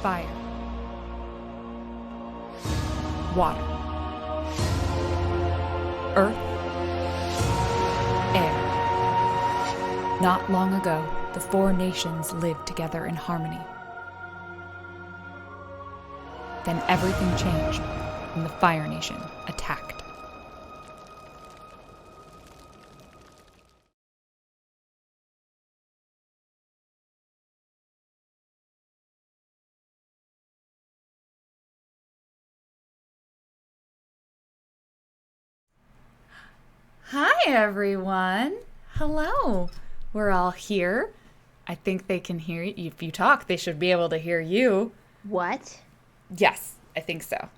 fire, water, earth, air. Not long ago, the four nations lived together in harmony. Then everything changed when the Fire Nation attacked. Hi, everyone. Hello. We're all here. I think they can hear you. If you talk, they should be able to hear you. What? Yes, I think so.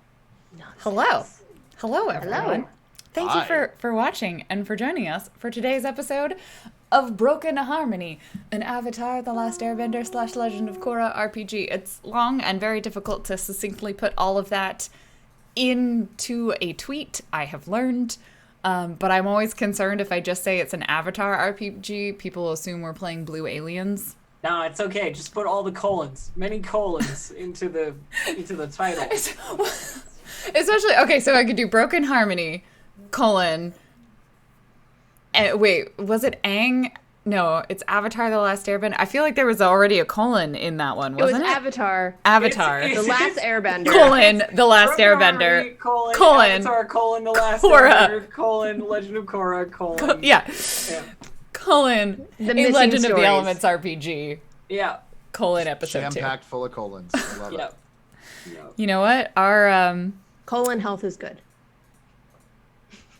Nonsense. Hello, everyone. Hello. Thank you for watching and for joining us for today's episode of Broken Harmony, an Avatar: The Last Airbender / Legend of Korra RPG. It's long and very difficult to succinctly put all of that into a tweet, I have learned. But I'm always concerned if I just say it's an Avatar RPG, people will assume we're playing Blue Aliens. No, it's okay. Just put all the colons, many colons, into the title. Especially, okay, so I could do Broken Harmony, colon. Wait, was it Aang? No, it's Avatar: The Last Airbender. I feel like there was already a colon in that one, wasn't it? It was Avatar. Avatar. The Last Airbender. Colon, The Last Broken Airbender. Harmony, colon, colon. Avatar, colon, The Last Korra. Airbender, colon, Legend of Korra, colon. Yeah. Yeah. Colon, The a missing Legend of the stories. Elements RPG. Yeah. Colon episode 2. Jam-packed full of colons. I love Yeah. it. Yeah. You know what? Our Colon health is good.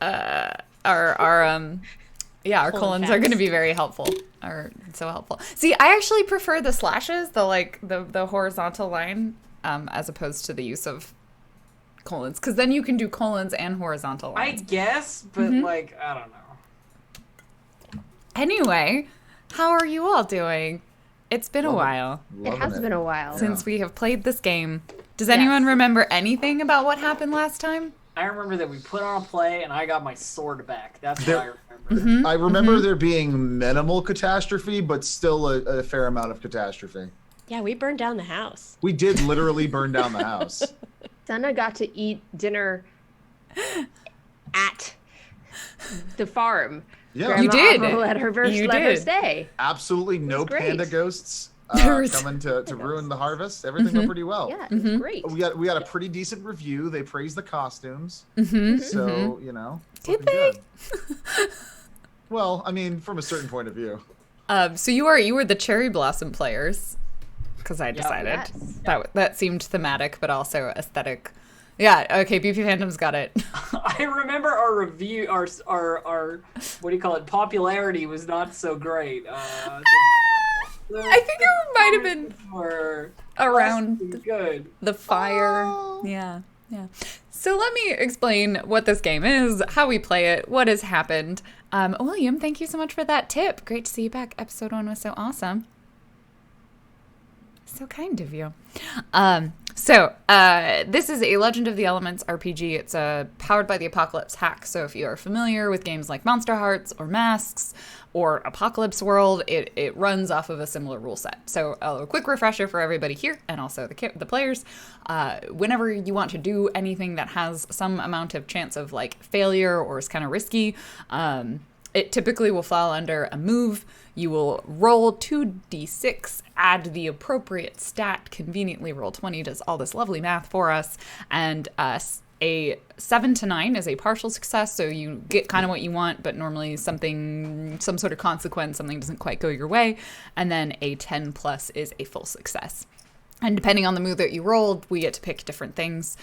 our colons are going to be very helpful. Are so helpful. See, I actually prefer the slashes, the horizontal line, as opposed to the use of colons, because then you can do colons and horizontal I lines. guess, but I don't know. Anyway, how are you all doing? It's been a while It has been a while. since we have played this game. Does anyone remember anything about what happened last time? I remember that we put on a play and I got my sword back. That's what I remember. I remember there being minimal catastrophe, but still a fair amount of catastrophe. Yeah, we burned down the house. We did literally burn down the house. Sana got to eat dinner at the farm. Yeah, Grandma You did. Apple let her You let her did. stay. absolutely no great. panda ghosts There was- coming to ruin the harvest. Everything went pretty well. Yeah, it was great. We got a pretty decent review. They praised the costumes, Mm-hmm. so you know. Did looking they? good. Well, I mean, from a certain point of view. So you were the cherry blossom players, because I decided Yes. that seemed thematic but also aesthetic. Yeah. Okay. BP Phantom's got it. I remember our review, our what do you call it? Popularity was not so great. I think it might have been were around less than good. the fire. Yeah. So let me explain what this game is, how we play it, what has happened. William, thank you so much for that tip. Great to see you back. Episode 1 was so awesome. So kind of you. This is a Legend of the Elements RPG. It's powered by the Apocalypse hack. So if you are familiar with games like Monster Hearts or Masks or Apocalypse World, it runs off of a similar rule set. So a quick refresher for everybody here and also the players. Whenever you want to do anything that has some amount of chance of like failure or is kind of risky, it typically will fall under a move. You will roll 2d6, add the appropriate stat, conveniently roll 20, does all this lovely math for us, and a 7 to 9 is a partial success, so you get kind of what you want, but normally some sort of consequence, something doesn't quite go your way, and then a 10 plus is a full success. And depending on the move that you rolled, we get to pick different things.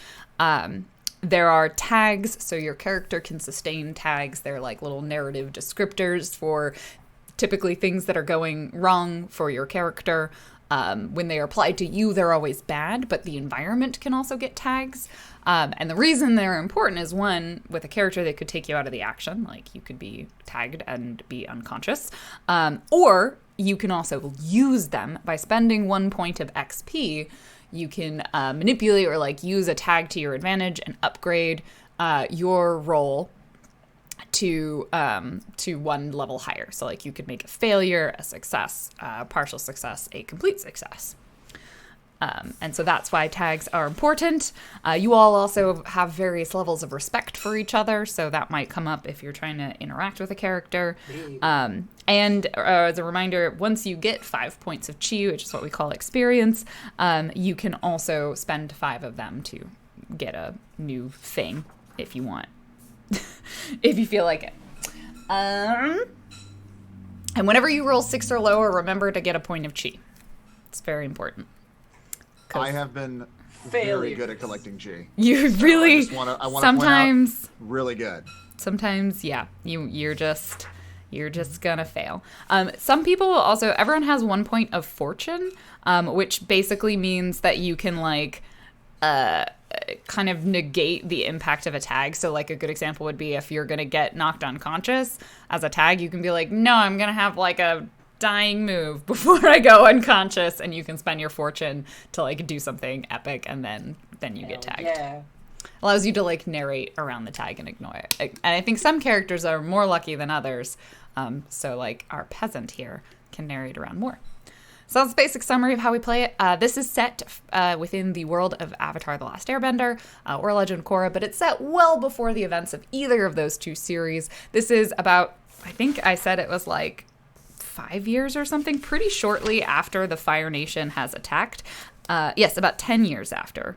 There are tags, so your character can sustain tags. They're like little narrative descriptors for typically things that are going wrong for your character. When they are applied to you, they're always bad, but the environment can also get tags. And the reason they're important is, one, with a character, they could take you out of the action. Like, you could be tagged and be unconscious. Or you can also use them by spending 1 point of XP. You can manipulate or like use a tag to your advantage and upgrade your role to 1 level higher. So like you could make a failure, a success, a partial success, a complete success. And so that's why tags are important. You all also have various levels of respect for each other, so that might come up if you're trying to interact with a character. And as a reminder, once you get 5 points of chi, which is what we call experience, you can also spend 5 of them to get a new thing if you want, if you feel like it. And whenever you roll 6 or lower, remember to get a point of chi. It's very important. I have been very good at collecting chi. You really I want to sometimes point out, really good. Sometimes, yeah, you're just gonna fail. Some people also, everyone has 1 point of fortune, which basically means that you can like kind of negate the impact of a tag. So like a good example would be if you're gonna get knocked unconscious as a tag, you can be like, no, I'm gonna have like a dying move before I go unconscious, and you can spend your fortune to like do something epic, and then you get tagged. Yeah. Allows you to like narrate around the tag and ignore it. And I think some characters are more lucky than others. So like our peasant here can narrate around more. So that's a basic summary of how we play it. This is set within the world of Avatar: The Last Airbender or Legend of Korra, but it's set well before the events of either of those two series. This is about, I think I said it was like 5 years or something, pretty shortly after the Fire Nation has attacked. Yes, about 10 years after.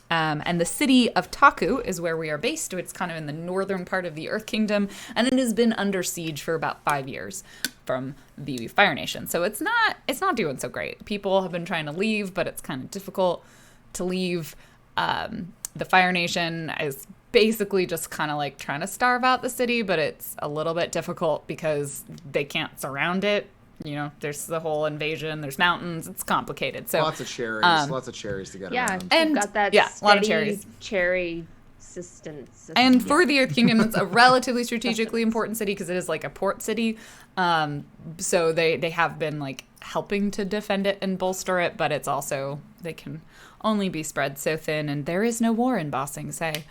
And the city of Taku is where we are based. It's kind of in the northern part of the Earth Kingdom, and it has been under siege for about 5 years from the Fire Nation. So it's not doing so great. People have been trying to leave, but it's kind of difficult to leave. The Fire Nation is basically just kind of like trying to starve out the city, but it's a little bit difficult because they can't surround it. You know, there's the whole invasion, there's mountains, it's complicated. So lots of cherries to get around. And got that a lot of steady cherry assistance. And for the Earth Kingdom, it's a relatively strategically important city because it is like a port city. So they have been like helping to defend it and bolster it, but it's also, they can only be spread so thin, and there is no war in Ba Sing Se.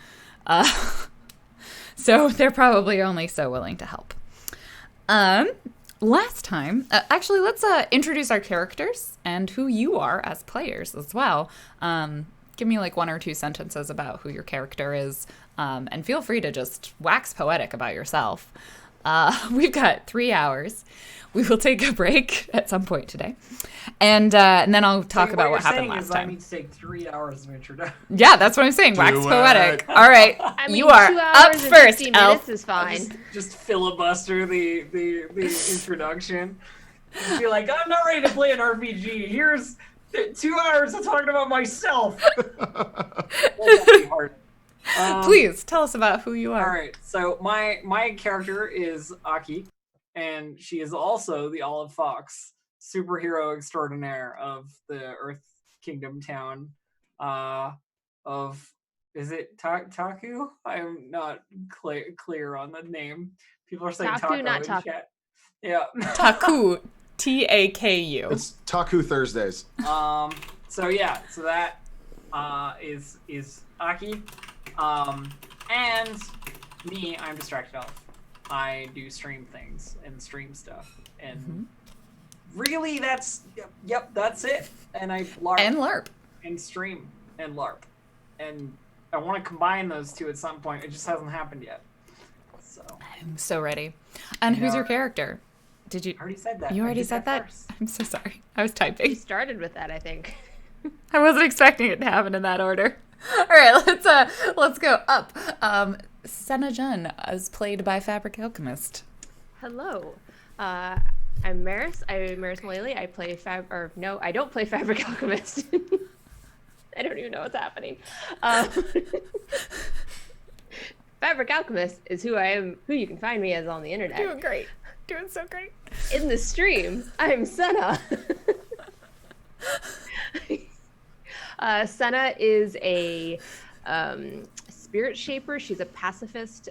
So they're probably only so willing to help. Last time, actually, let's introduce our characters and who you are as players as well. Give me like 1 or 2 sentences about who your character is, and feel free to just wax poetic about yourself. We've got 3 hours. We will take a break at some point today, and then I'll talk about what happened last time. I need to take 3 hours of introduction. Yeah, that's what I'm saying. Wax poetic. All right, I mean, you are 2 up hours and first, 50 Elf. minutes is fine. Just filibuster the introduction. Just be like, I'm not ready to play an RPG. Here's 2 hours of talking about myself. That'd be hard. Please tell us about who you are. All right, so my character is Aki, and she is also the Olive Fox, superhero extraordinaire of the Earth Kingdom town of, is it Taku? I'm not clear on the name. People are saying Taku, Taco not in Taku. chat. Yeah. Taku. Taku. It's Taku Thursdays. So that is Aki. And me, I'm Distracted Elf. I do stream things and stream stuff. And really that's it. And I LARP. And LARP. And stream and LARP. And I want to combine those two at some point. It just hasn't happened yet. So I'm so ready. And who's your character? Did you I already said that. You already said that? First. I'm so sorry. I was You typing. started with that, I think. I wasn't expecting it to happen in that order. All right, let's go up. Senna Jun is played by Fabric Alchemist. Hello. I'm Maris. I'm Maris Malali. I play I don't play Fabric Alchemist. I don't even know what's happening. Fabric Alchemist is who I am, who you can find me as on the internet. Doing great. Doing so great. In the stream, I'm Senna. Senna is a spirit shaper. She's a pacifist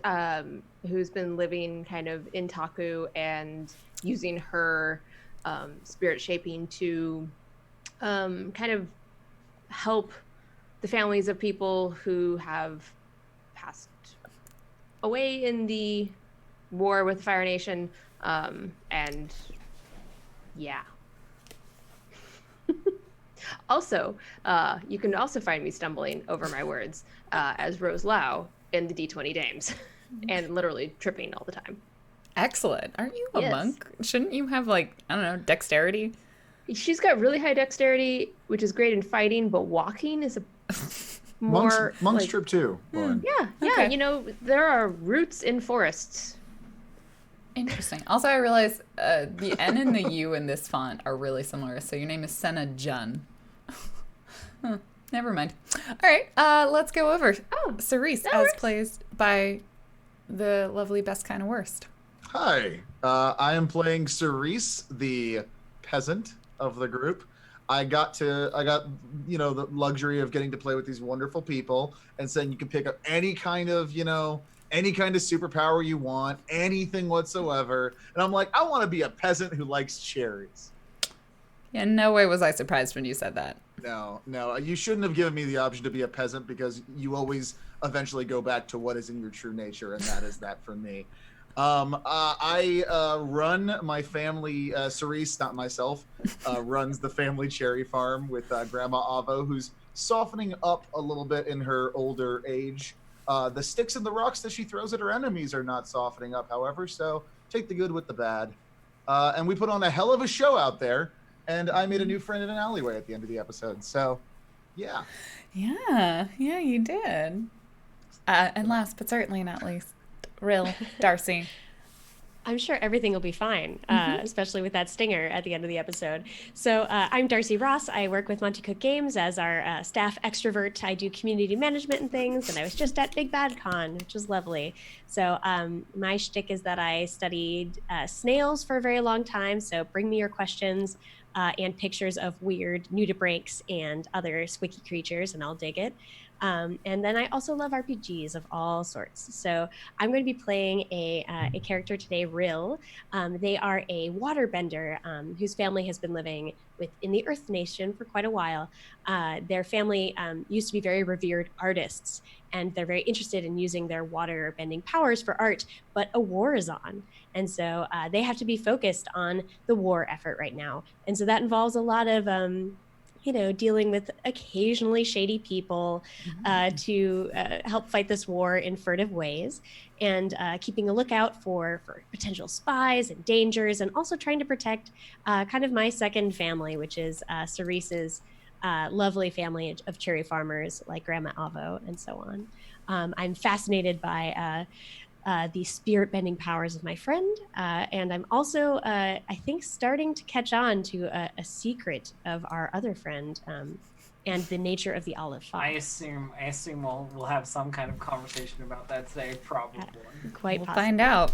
who's been living kind of in Taku and using her spirit shaping to kind of help the families of people who have passed away in the war with Fire Nation. And yeah. Also, you can also find me stumbling over my words as Rose Lau in the D20 Dames, and literally tripping all the time. Excellent. Aren't you a Yes. monk? Shouldn't you have, like, I don't know, dexterity? She's got really high dexterity, which is great in fighting, but walking is a more Monks like, trip too, Lauren. yeah, Okay. you know, there are roots in forests. Interesting. Also, I realize the N and the U in this font are really similar. So your name is Senna Jun. Huh, never mind. All right, let's go over Cerise that as works. played by the lovely Best Kind of Worst. Hi, I am playing Cerise, the peasant of the group. I got the luxury of getting to play with these wonderful people and saying you can pick up any kind of superpower you want, anything whatsoever. And I'm like, I want to be a peasant who likes cherries. Yeah, no way was I surprised when you said that. No, you shouldn't have given me the option to be a peasant because you always eventually go back to what is in your true nature, and that is that for me. I run my family, Cerise, not myself, runs the family cherry farm with Grandma Avo, who's softening up a little bit in her older age. The sticks and the rocks that she throws at her enemies are not softening up, however, so take the good with the bad. And we put on a hell of a show out there, and I made a new friend in an alleyway at the end of the episode, so yeah. Yeah, you did. And last but certainly not least, Rill, Darcy. I'm sure everything will be fine, especially with that stinger at the end of the episode. So I'm Darcy Ross. I work with Monty Cook Games as our staff extrovert. I do community management and things, and I was just at Big Bad Con, which was lovely. So my shtick is that I studied snails for a very long time, so bring me your questions and pictures of weird nudibranchs and other squicky creatures, and I'll dig it. And then I also love RPGs of all sorts. So I'm going to be playing a character today, Rill. They are a waterbender whose family has been living in the Earth Nation for quite a while. Their family used to be very revered artists, and they're very interested in using their water bending powers for art, but a war is on. And so they have to be focused on the war effort right now. And so that involves a lot of dealing with occasionally shady people to help fight this war in furtive ways, and keeping a lookout for potential spies and dangers, and also trying to protect kind of my second family, which is Cerise's lovely family of cherry farmers like Grandma Avo and so on. I'm fascinated by the spirit bending powers of my friend. And I'm also, I think, starting to catch on to a secret of our other friend and the nature of the olive fox. I assume we'll have some kind of conversation about that today, probably. Quite We'll possibly. find out.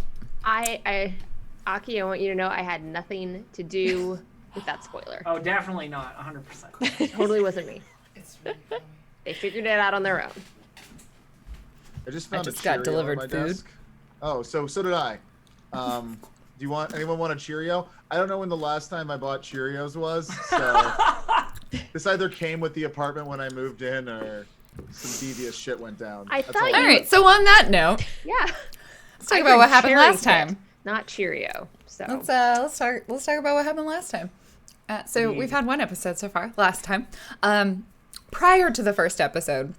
Aki, I want you to know I had nothing to do with that spoiler. Oh, definitely not 100%. It totally wasn't me. They figured it out on their own. I just found just a got Cheerio delivered on my food. desk. Oh, so did I. Do anyone want a Cheerio? I don't know when the last time I bought Cheerios was, so this either came with the apartment when I moved in or some devious shit went down. I That's thought all. All right, so on that note, Yeah. let's talk about what happened last time. Not Cheerio. So Let's talk about what happened last time. So we've had one episode so far. Last time, prior to the first episode,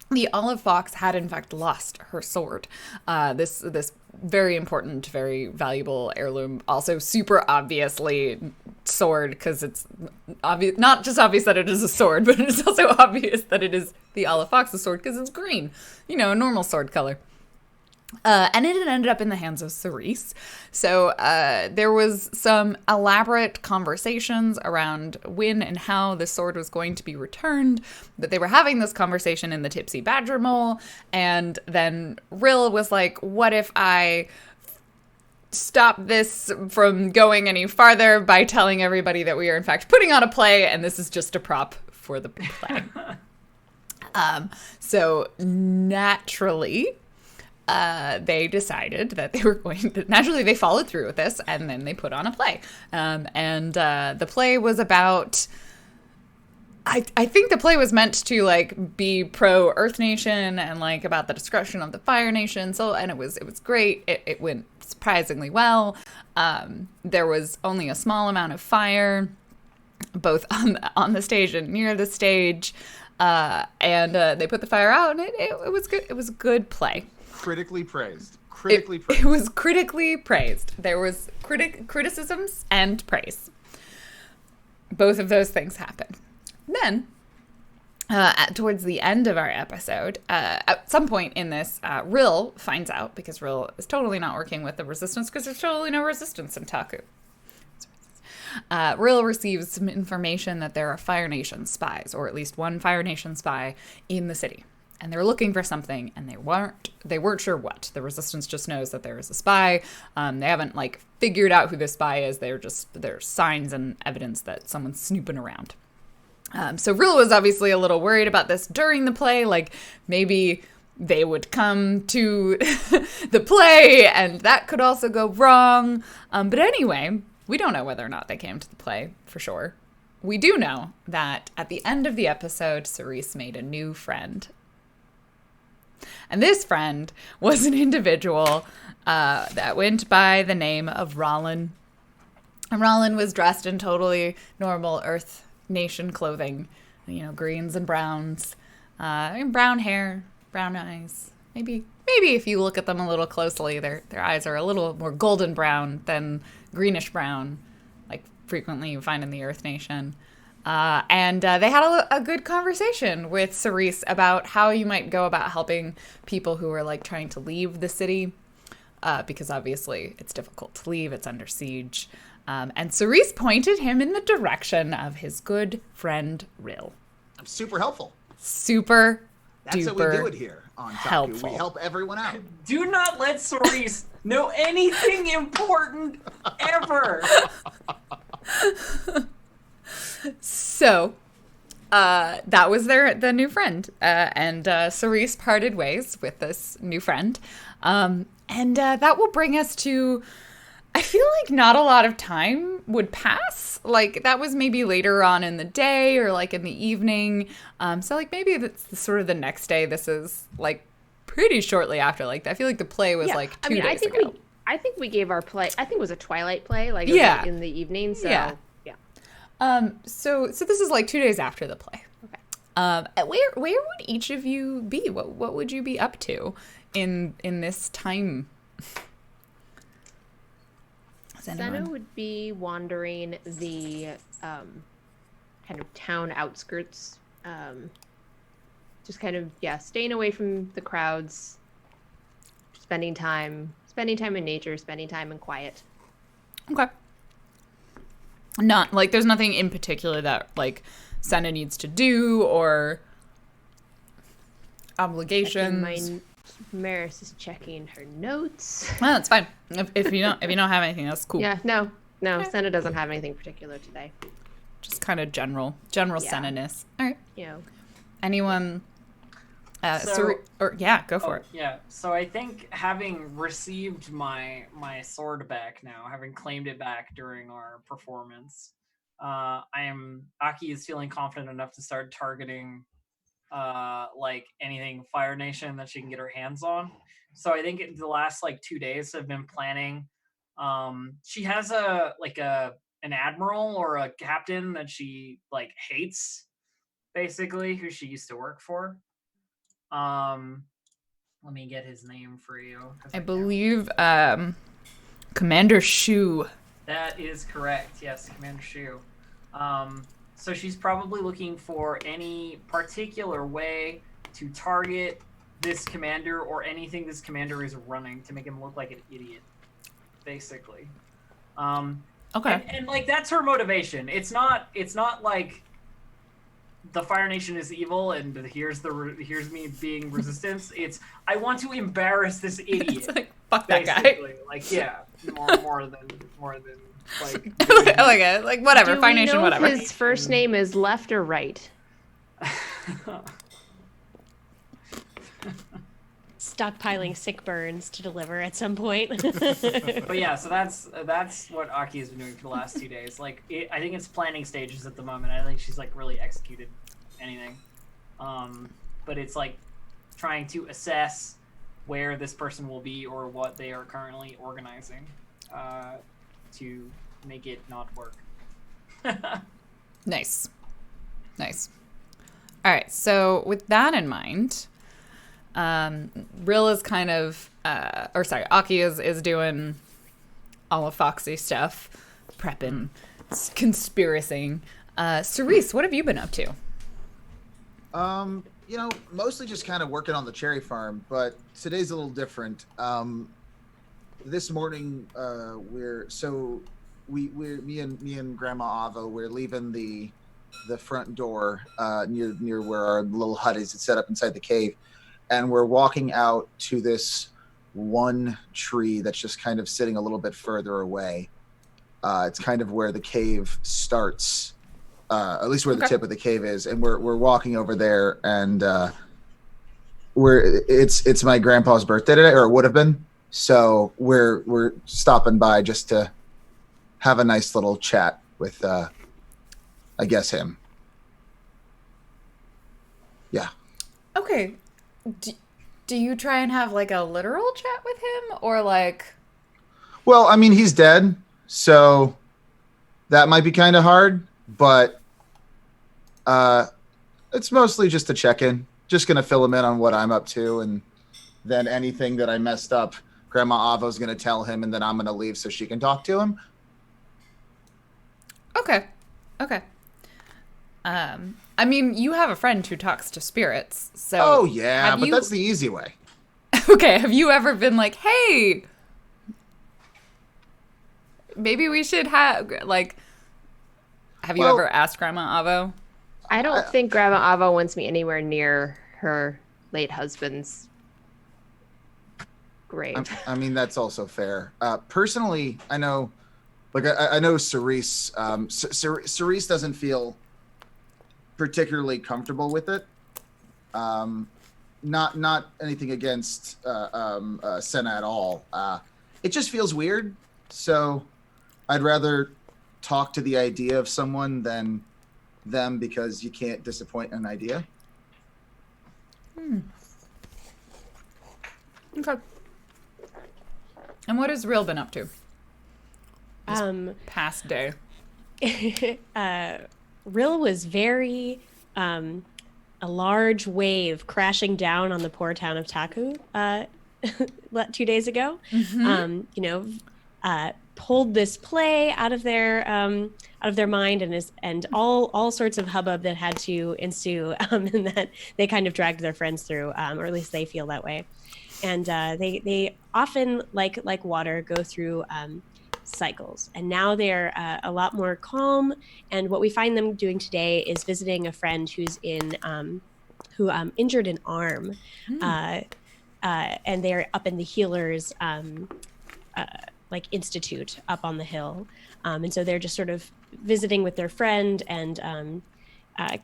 the olive fox had in fact lost her sword. This very important, very valuable heirloom. Also, super obviously sword because it's obvious. Not just obvious that it is a sword, but it's also obvious that it is the olive fox's sword because it's green. You know, a normal sword color. And it had ended up in the hands of Cerise. So there was some elaborate conversations around when and how the sword was going to be returned. That they were having this conversation in the Tipsy Badger Mole. And then Rill was like, what if I stop this from going any farther by telling everybody that we are in fact putting on a play and this is just a prop for the play. So naturally... they decided that they were going to, naturally they followed through with this and then they put on a play. And the play was about, I think the play was meant to like be pro Earth Nation and like about the destruction of the Fire Nation. So, and it was great. It went surprisingly well. There was only a small amount of fire. both on the stage and near the stage. And they put the fire out, and it was good. It was good play. Critically praised. It was critically praised. There was criticisms and praise. Both of those things happened. Then, towards the end of our episode, at some point in this, Rill finds out, because Rill is totally not working with the resistance, because there's totally no resistance in Taku. Rill receives some information that there are Fire Nation spies, or at least one Fire Nation spy in the city. And they're looking for something, and they weren't sure what. The Resistance just knows that there is a spy. They haven't figured out who this spy is. There's signs and evidence that someone's snooping around. So Rill was obviously a little worried about this during the play. Maybe they would come to the play, and that could also go wrong. But anyway, we don't know whether or not they came to the play for sure. We do know that at the end of the episode, Cerise made a new friend. And this friend was an individual that went by the name of Rollin. And Rollin was dressed in totally normal Earth Nation clothing, greens and browns, brown hair, brown eyes. Maybe if you look at them a little closely, their eyes are a little more golden brown than greenish brown, like frequently you find in the Earth Nation. And they had a good conversation with Cerise about how you might go about helping people who are trying to leave the city, because obviously it's difficult to leave, it's under siege. And Cerise pointed him in the direction of his good friend Rill. Super helpful. Super That's duper what we do it here on Taku. helpful. We help everyone out. Do not let Cerise know anything important ever. So, that was the new friend, and Cerise parted ways with this new friend, and that will bring us to, I feel like not a lot of time would pass, that was maybe later on in the day, or in the evening, so maybe that's sort of the next day. This is pretty shortly after, I feel like the play was 2 days ago. I think we gave our play, I think it was a twilight play, it was, Yeah. in the evening, so Yeah. So this is 2 days after the play. Okay. Where would each of you be? What would you be up to in this time? Senna would be wandering the kind of town outskirts, just kind of staying away from the crowds, spending time in nature, spending time in quiet. Okay. Not there's nothing in particular that Senna needs to do or obligations. My Maris is checking her notes. Well, that's fine. If you don't have anything, that's cool. Yeah, no, Senna doesn't have anything particular today. Just kind of general Senna-ness. All right. Anyone? Go for it. Yeah. So I think having received my sword back now, having claimed it back during our performance, Aki is feeling confident enough to start targeting anything Fire Nation that she can get her hands on. So I think the last 2 days have been planning. She has an admiral or a captain that she hates, basically, who she used to work for. Let me get his name for you. I believe Commander Shu. That is correct. Yes, Commander Shu. So she's probably looking for any particular way to target this commander or anything this commander is running to make him look like an idiot, basically. Okay. And that's her motivation. It's not like the Fire Nation is evil and here's me being resistance. It's I want to embarrass this idiot. It's fuck that basically. Guy. more than whatever. Do Fire we Nation, know whatever. if his first name is left or right? Stockpiling sick burns to deliver at some point. But yeah, so that's what Aki has been doing for the last 2 days. I think it's planning stages at the moment. I don't think she's really executed anything. But it's trying to assess where this person will be or what they are currently organizing to make it not work. Nice. All right, so with that in mind, Rill is kind of, Aki is doing all of Foxy stuff, prepping, conspiracing. Cerise, what have you been up to? Mostly just kind of working on the cherry farm, but today's a little different. This morning, me and Grandma Ava, we're leaving the front door near where our little hut is. It's set up inside the cave, and we're walking out to this one tree that's just kind of sitting a little bit further away. It's kind of where the cave starts, at least where the tip of the cave is, and we're walking over there, and it's my grandpa's birthday today, or it would have been. So we're stopping by just to have a nice little chat with, I guess, him. Yeah. Okay. Do you try and have like a literal chat with him, or like? Well, I mean, he's dead, so that might be kind of hard, but it's mostly just a check-in. Just gonna fill him in on what I'm up to, and then anything that I messed up, Grandma Avo's gonna tell him, and then I'm gonna leave so she can talk to him. Okay. I mean, you have a friend who talks to spirits, so. Oh yeah, but that's the easy way. Okay, have you ever been like, hey, maybe we should have, like, have you ever asked Grandma Avo? I don't think Grandma Avo wants me anywhere near her late husband's grave. I mean, that's also fair. Personally, I know, like, I know Cerise. Cerise doesn't feel particularly comfortable with it. Not anything against Senna at all. It just feels weird. So I'd rather talk to the idea of someone than them, because you can't disappoint an idea. Okay. And what has Rill been up to? Past day. Rill was very a large wave crashing down on the poor town of Taku 2 days ago. Pulled this play out of their mind, and all sorts of hubbub that had to ensue, and that they kind of dragged their friends through, or at least they feel that way. And they often, like water, go through cycles, and now they're a lot more calm. And what we find them doing today is visiting a friend who's who injured an arm, and they're up in the healers institute up on the hill, and so they're just sort of visiting with their friend and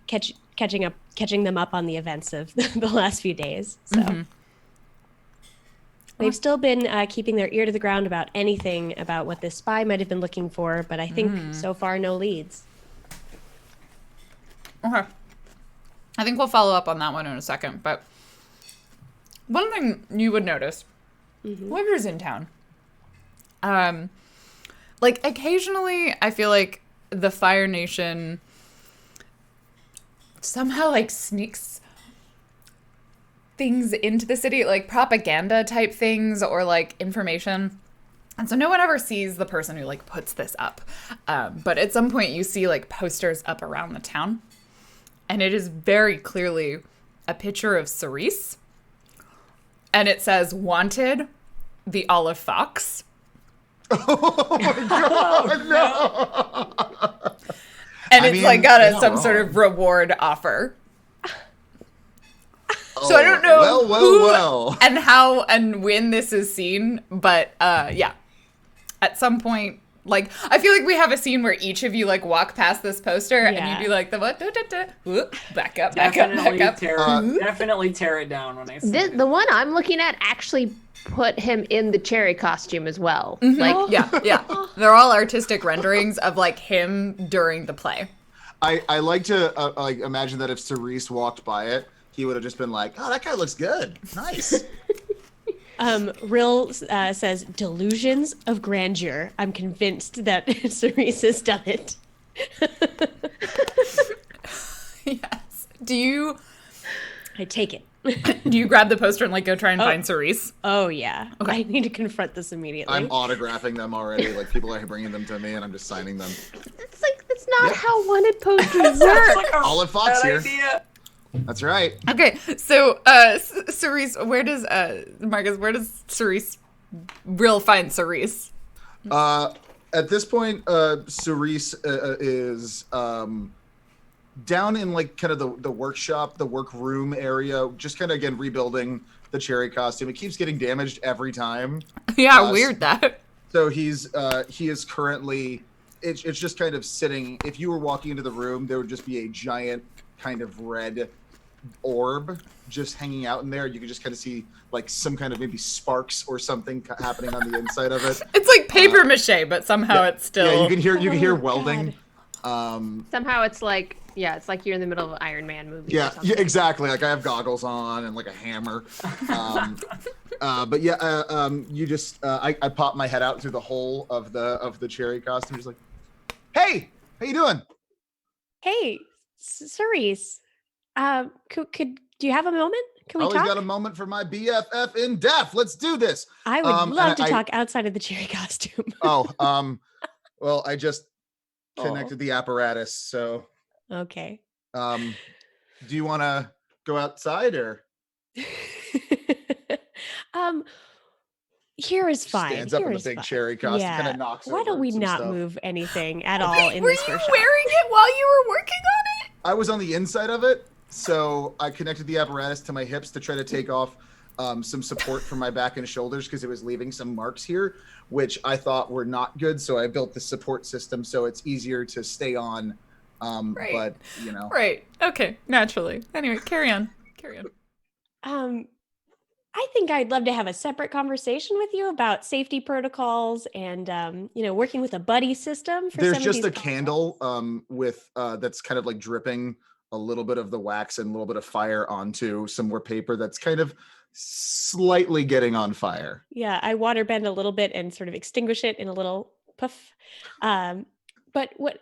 catching them up on the events of the last few days. So. They've still been keeping their ear to the ground about anything about what this spy might have been looking for, but I think so far no leads. Okay. I think we'll follow up on that one in a second, but one thing you would notice, whoever's in town, occasionally I feel like the Fire Nation somehow sneaks things into the city, like propaganda type things or information. And so no one ever sees the person who puts this up. But at some point you see posters up around the town. And it is very clearly a picture of Cerise. And it says, "Wanted, the Olive Fox." Oh my God, no! And it's got some sort of reward offer. So I don't know who and how and when this is seen, but yeah. At some point, I feel like we have a scene where each of you walk past this poster and you'd be like, the what? Whoop, back up. Definitely tear it down when I see it. The one I'm looking at actually put him in the cherry costume as well. Yeah. They're all artistic renderings of him during the play. I like to imagine that if Cerise walked by it, he would have just been like, "Oh, that guy looks good. Nice." Rill says, "Delusions of grandeur. I'm convinced that Cerise has done it." Yes. Do you I take it. grab the poster and like go try and Oh. find Cerise? Oh yeah. Okay. I need to confront this immediately. I'm autographing them already. Like people are bringing them to me, and I'm just signing them. That's not Yeah. how wanted posters Sounds work. like a Olive Fox bad here. idea. That's right. Okay, so Cerise, where does Marcus, where does Cerise find Cerise? At this point, Cerise is down in like kind of the workshop, the workroom area, just kind of again rebuilding the cherry costume. It keeps getting damaged every time. Yeah, weird that. So he is currently. It's just kind of sitting. If you were walking into the room, there would just be a giant kind of red orb just hanging out in there. You could just kind of see like some kind of maybe sparks or something happening on the inside of it. It's like paper mache, but somehow it's still. Yeah, you can hear Oh, welding. Somehow it's like you're in the middle of an Iron Man movie. Yeah, or something. yeah, exactly. Like I have goggles on and like a hammer. But yeah, you just I pop my head out through the hole of the cherry costume, just like, hey, how you doing? Hey, Cerise. Do you have a moment? Can we Always talk? got a moment for my BFF in depth. Let's do this. I would and love to I- talk outside of the cherry costume. Well, I just connected the apparatus. So, Okay. do you want to go outside or? Here is fine. Stands up Here in the is big fine. cherry costume, Yeah. kind of knocks. Why over don't we some not stuff. move anything at all in Were this you workshop? wearing it while you were working on it? I was on the inside of it, so I connected the apparatus to my hips to try to take off some support from my back and shoulders because it was leaving some marks here, which I thought were not good. So I built the support system so it's easier to stay on. Right. But you know, Right. Okay. Naturally. Anyway, carry on. I think I'd love to have a separate conversation with you about safety protocols and working with a buddy system for there's some just of a these candle with that's kind of like dripping a little bit of the wax and a little bit of fire onto some more paper that's kind of slightly getting on fire. Yeah, I water bend a little bit and sort of extinguish it in a little puff. But what?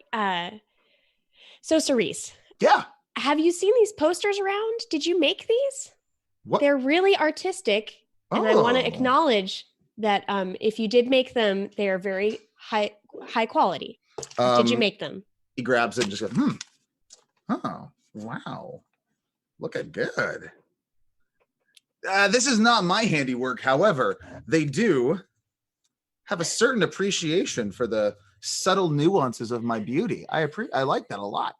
So Cerise, Yeah. have you seen these posters around? Did you make these? What? They're really artistic, and I want to Oh. acknowledge that if you did make them, they are very high quality. Did you make them? He grabs it and just goes, Oh, wow. Looking good. This is not my handiwork. However, they do have a certain appreciation for the subtle nuances of my beauty. I like that a lot.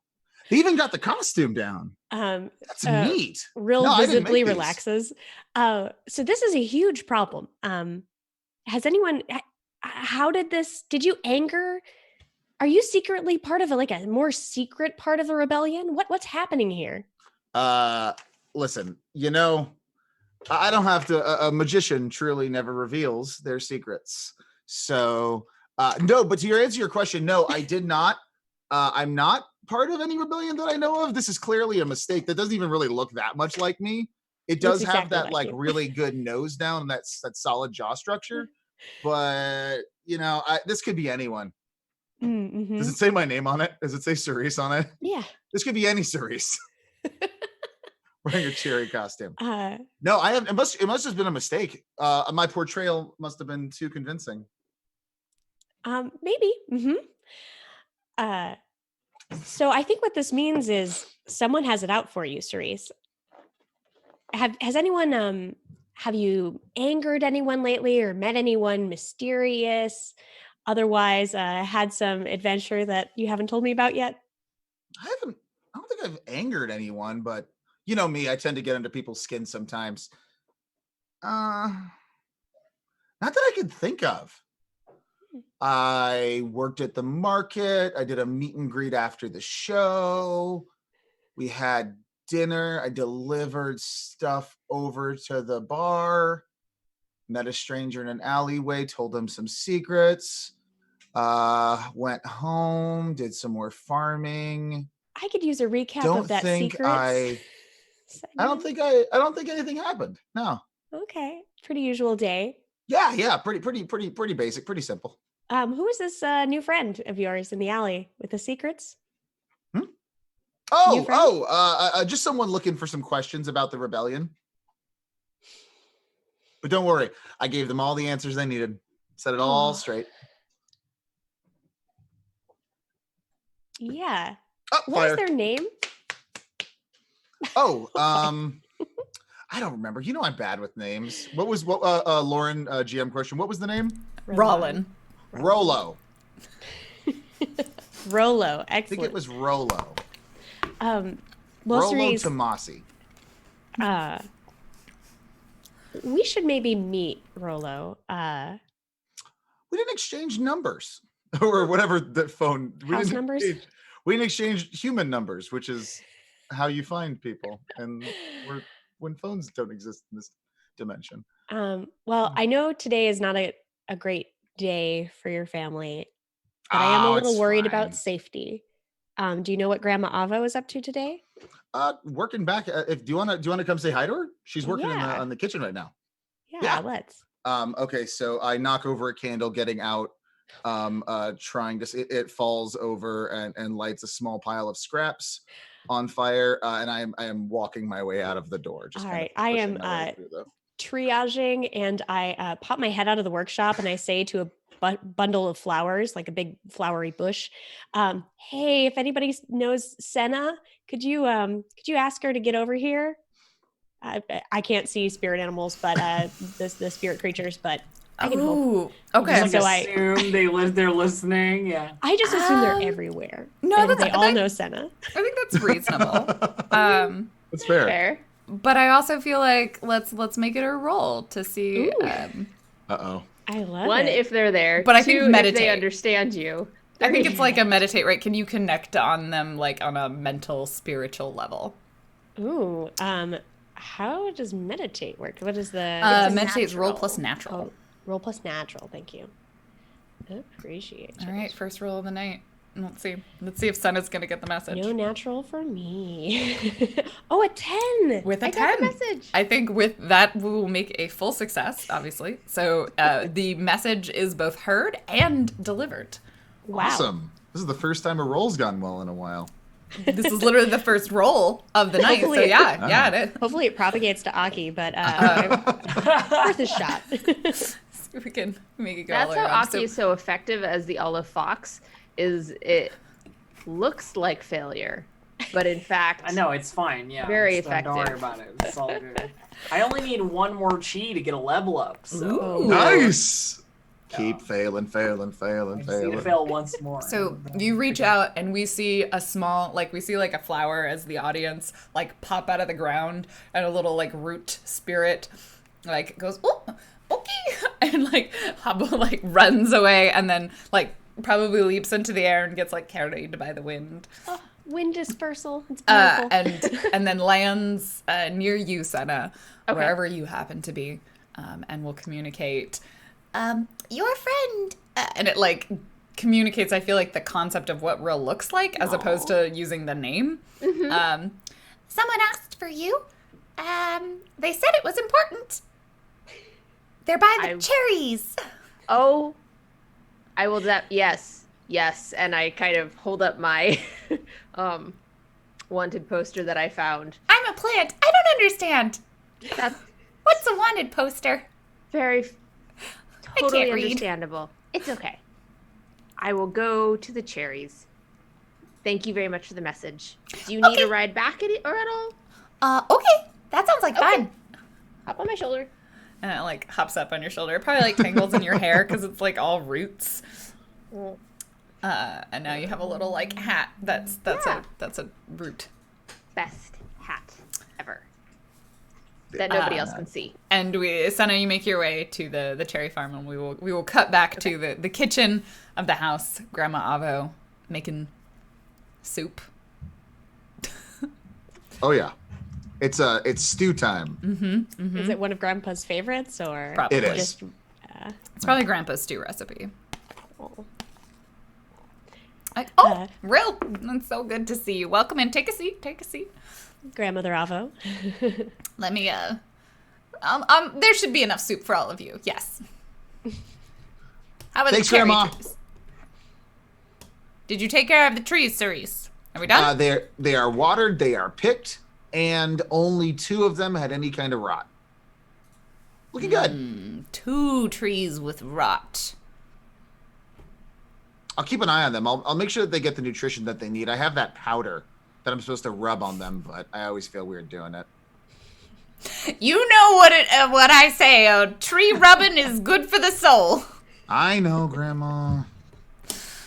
They even got the costume down. That's neat. Real No, I didn't visibly make these. relaxes. So this is a huge problem. Has anyone? How did this? Did you anger? Are you secretly part of a more secret part of the rebellion? What's happening here? Listen, I don't have to. A magician truly never reveals their secrets. So, no. But to answer your question, no, I did not. I'm not part of any rebellion that I know of. This is clearly a mistake. That doesn't even really look that much like me. It does Looks have exactly that like you. really good nose down and that solid jaw structure. But this could be anyone. Mm-hmm. Does it say my name on it? Does it say Cerise on it? Yeah. This could be any Cerise wearing a cherry costume. Uh, No, I have. It must have been a mistake. My portrayal must have been too convincing. Maybe. So I think what this means is someone has it out for you, Cerise. Has anyone have you angered anyone lately or met anyone mysterious? Otherwise, had some adventure that you haven't told me about yet? I don't think I've angered anyone, but you know me, I tend to get under people's skin sometimes. Not that I can think of. I worked at the market. I did a meet and greet after the show. We had dinner. I delivered stuff over to the bar. Met a stranger in an alleyway, told them some secrets. Went home, did some more farming. I could use a recap Don't of that think secrets. I don't segment. think anything happened. No. Okay, pretty usual day. Yeah, pretty basic, pretty simple. Who is this new friend of yours in the alley with the secrets? Just someone looking for some questions about the rebellion. But don't worry, I gave them all the answers they needed. Set it all straight. Yeah. Oh, What was their name? I don't remember. You know I'm bad with names. Lauren, GM question. What was the name? Rollin. Rollo. Rollo. Excellent. I think it was Rollo. Rollo Tomasi. We should maybe meet Rollo. We didn't exchange numbers or whatever the phone. House numbers? We didn't exchange human numbers, which is how you find people. And when phones don't exist in this dimension. Well, I know today is not a great day for your family, but I am a little worried about safety. Do you know what Grandma Avo is up to today? Working back. Do you want to come say hi to her? She's working in the kitchen right now. Yeah, let's. Okay, so I knock over a candle, getting out, trying to. It falls over and lights a small pile of scraps on fire, and I am walking my way out of the door. All right, I am triaging, and I pop my head out of the workshop, and I say to a bundle of flowers, like a big flowery bush, hey, if anybody knows Senna, could you ask her to get over here? I can't see spirit animals, but the spirit creatures, but I can hope. Okay. So I assume they're listening. Yeah. I just assume they're everywhere. No, they all know Senna. I think that's reasonable. That's fair. But I also feel like let's make it a roll to see. Uh-oh. I love One, it. if they're there. But I Two, think meditate. If they understand you. I think it's like a meditate, right? Can you connect on them like on a mental, spiritual level? Ooh. How does meditate work? What is the meditate's roll plus natural. Oh, roll plus natural, thank you. Appreciate it. All right, first roll of the night. Let's see if Senna's gonna get the message. No natural for me. Oh, a 10. With a 10. Got the message. I think with that we will make a full success, obviously. So the message is both heard and delivered. Wow. Awesome. This is the first time a roll's gone well in a while. This is literally the first roll of the night. Hopefully, so yeah, it is. Hopefully it propagates to Aki, but worth a shot. So we can make it go That's all the way how around. Aki is so effective as the olive fox. Is it looks like failure, but in fact, I know it's fine. Yeah, very don't worry effective. about it. It's all good. I only need one more chi to get a level up. So Ooh. Nice. Keep Yeah. failing. I just need to fail once more. So you reach out and we see a small, we see like a flower as the audience like pop out of the ground, and a little like root spirit like goes, oh, okay, and runs away, and then probably leaps into the air and gets carried by the wind. Oh, wind dispersal. It's beautiful. And then lands near you, Senna, Okay. wherever you happen to be, and will communicate. Your friend, and it communicates. I feel the concept of what real looks like, as opposed to using the name. Mm-hmm. Someone asked for you. They said it was important. They're by the cherries. Oh, I will. Yes, and I kind of hold up my wanted poster that I found. I'm a plant. I don't understand. That's What's a wanted poster? very totally can't read. understandable. It's okay. I will go to the cherries. Thank you very much for the message. Do you need a ride back at all? Okay. That sounds like fun. Hop on my shoulder. And it hops up on your shoulder. It probably tangles in your hair because it's all roots. And now you have a little hat. That's a root. Best hat ever. That nobody else can see. And Senna, you make your way to the cherry farm, and we will cut back to the kitchen of the house. Grandma Avo making soup. Oh yeah, it's stew time. Mm-hmm. Is it one of Grandpa's favorites, or Probably. It is. just? It's probably Grandpa's stew recipe. Oh. Real. It's so good to see you. Welcome in. Take a seat. Grandmother Avo. Let me. There should be enough soup for all of you. Yes. How about Thanks, the cherry Grandma. trees? Did you take care of the trees, Cerise? Are we done? They are watered, they are picked, and only 2 of them had any kind of rot. Looking good. 2 trees with rot. I'll keep an eye on them. I'll make sure that they get the nutrition that they need. I have that powder that I'm supposed to rub on them, but I always feel weird doing it. You know what I say. Tree rubbing is good for the soul. I know, Grandma.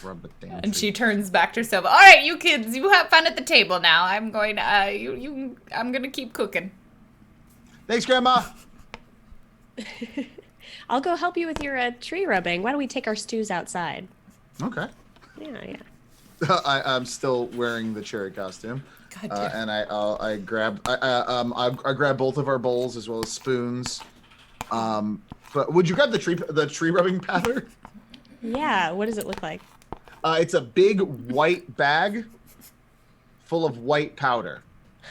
Rub the damn And tree. she turns back to herself. All right, you kids, you have fun at the table now. I'm going. I'm gonna keep cooking. Thanks, Grandma. I'll go help you with your tree rubbing. Why don't we take our stews outside? Okay. Yeah. I'm still wearing the cherry costume, God damn. and I grab both of our bowls as well as spoons. But would you grab the tree rubbing powder? Yeah. What does it look like? It's a big white bag full of white powder.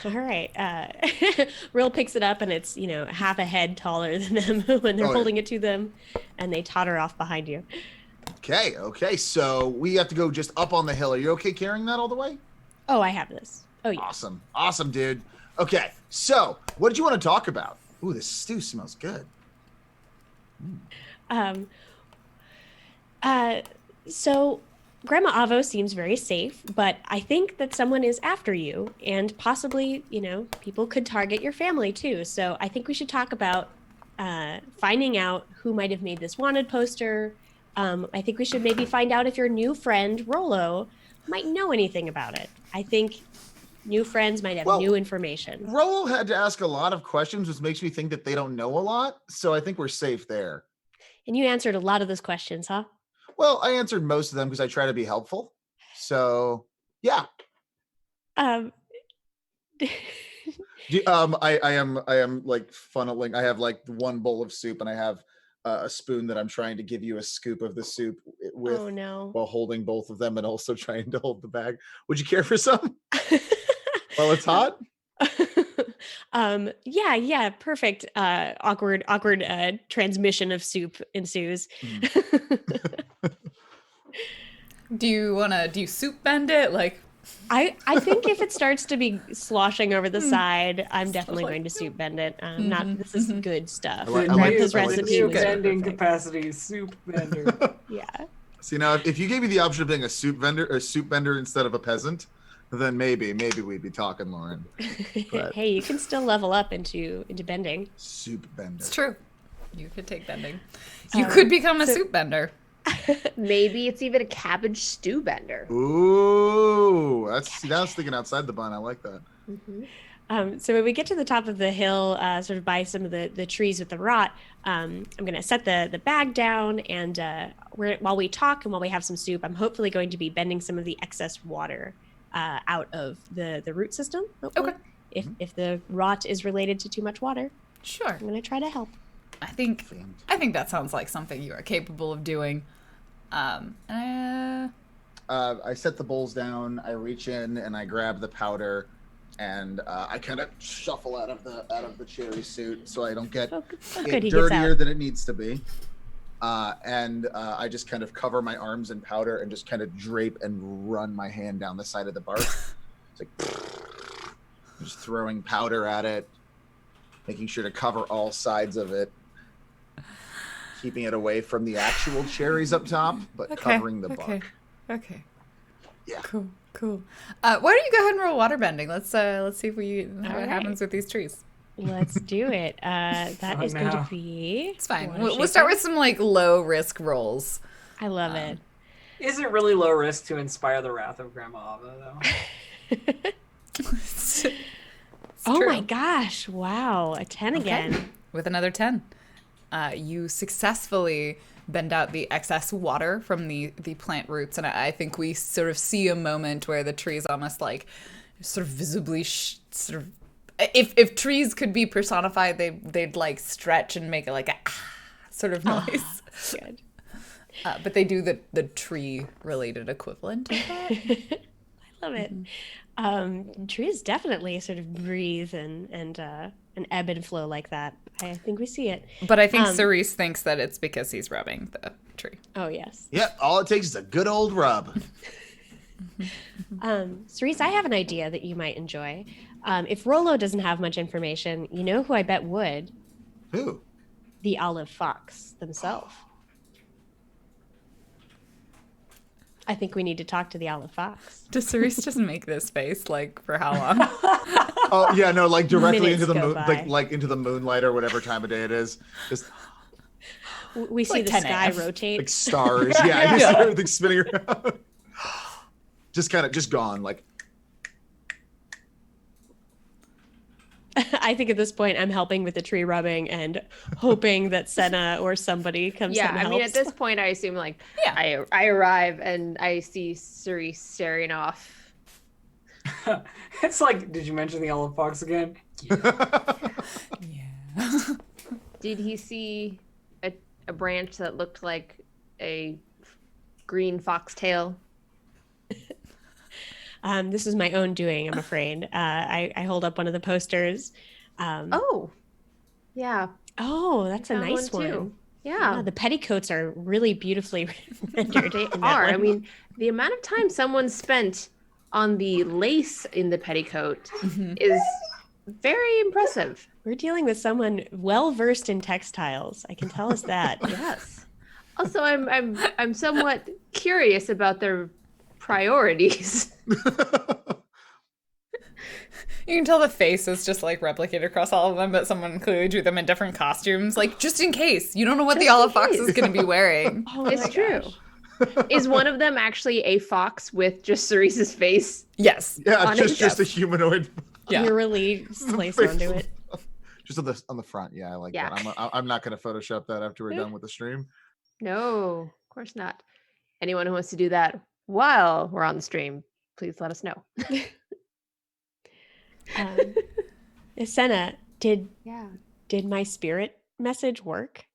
All right. Rill picks it up, and it's half a head taller than them when they're holding it to them, and they totter off behind you. Okay. So we have to go just up on the hill. Are you okay carrying that all the way? Oh, I have this. Oh yeah. Awesome, dude. Okay, so what did you want to talk about? Ooh, this stew smells good. So Grandma Avo seems very safe, but I think that someone is after you, and possibly, people could target your family too. So I think we should talk about finding out who might have made this wanted poster. I think we should maybe find out if your new friend, Rollo, might know anything about it. I think new friends might have new information. Rollo had to ask a lot of questions, which makes me think that they don't know a lot. So I think we're safe there. And you answered a lot of those questions, huh? Well, I answered most of them because I try to be helpful. So, yeah. Um, I am like funneling. I have like 1 bowl of soup, and I have a spoon that I'm trying to give you a scoop of the soup with, oh no. while holding both of them and also trying to hold the bag. Would you care for some? While it's hot? Yeah, perfect. Awkward transmission of soup ensues. Do you soup bend it? Like, I think if it starts to be sloshing over the side, I'm definitely going to soup bend it. This is good stuff. I like His the recipe Soup was bending perfect. capacity, soup bender. Yeah. See, now if you gave me the option of being a soup bender instead of a peasant, then maybe we'd be talking, Lauren. But Hey, you can still level up into bending. soup bender. it's true. You could take bending. You could become a soup bender. Maybe it's even a cabbage stew bender. Ooh, that's thinking outside the bun. I like that. So when we get to the top of the hill, sort of by some of the trees with the rot, I'm going to set the bag down, and while we talk and while we have some soup, I'm hopefully going to be bending some of the excess water out of the root system. Hopefully. Okay. If the rot is related to too much water, Sure. I'm going to try to help. I think that sounds like something you are capable of doing. I set the bowls down. I reach in and I grab the powder, and I kind of shuffle out of the cherry suit so I don't get Good, he it gets dirtier out. than it needs to be. And I just kind of cover my arms in powder and just kind of drape and run my hand down the side of the bark. It's like just throwing powder at it, making sure to cover all sides of it, keeping it away from the actual cherries up top, but covering the bark. Okay. Yeah. Cool. Why don't you go ahead and roll water bending? Let's see if what right. happens with these trees. Let's do it. That is going to be... It's fine. water We'll start shaker. with some like low risk rolls. I love it. Is it really low risk to inspire the wrath of Grandma Ava, though? It's Oh true. my gosh. Wow. A 10 again. With another 10. You successfully bend out the excess water from the plant roots, and I think we sort of see a moment where the trees almost like sort of visibly sort of, if trees could be personified, they'd like stretch and make like a sort of noise. Good. But they do the tree related equivalent of that. I love it. Trees definitely sort of breathe and ebb and flow like that. I think we see it. But I think Cerise thinks that it's because he's rubbing tree. Oh, yes. Yep, all it takes is a good old rub. Cerise, I have an idea that you might enjoy. If Rollo doesn't have much information, you know who I bet would? Who? The olive fox themselves. I think we need to talk to the olive fox. Does Cerise just make this face like for how long? Oh yeah, no, like directly Minutes into the go moon, by. like into the moonlight or whatever time of day it is. Just We see like the 10 sky a.m. rotate. like stars. Yeah, you see everything spinning around. just gone. Like I think at this point I'm helping with the tree rubbing and hoping that Senna or somebody comes Yeah, and I helps. mean, at this point, I assume like Yeah. I arrive and I see Cerise staring off. It's like, did you mention the olive fox again? Yeah. Did he see a branch that looked like a green foxtail? This is my own doing, I'm afraid. I hold up one of the posters. Oh, yeah, Oh, that's a found nice one one. too. Yeah, Yeah, the petticoats are really beautifully rendered. they in that are. I one. mean, the amount of time someone spent on the lace in the petticoat is very impressive. We're dealing with someone well versed in textiles. I can tell us that. Yes. Also, I'm somewhat curious about their priorities. You can tell the face is just like replicated across all of them, but someone clearly drew them in different costumes, like just in case. You don't know what the Just in olive fox case. is going to be wearing. Oh my It's true. gosh. Is one of them actually a fox with just Cerise's face? Yes. yeah, On it, just a humanoid. Yeah. Eerily placed onto it. Just on the front. Yeah, I like Yeah. that. I'm not gonna Photoshop that after we're done with the stream. No, of course not. Anyone who wants to do that while we're on the stream, please let us know. Senna, did Yeah. my spirit message work?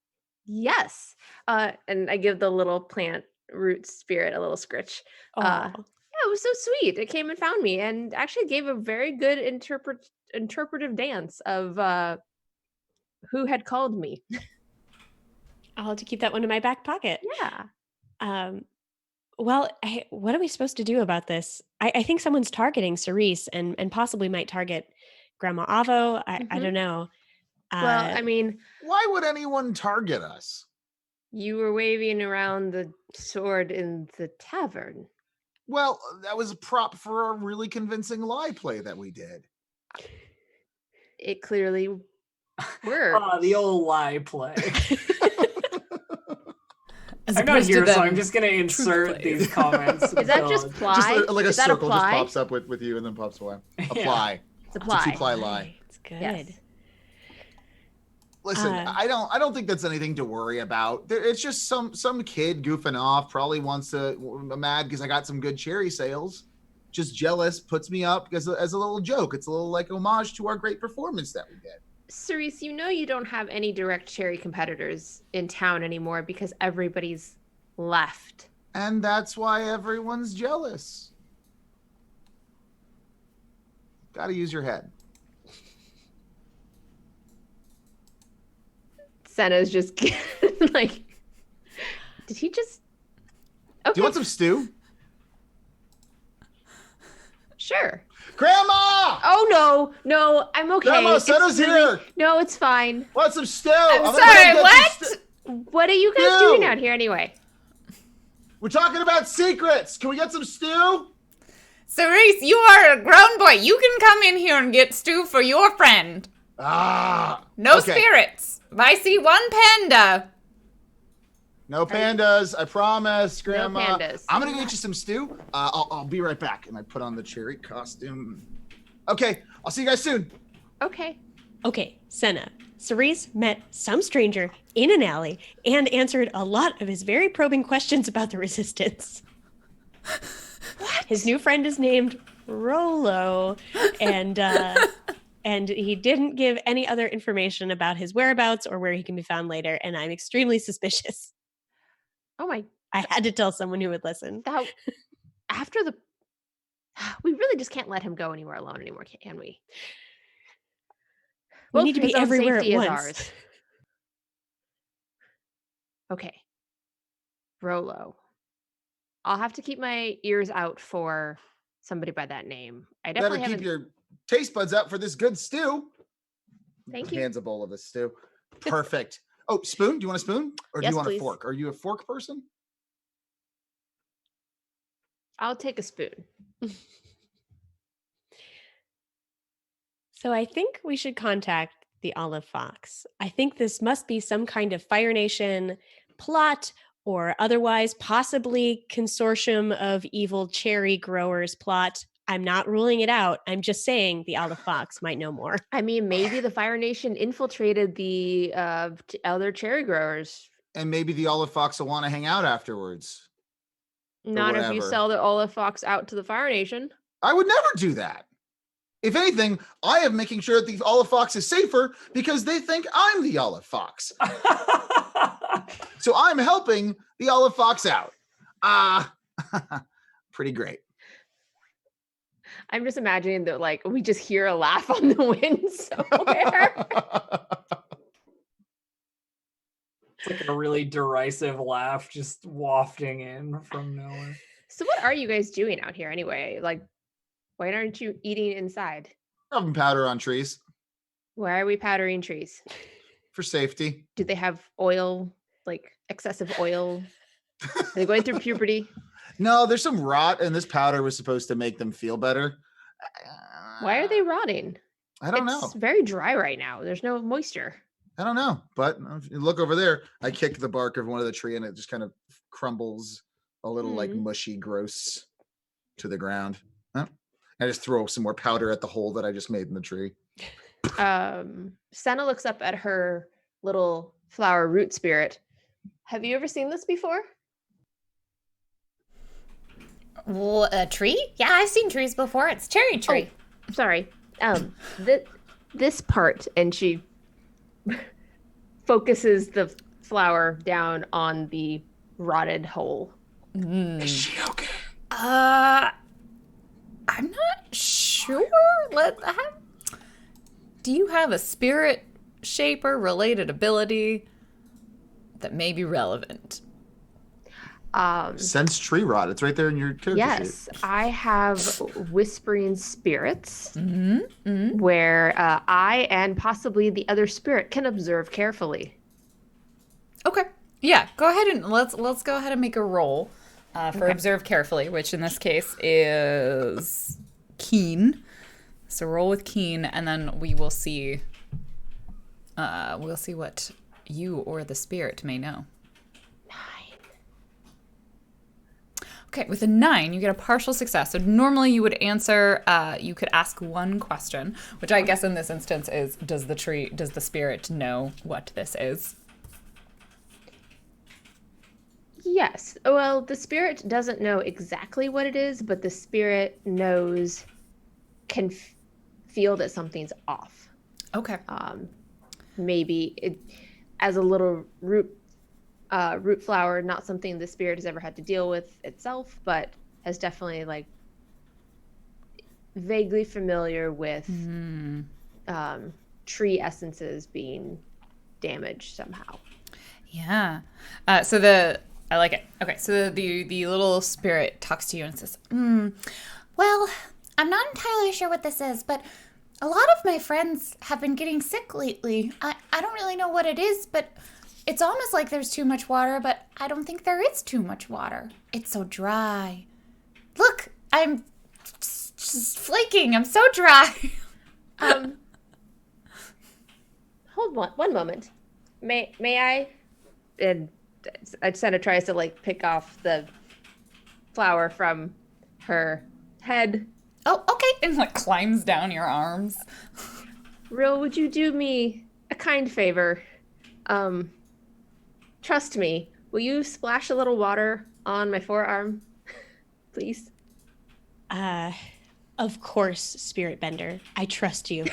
Yes. And I give the little plant root spirit a little scritch. Oh, Yeah, it was so sweet. It came and found me and actually gave a very good interpretive dance of who had called me. I'll have to keep that one in my back pocket. Yeah. Well, what are we supposed to do about this? I think someone's targeting Cerise and possibly might target Grandma Avo. I Mhm. don't know. Well, I mean, Why would anyone target us? you were waving around the sword in the tavern. Well, that was a prop for a really convincing lie play that we did. It clearly worked. The old lie play. As I'm not opposed to here, so them I'm just gonna insert plays. these comments. Is that just until- ply? Just like a Is that circle just ply? pops up with you and then pops away. Apply. It's a It's a ply. two-ply lie. It's good. Yes. Listen, Uh, I don't think that's anything to worry about. It's just some kid goofing off, probably wants to mad because I got some good cherry sales. Just jealous, puts me up as a little joke. It's a little like homage to our great performance that we did. Cerise, you know you don't have any direct cherry competitors in town anymore because everybody's left. And that's why everyone's jealous. Got to use your head. Senna's just like, did he just? Okay, Do you want some stew? sure. Grandma! Oh no, I'm okay. Grandma, It's Senna's really- here. No, it's fine. Want some stew? I'm gonna sorry, go get what? some stew. What are you guys Stew. doing out here anyway? We're talking about secrets. Can we get some stew? Cerise, you are a grown boy. You can come in here and get stew for your friend. Ah. No okay. spirits. I see one panda. No pandas, I promise, Grandma. pandas. I'm gonna get you some stew. I'll be right back. And I put on the cherry costume. Okay, I'll see you guys soon. Okay. Okay, Senna. Cerise met some stranger in an alley and answered a lot of his very probing questions about the resistance. What? His new friend is named Rollo, and he didn't give any other information about his whereabouts or where he can be found later, and I'm extremely suspicious. Oh my, I had to tell someone who would listen. that after the, we really just can't let him go anywhere alone anymore, can we? We Both need to for be his own everywhere at safety is once. ours. Okay. Rolo. I'll have to keep my ears out for somebody by that name. I Better definitely keep haven't. your taste buds out for this good stew. Thank you. Hands a bowl of the stew. Perfect. Oh, spoon? Do you want a spoon? Or do Yes, you want please. a fork? Are you a fork person? I'll take a spoon. So I think we should contact the Olive Fox. I think this must be some kind of Fire Nation plot or otherwise possibly consortium of evil cherry growers plot. I'm not ruling it out. I'm just saying the Olive Fox might know more. I mean, maybe the Fire Nation infiltrated the other cherry growers. And maybe the Olive Fox will want to hang out afterwards. Not if you whatever. sell the Olive Fox out to the Fire Nation. I would never do that. If anything, I am making sure that the Olive Fox is safer because they think I'm the Olive Fox. So I'm helping the Olive Fox out. Pretty great. I'm just imagining that, like, we just hear a laugh on the wind somewhere. It's like a really derisive laugh just wafting in from nowhere. So what are you guys doing out here anyway? Like, why aren't you eating inside? Rubbing powder on trees Why are we powdering trees? for safety. Do they have oil, like excessive oil? Are they going through puberty? No, there's some rot, and this powder was supposed to make them feel better. Why are they rotting? I don't know. It's very dry right now. There's no moisture. I don't know. But if you look over there, I kick the bark of one of the tree, and it just kind of crumbles a little like mushy, gross to the ground. Huh? I just throw some more powder at the hole that I just made in the tree. Senna looks up at her little flower root spirit. Have you ever seen this before? Well, a tree? Yeah, I've seen trees before. It's cherry tree. Oh, sorry. This part, and she focuses the flower down on the rotted hole. Is she okay? I'm not sure. Do you have a spirit shaper related ability that may be relevant? Sense tree rot. It's right there in your character Yes, sheet. I have whispering spirits where I and possibly the other spirit can observe carefully. Okay. Yeah, go ahead and let's go ahead and make a roll for observe carefully, which in this case is keen. So roll with keen, and then we will see. We'll see what you or the spirit may know. 9. Okay, with a 9, you get a partial success. So normally you would answer, you could ask one question, which I guess in this instance is, does the spirit know what this is? Yes. Well, the spirit doesn't know exactly what it is, but the spirit can feel that something's off. Okay. Maybe it, as a little root flower, not something the spirit has ever had to deal with itself, but has definitely like vaguely familiar with tree essences being damaged somehow. Yeah. I like it. Okay, so the little spirit talks to you and says, Well, I'm not entirely sure what this is, but a lot of my friends have been getting sick lately. I don't really know what it is, but it's almost like there's too much water, but I don't think there is too much water. It's so dry. Look, I'm just flaking. I'm so dry. Hold one moment. May I? And Senna tries to like pick off the flower from her head. Oh, okay. and like climbs down your arms. Rill, would you do me a kind favor? Trust me. Will you splash a little water on my forearm, please? Of course, Spirit Bender. I trust you. Do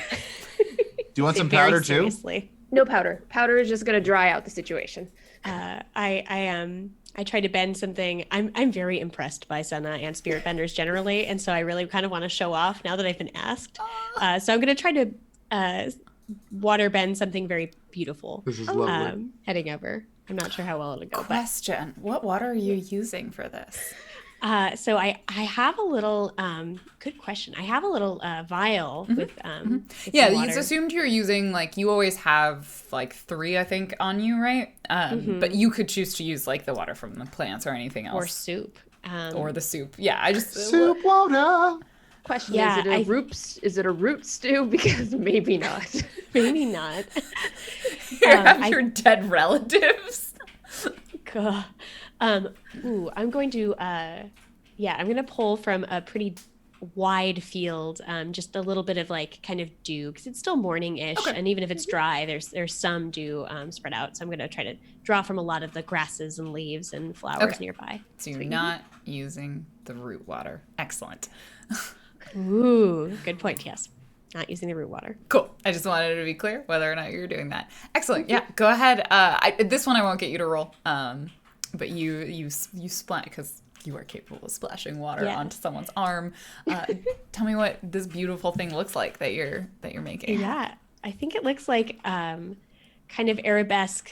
you want some Very powder too? seriously. No powder. Powder is just gonna dry out the situation. I tried to bend something. I'm very impressed by Senna and Spirit Benders generally, and so I really kind of want to show off now that I've been asked. So I'm gonna try to water bend something very beautiful. This is lovely. Heading over. I'm not sure how well it'll go. Question: what water are you using for this? So I have a little good question. I have a little vial with with Yeah, some it's water. assumed you're using, like, you always have like 3, I think, on you, right? But you could choose to use like the water from the plants or anything else, or soup. or the soup. Yeah, I just Soup water. Question: Yeah, is it a root stew? Because maybe not. Maybe not. you have your dead relatives. Gah. I'm going to I'm going to pull from a pretty wide field, just a little bit of like kind of dew, because it's still morning-ish, and even if it's dry, there's some dew spread out. So I'm going to try to draw from a lot of the grasses and leaves and flowers nearby. So you're not using the root water. Excellent. Ooh, good point. Yes, not using the root water. Cool. I just wanted to be clear whether or not you're doing that. Excellent. Yeah, go ahead. This one I won't get you to roll. But you splash, because you are capable of splashing water onto someone's arm. Tell me what this beautiful thing looks like that you're making. Yeah, I think it looks like kind of arabesque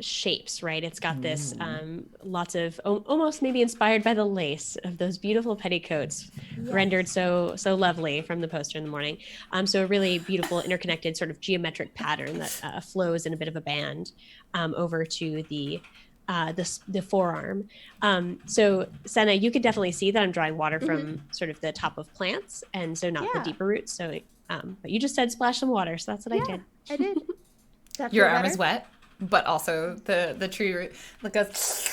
shapes, right? It's got this lots of almost maybe inspired by the lace of those beautiful petticoats, rendered so lovely from the poster in the morning. So a really beautiful interconnected sort of geometric pattern that flows in a bit of a band over to the forearm. So Senna, you could definitely see that I'm drawing water from sort of the top of plants, and so not the deeper roots. So, but you just said splash some water, so that's what I did. I did. Your arm is wet, but also the tree root goes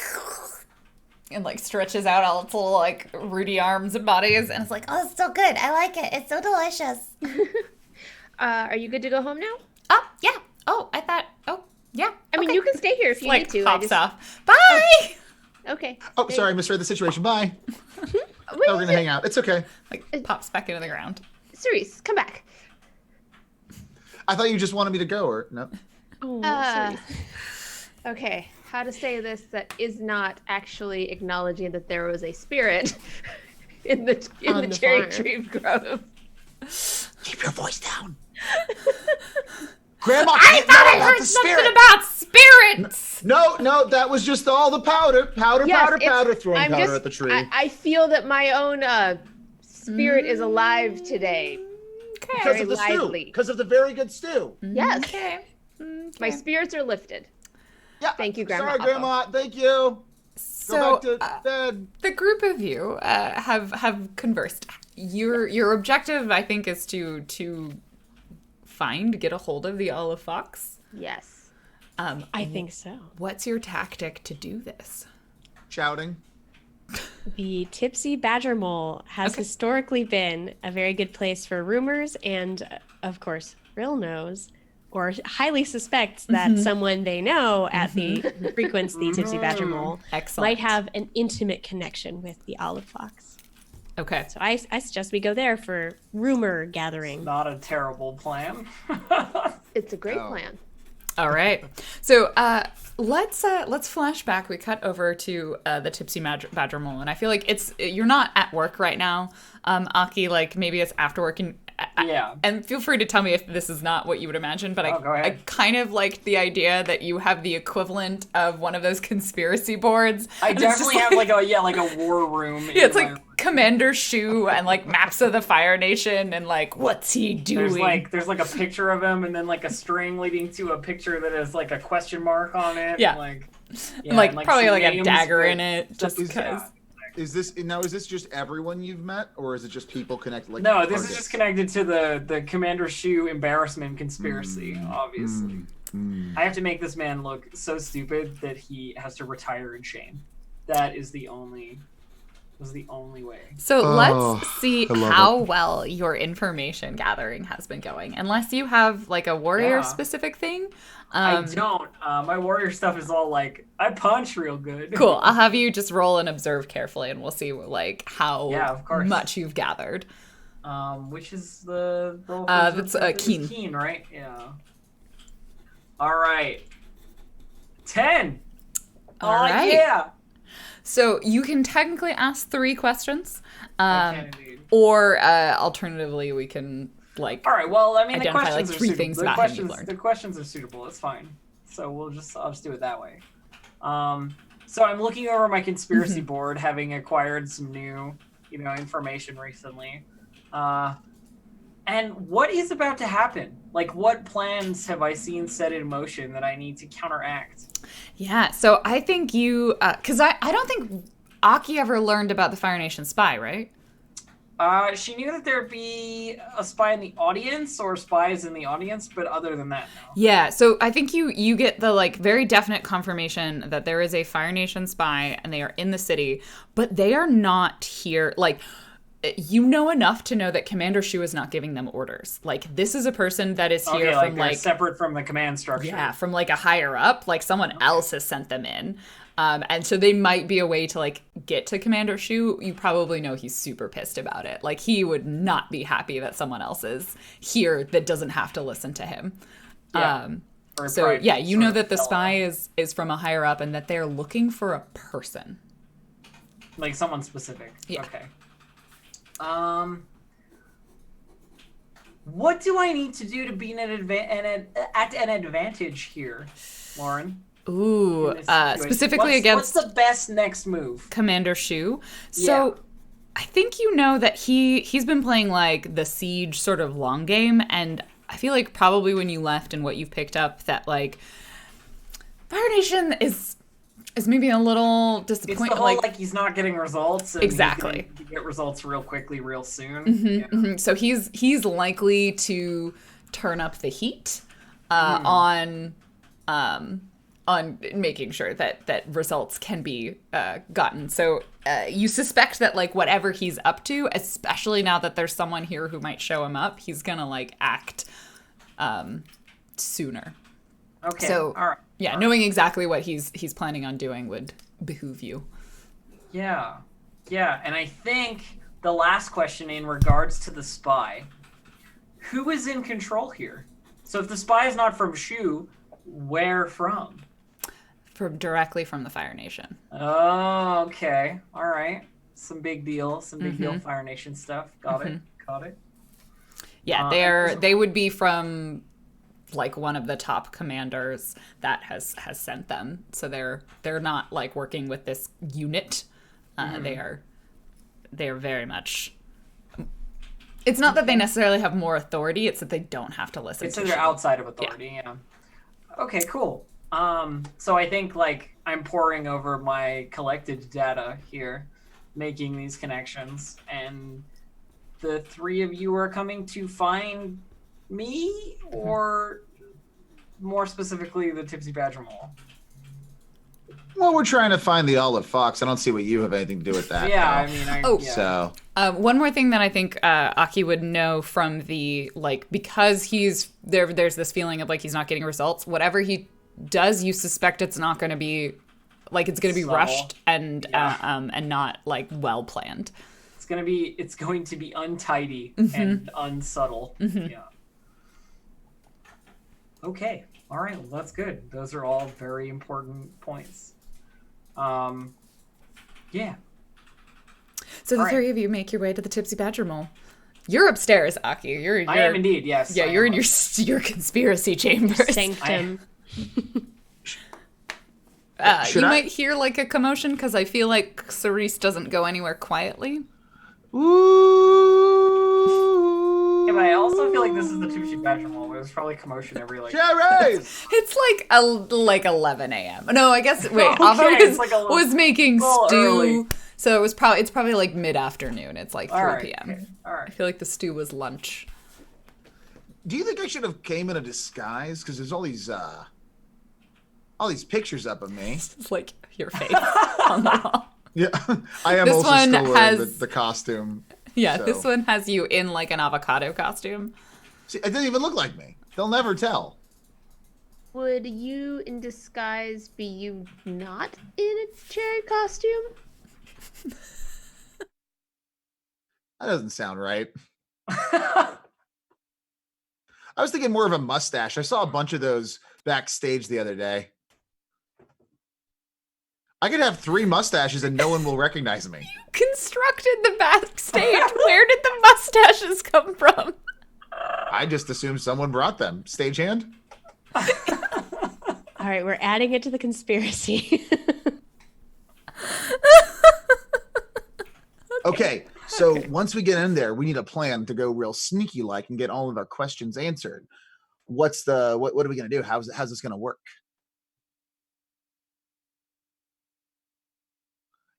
and like stretches out all its little like rooty arms and bodies, and it's like, Oh, it's so good. I like it. It's so delicious. Are you good to go home now? Oh, yeah. Oh, I thought. Oh, yeah. I mean, you can stay here if you like need to. pops off. Bye. Okay. Oh, sorry, I misread the situation. Bye. Wait, We're gonna hang out. It's okay. Like pops back into the ground. Cerise, come back. I thought you just wanted me to go, or no? Oh, Cerise. Okay. How to say this that is not actually acknowledging that there was a spirit in the cherry farm. tree grove. Keep your voice down. Grandma I can't thought know I about heard the something spirit. about spirits. No, that was just all the powder. Yes, Throwing powder at the tree. I feel that my own spirit is alive today. because very of the lively. stew. Because of the very good stew. Yes. Okay. My spirits are lifted. Yeah. Thank you, Grandma. Sorry, Grandma. Thank you. So Go back to bed. the group of you have conversed. Your objective, I think, is to get a hold of the olive fox. Yes. I think so. What's your tactic to do this? Shouting. The Tipsy Badger Mole has historically been a very good place for rumors and, of course, Rill knows or highly suspects that someone they know at the frequents the Tipsy Badger Mole Excellent. might have an intimate connection with the olive fox. Okay. So I suggest we go there for rumor gathering. Not a terrible plan. It's a great plan. All right. So let's flash back. We cut over to the Tipsy Badger Mole, and I feel like you're not at work right now, Aki. Like maybe it's after work, and Yeah. And feel free to tell me if this is not what you would imagine, but go I ahead. kind of liked the idea that you have the equivalent of one of those conspiracy boards. I And it's just definitely have like a war room. yeah, it's in like my- Commander Shu and like maps of the Fire Nation and like what's he doing? there's like a picture of him and then like a string leading to a picture that has like a question mark on it. Yeah. And, like, and, like and, probably some like a names dagger that- in it, just Is- because. Is this just everyone you've met, or is it just people connected? Like No, this is targets? just connected to the Commander Shu embarrassment conspiracy, obviously. I have to make this man look so stupid that he has to retire in shame. That is the only way. So Oh, let's see I love how well your information gathering has been going. Unless you have like a warrior Yeah. specific thing. I don't. My warrior stuff is all like, I punch real good. Cool. I'll have you just roll and observe carefully, and we'll see like how Yeah, of course. much you've gathered. Which is the roll? That's, keen. Keen, right? Yeah. All right. 10. All Oh, right. yeah. So you can technically ask 3 questions, Okay, dude. or alternatively, we can like. All right. Well, I mean, Identify, the questions like, are 3 suitable. things the about him questions, you've learned. The questions are suitable. It's fine. So I'll just do it that way. So I'm looking over my conspiracy board, having acquired some new, information recently. And what is about to happen? Like, what plans have I seen set in motion that I need to counteract? Yeah, so I think you, because I don't think Aki ever learned about the Fire Nation spy, right? She knew that there'd be a spy in the audience or spies in the audience, but other than that, no. Yeah, so I think you get the like very definite confirmation that there is a Fire Nation spy and they are in the city, but they are not here. Like, you know enough to know that Commander Shu is not giving them orders. Like, this is a person that is here from they're separate from the command structure. Yeah, from like a higher up. Like, someone else has sent them in. And so they might be a way to like get to Commander Shu. You probably know he's super pissed about it. Like, he would not be happy that someone else is here that doesn't have to listen to him. Yeah. So yeah, you know that the spy is from a higher up and that they're looking for a person. Like someone specific. Yeah. Okay. What do I need to do to be at an advantage here, Lauren? Ooh, specifically what's the best next move? Commander Shu. So I think you know that he's been playing like the siege sort of long game, and I feel like probably when you left and what you've picked up that like Fire Nation is maybe a little disappointed. It's the whole like he's not getting results. And exactly. He's gonna get results real quickly, real soon. Mm-hmm. So he's likely to turn up the heat on making sure that results can be gotten. So you suspect that like whatever he's up to, especially now that there's someone here who might show him up, he's gonna like act sooner. Okay. So all right. Yeah, knowing exactly what he's planning on doing would behoove you. Yeah. And I think the last question in regards to the spy, who is in control here? So if the spy is not from Shu, where from? Directly from the Fire Nation. Oh, okay. All right. Some big deal Fire Nation stuff. Got it. Yeah, they would be from like one of the top commanders that has sent them. So they're not like working with this unit. They are very much. It's not that they necessarily have more authority, it's that they don't have to listen. It's that they're outside of authority, yeah. Okay, cool. So I think like I'm poring over my collected data here, making these connections, and the three of you are coming to find me, or more specifically the Tipsy Badger Mole? Well, we're trying to find the Olive Fox. I don't see what you have anything to do with that. Yeah, though. So one more thing that I think Aki would know from the like, because he's there's this feeling of like he's not getting results. Whatever he does, you suspect it's not going to be like it's going to be rushed and not like well planned. It's going to be untidy and unsubtle. Yeah. Okay. All right. Well, that's good. Those are all very important points. Yeah. So the three of you make your way to the Tipsy Badger Mole. You're upstairs, Aki. I am indeed, yes. Yeah, you're in your conspiracy chambers. Sanctum. You might hear like a commotion because I feel like Cerise doesn't go anywhere quietly. Ooh. Yeah, but I also feel like this is the Tipsy Badger Mole. There's probably commotion every like. Cherries! It's like 11 a.m. No, I guess wait. Okay, Ava was making stew, early. so it's probably like mid-afternoon. It's like 3 p.m. Okay. All right. I feel like the stew was lunch. Do you think I should have came in a disguise? Because there's all these pictures up of me. It's like your face on the wall. Yeah, I am This also one still wearing has- the costume. Yeah, So. this one has you in like an avocado costume. See, it doesn't even look like me. They'll never tell. Would you in disguise be you not in a cherry costume? That doesn't sound right. I was thinking more of a mustache. I saw a bunch of those backstage the other day. I could have 3 mustaches and no one will recognize me. Constructed the backstage. Where did the mustaches come from? I just assumed someone brought them. Stagehand? All right, we're adding it to the conspiracy. Okay, so once we get in there, we need a plan to go real sneaky like and get all of our questions answered. What are we gonna do? How's this gonna work?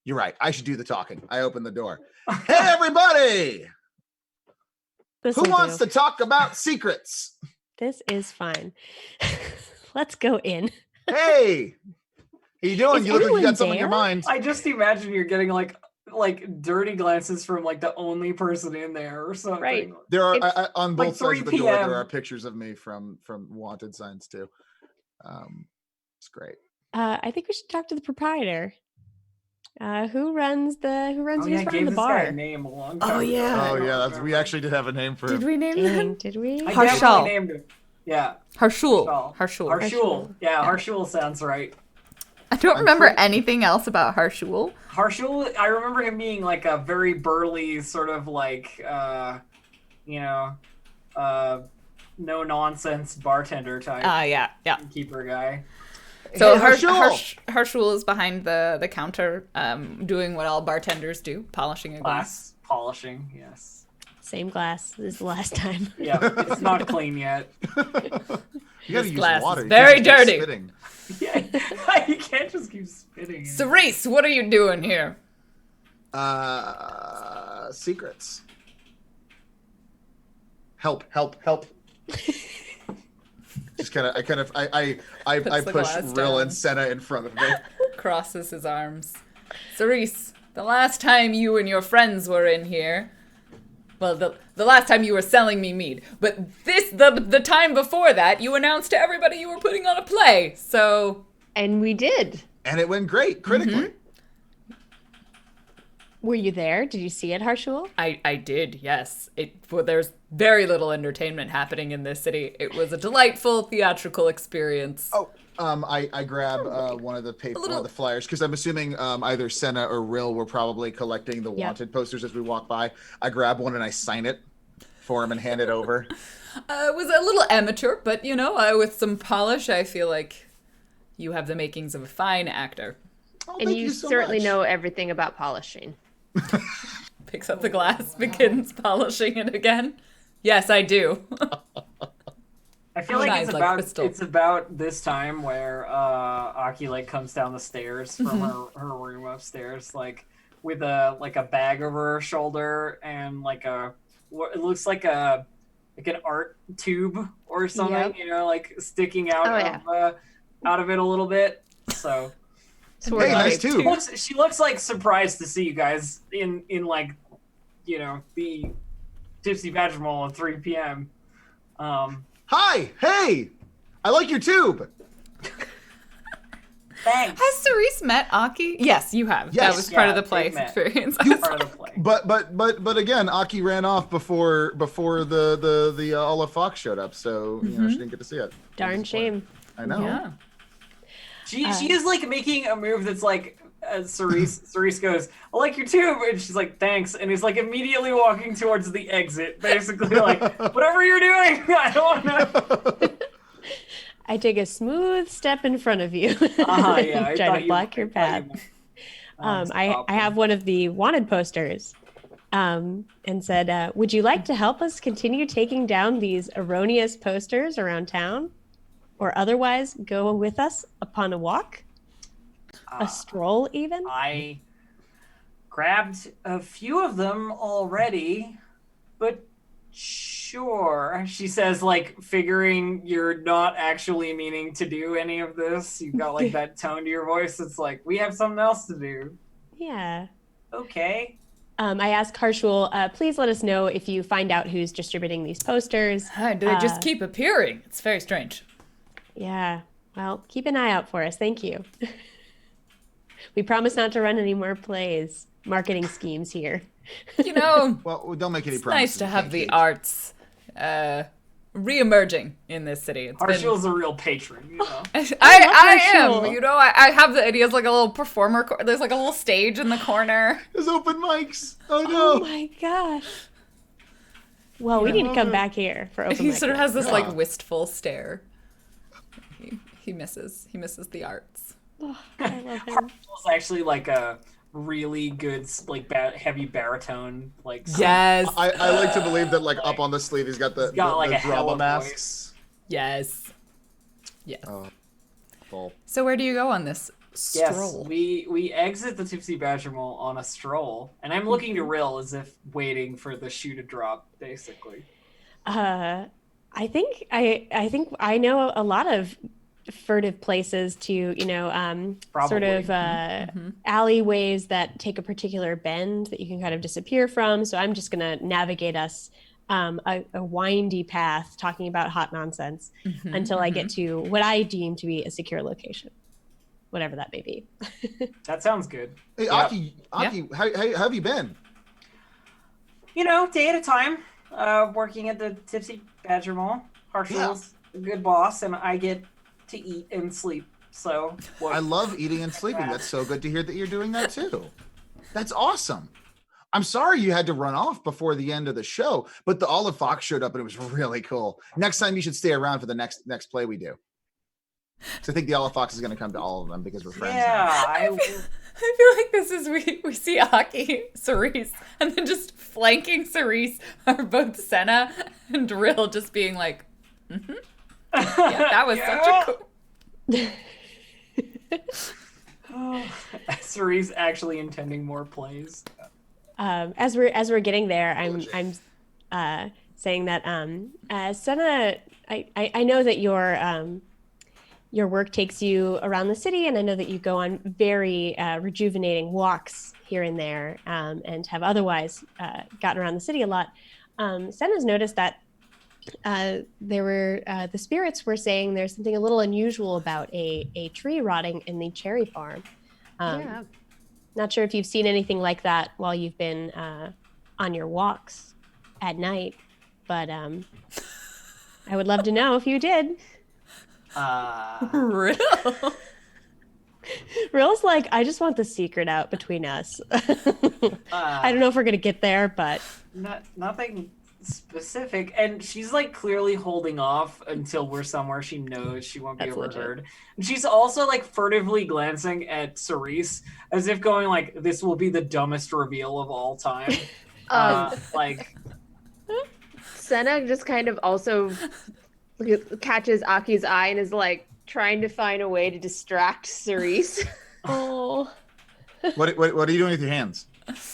You're right. I should do the talking. I open the door. Hey, everybody! This Who will wants do. to talk about secrets? This is fine. Let's go in. Hey, how you doing? Is You look like you anyone got something on your there? mind. I just imagine you're getting like dirty glances from like the only person in there or something. Right. There are It's on like both sides of the 3 door. p.m. There are pictures of me from wanted signs too. It's great. I think we should talk to the proprietor. Who runs Oh who's yeah, I running gave the this guy a bar? name a long time Oh, ago. yeah. I Oh don't yeah, we remember. actually did have a name for Did him. we name Dang, him? did we? I Harshal. definitely named him. Yeah. Harshul. Harshul. Harshul. Yeah, Harshul sounds right. I don't remember anything else about Harshul. Harshul, I remember him being like a very burly sort of like, no nonsense bartender type Yeah. keeper guy. So Hey, Harshul! Harshul is behind the counter, doing what all bartenders do, polishing a glass. Glass polishing, yes. Same glass. This is the last time. Yeah, it's not clean yet. You gotta This use glass water. is You very can't just keep dirty. spitting. Yeah, you can't just keep spitting. Cerise, what are you doing here? Secrets. Help. Just I Puts the push glass Rill down. and Senna in front of me. Crosses his arms. Cerise, the last time you and your friends were in here, well, the last time you were selling me mead, but the time before that, you announced to everybody you were putting on a play, so... And we did. And it went great, critically. Were you there? Did you see it, Harshul? I did, yes. There's very little entertainment happening in this city. It was a delightful theatrical experience. Oh, I grab one of the one of the flyers because I'm assuming either Senna or Rill were probably collecting the wanted posters as we walk by. I grab one and I sign it for him and hand it over. It was a little amateur, but with some polish, I feel like you have the makings of a fine actor. Oh, And thank you so certainly much. know everything about polishing. Picks up the glass, begins polishing it again. Yes, I do. I feel like Shines like crystal. it's about this time where Aki like comes down the stairs from her room upstairs, like with a bag over her shoulder and it looks like an art tube or something, Yep. Like sticking out out of it a little bit. So So Hey, we're nice like, too. she looks like surprised to see you guys in like the Tipsy Badgermole at 3 p.m. Hi, hey, I like your tube. Thanks. Has Cerise met Aki? Yes, you have. Yes. That was part of Yeah, the play they've met. experience. Part of the play. But again, Aki ran off before the Olive Fox showed up, so she didn't get to see it. Darn shame. I know. Yeah. She is like making a move that's like Cerise goes, I like your tube, and she's like, thanks, and he's like immediately walking towards the exit, basically like, whatever you're doing, I don't know. I take a smooth step in front of you. Yeah, I Try thought to you- block your I path. thought you- I have one of the wanted posters and said, would you like to help us continue taking down these erroneous posters around town? Or otherwise go with us upon a walk? A stroll, even? I grabbed a few of them already, but sure, she says, like, figuring you're not actually meaning to do any of this. You've got like that tone to your voice. It's like, we have something else to do. Yeah. Okay. I asked Harshul, please let us know if you find out who's distributing these posters. Do they just keep appearing? It's very strange. Yeah. Well, keep an eye out for us. Thank you. We promise not to run any more plays, marketing schemes here. Well, don't make any It's promises. nice to have the arts re-emerging in this city. It's been... Harshul's a real patron, I am. Harshul. I have the ideas like a little performer. There's like a little stage in the corner. There's open mics. Oh Oh no. my gosh. Well, we need to come back here for open He mic sort of night. has this Yeah. like wistful stare. He misses the arts. Oh, I love him. It's actually like a really good, like heavy baritone. Like Yes. I like to believe that like up on the sleeve he's got the like a hell drama of a masks. Yes. Yes. Oh, full. So where do you go on this stroll? Yes, we exit the Tipsy Badger Mole on a stroll, and I'm looking to Rill as if waiting for the shoe to drop, basically. I think I know a lot of furtive places to, sort of alleyways that take a particular bend that you can kind of disappear from. So I'm just going to navigate us a windy path talking about hot nonsense until I get to what I deem to be a secure location, whatever that may be. That sounds good. Hey, Aki, how have you been? Day at a time, working at the Tipsy Badger Mall. Harshul's a good boss, and I get to eat and sleep. So I love eating and sleeping. That's so good to hear that you're doing that too. That's awesome. I'm sorry you had to run off before the end of the show, but the Olive Fox showed up and it was really cool. Next time you should stay around for the next play we do. So I think the Olive Fox is going to come to all of them because we're friends. Yeah, I feel like this is we see Aki, Cerise, and then just flanking Cerise are both Senna and Rill just being like, yeah, that was such a cool. Cerise actually intending more plays. As we're getting there, I'm saying that Senna, I know that your work takes you around the city, and I know that you go on very rejuvenating walks here and there, and have otherwise gotten around the city a lot. Senna's noticed that the spirits were saying there's something a little unusual about a tree rotting in the cherry farm. Not sure if you've seen anything like that while you've been on your walks at night, but I would love to know if you did. Rill. Rill's like, I just want the secret out between us. I don't know if we're gonna get there, but nothing specific, and she's like clearly holding off until we're somewhere she knows she won't be overheard. And she's also like furtively glancing at Cerise as if going like, this will be the dumbest reveal of all time. Senna just kind of also catches Aki's eye and is like trying to find a way to distract Cerise. Oh, What are you doing with your hands?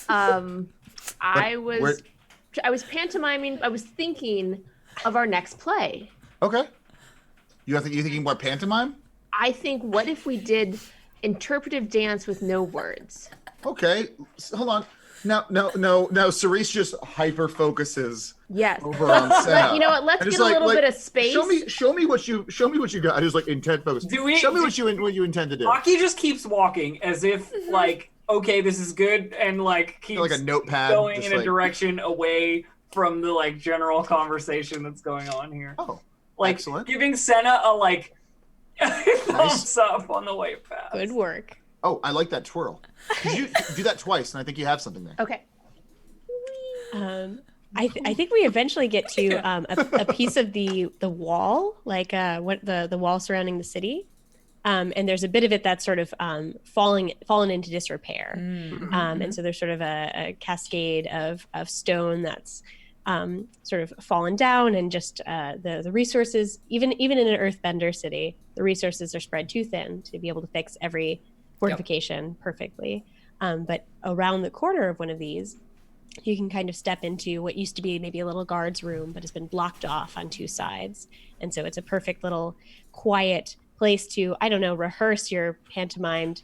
I was pantomiming. I was thinking of our next play. Okay. You thinking more pantomime? I think, what if we did interpretive dance with no words? Okay. Hold on. No. Cerise just hyper focuses. Yes. Over on Senna. You know what? Let's get a little bit of space. Show me what you got. I just like intent focus. Show me what you intend to do. Aki just keeps walking as if like, okay, this is good, and like keeps like a notepad going in a direction away from the like general conversation that's going on here. Oh, like excellent. Giving Senna a like thumbs up on the way past. good work. Oh, I like that twirl. You do that twice, and I think you have something there. Okay. I think we eventually get to a piece of the wall, like what the wall surrounding the city, and there's a bit of it that's sort of fallen into disrepair, and so there's sort of a cascade of stone that's sort of fallen down, and just the resources, even in an earthbender city, the resources are spread too thin to be able to fix every fortification perfectly. But around the corner of one of these, you can kind of step into what used to be maybe a little guard's room, but has been blocked off on two sides. And so it's a perfect little quiet place to, I don't know, rehearse your pantomimed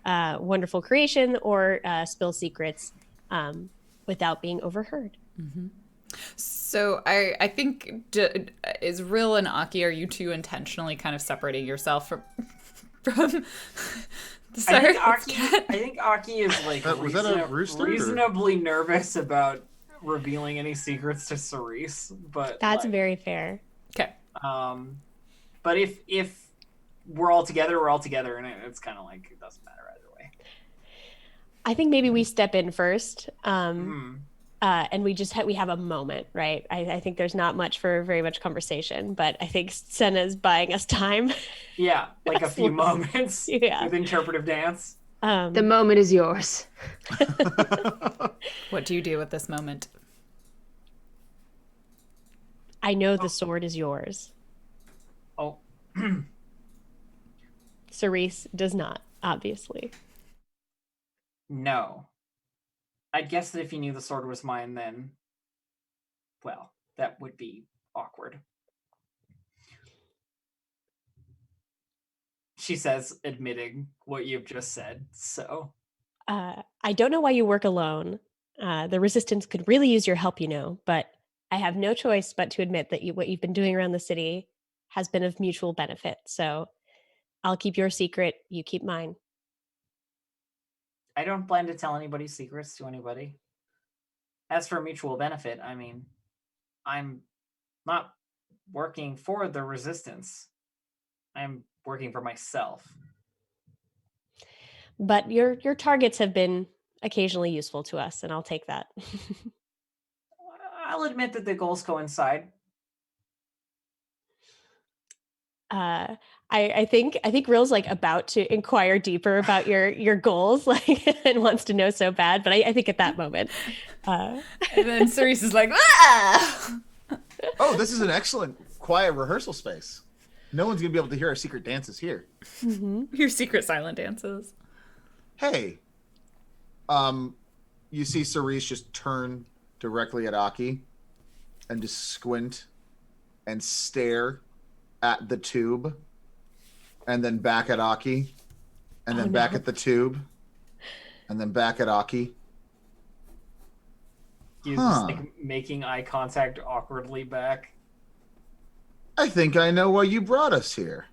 wonderful creation or spill secrets without being overheard. Mm-hmm. So I think, is Rill and Aki, are you two intentionally kind of separating yourself from the start? I think Aki is like was that a rooster, reasonably nervous about revealing any secrets to Cerise, but that's very fair. Okay. But if we're all together, and it's kind of like it doesn't matter either way. I think maybe we step in first. and we have a moment, right? I think there's not much for very much conversation, but I think Senna's buying us time. Yeah, like a few moments Yeah. with interpretive dance. The moment is yours. What do you do with this moment? I know the sword is yours. Oh. Cerise does not, obviously. No. I'd guess that if you knew the sword was mine, then, well, that would be awkward. She says, admitting what you've just said, so. I don't know why you work alone. The Resistance could really use your help, but I have no choice but to admit that what you've been doing around the city has been of mutual benefit. So I'll keep your secret, you keep mine. I don't plan to tell anybody's secrets to anybody. As for mutual benefit, I mean, I'm not working for the Resistance. I'm working for myself. But your targets have been occasionally useful to us, and I'll take that. I'll admit that the goals coincide. I think Rill's like about to inquire deeper about your goals, like, and wants to know so bad. But I think at that moment, And then Cerise is like, ah! Oh, this is an excellent quiet rehearsal space. No one's gonna be able to hear our secret dances here. Your secret silent dances. Hey, you see Cerise just turn directly at Aki and just squint and stare at the tube, and then back at Aki, and then back at the tube, and then back at Aki. He's just like making eye contact awkwardly back. I think I know why you brought us here.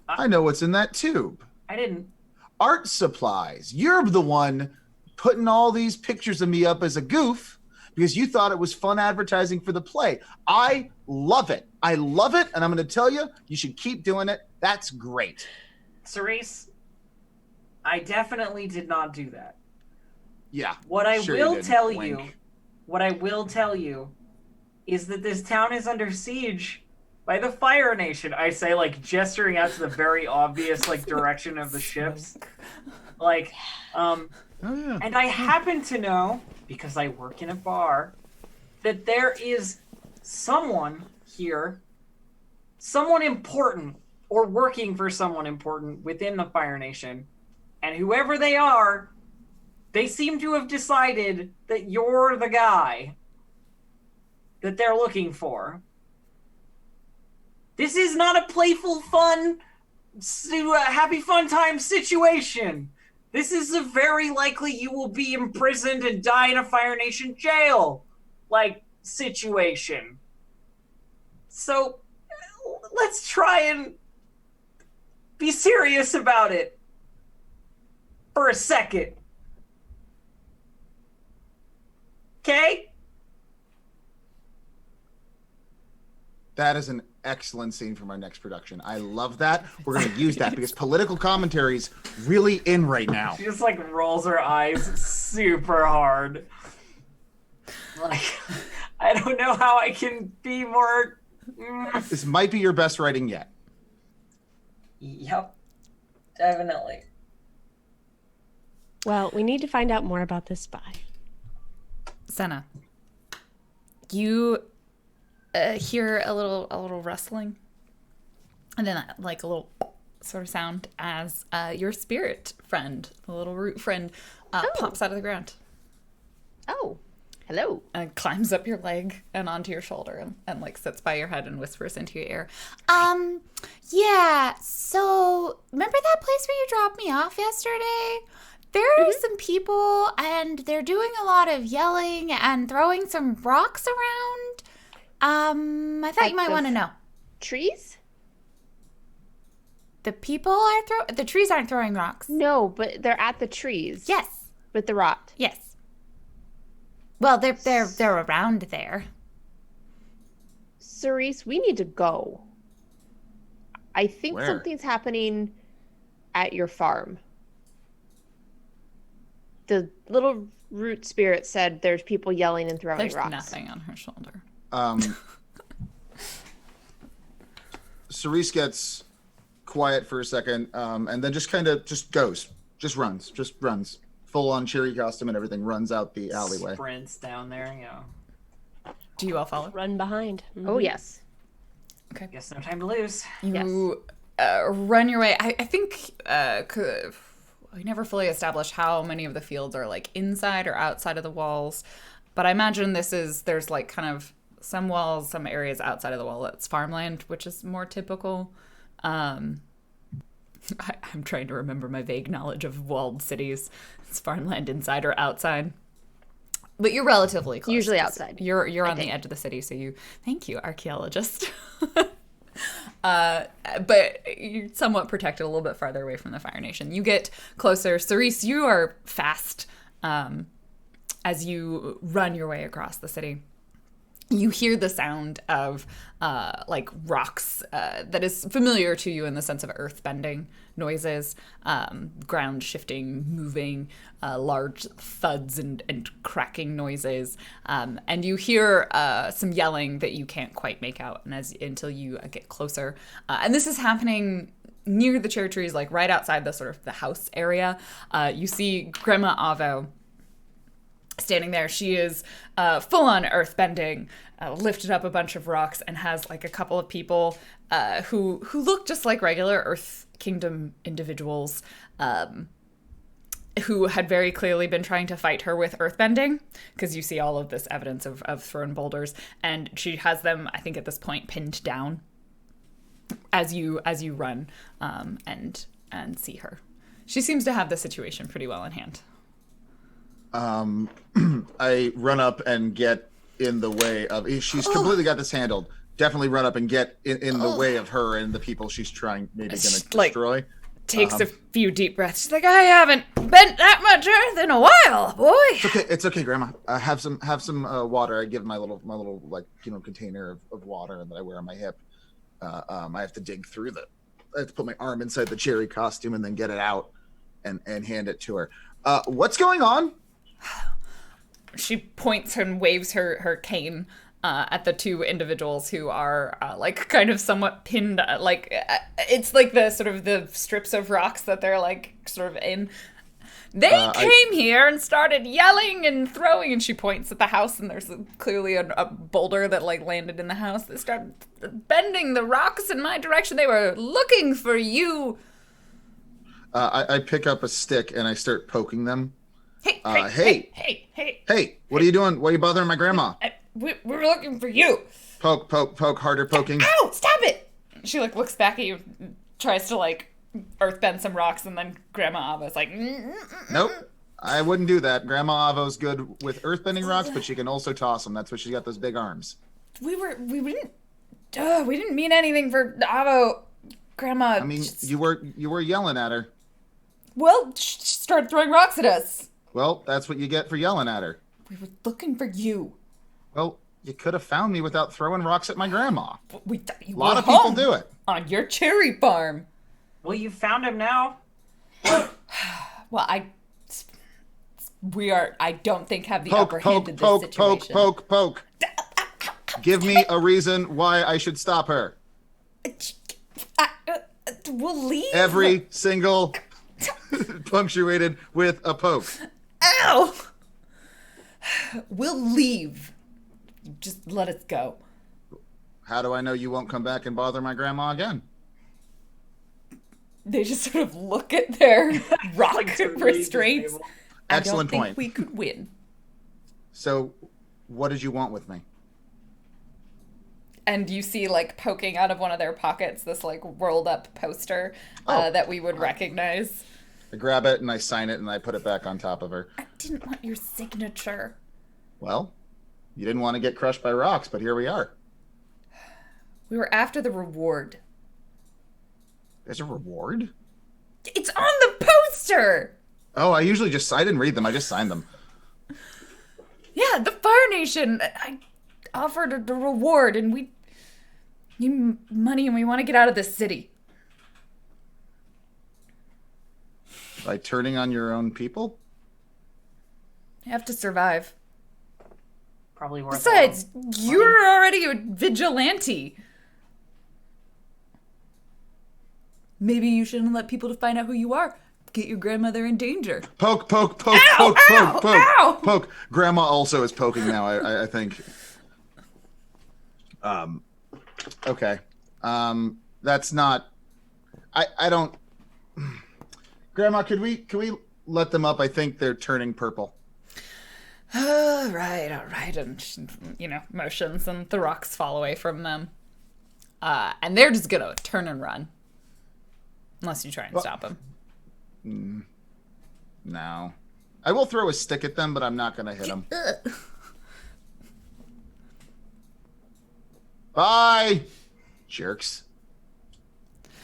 I know what's in that tube. I didn't. Art supplies. You're the one putting all these pictures of me up as a goof because you thought it was fun advertising for the play. I love it. I love it, and I'm going to tell you, you should keep doing it. That's great. Cerise, I definitely did not do that. Yeah. What I sure will you tell Wink. you is that this town is under siege by the Fire Nation. I say, like, gesturing out to the very obvious, like, direction of the ships. Like, Oh, yeah. and I happen to know, because I work in a bar, that there is someone here, someone important, or working for someone important within the Fire Nation, and whoever they are, they seem to have decided that you're the guy that they're looking for. This is not a playful, fun, happy fun time situation. This is a very likely you will be imprisoned and die in a Fire Nation jail, like, situation. So, let's try and be serious about it for a second. Okay? That is an excellent scene from our next production. I love that. We're going to use that because political commentary's really in right now. She just, like, rolls her eyes super hard. Like, I don't know how I can be more... This might be your best writing yet. Yep. Definitely. Well, we need to find out more about this spy. Senna, you hear a little rustling, and then like a little sort of sound as your spirit friend, the little root friend, pops out of the ground. Oh, hello. And climbs up your leg and onto your shoulder and like sits by your head and whispers into your ear. Yeah, so remember that place where you dropped me off yesterday? There are some people, and they're doing a lot of yelling and throwing some rocks around. I thought you might want to know. Trees? The people are the trees aren't throwing rocks. No, but they're at the trees. Yes. With the rot. Yes. Well, they're around there. Cerise, we need to go. I think Where? something's happening at your farm. The little root spirit said there's people yelling and throwing There's rocks. nothing on her shoulder. Cerise gets quiet for a second, and then just kind of just runs. Full on cherry costume and everything, runs out the alleyway. Sprints down there, Do you all follow? Run behind. Oh, yes. Okay. Guess no time to lose. You run your way. I think we never fully established how many of the fields are like inside or outside of the walls, but I imagine there's like kind of some walls, some areas outside of the wall that's farmland, which is more typical. I'm trying to remember my vague knowledge of walled cities. It's farmland inside or outside. But you're relatively close. Usually outside. You're on the edge of the city, so thank you, archaeologist. But you're somewhat protected a little bit farther away from the Fire Nation. You get closer. Cerise, you are fast as you run your way across the city. You hear the sound of like rocks that is familiar to you in the sense of earth bending noises, ground shifting, moving, large thuds and cracking noises, and you hear some yelling that you can't quite make out, and until you get closer, and this is happening near the cherry trees, like right outside the sort of the house area. You see Grandma Avo standing there. She is full on earth bending, lifted up a bunch of rocks, and has like a couple of people who look just like regular Earth Kingdom individuals who had very clearly been trying to fight her with earthbending, because you see all of this evidence of thrown boulders, and she has them, I think at this point, pinned down as you run and see her. She seems to have the situation pretty well in hand. I run up and get in the way of. She's completely got this handled. Definitely run up and get in the way of her and the people she's trying maybe going to destroy. Takes a few deep breaths. She's like, I haven't bent that much earth in a while, boy. It's okay, Grandma. Have some water. I give my little like container of water that I wear on my hip. I have to dig through I have to put my arm inside the cherry costume and then get it out and hand it to her. What's going on? She points and waves her cane at the two individuals who are like kind of somewhat pinned, it's like the sort of the strips of rocks that they're like sort of in. They came here and started yelling and throwing, and she points at the house, and there's clearly a boulder that like landed in the house. They started bending the rocks in my direction. They were looking for you. I pick up a stick and I start poking them. Hey! What are you doing? Why are you bothering my grandma? We're looking for you. Poke, harder poking. Ow! Stop it! She like looks back at you, tries to like earthbend some rocks, and then Grandma Avo's like, Nope, I wouldn't do that. Grandma Avo's good with earthbending rocks, but she can also toss them. That's why she's got those big arms. We didn't mean anything for Avo, Grandma. I mean, you were yelling at her. Well, she started throwing rocks at us. Well, that's what you get for yelling at her. We were looking for you. Well, you could have found me without throwing rocks at my grandma. We thought you A lot were of people home do it. on your cherry farm. Well, you found him now. Well, I don't think have the upper hand in this situation. Poke. Give me a reason why I should stop her. We'll leave. Every single punctuated with a poke. Ow! We'll leave. Just let us go. How do I know you won't come back and bother my grandma again? They just sort of look at their rock Like to read the restraints. table. Excellent I don't point. think we could win. So, what did you want with me? And you see, like, poking out of one of their pockets this, like, rolled up poster Oh. that we would recognize. I grab it and I sign it and I put it back on top of her. I didn't want your signature. Well, you didn't want to get crushed by rocks, but here we are. We were after the reward. There's a reward? It's on the poster! Oh, I didn't read them. I just signed them. Yeah, the Fire Nation. I offered a reward, and we need money, and we want to get out of this city. By turning on your own people? You have to survive. Probably worth Besides, you're already a vigilante. Maybe you shouldn't let people to find out who you are. Get your grandmother in danger. Poke, poke, poke, Ow, poke, ow, poke, poke, ow! poke. Grandma also is poking now, I think. Okay. That's not... I don't... Grandma, could we let them up? I think they're turning purple. All right. And, motions, and the rocks fall away from them. And they're just gonna turn and run. Unless you try and stop them. No. I will throw a stick at them, but I'm not gonna hit them. Bye! Jerks.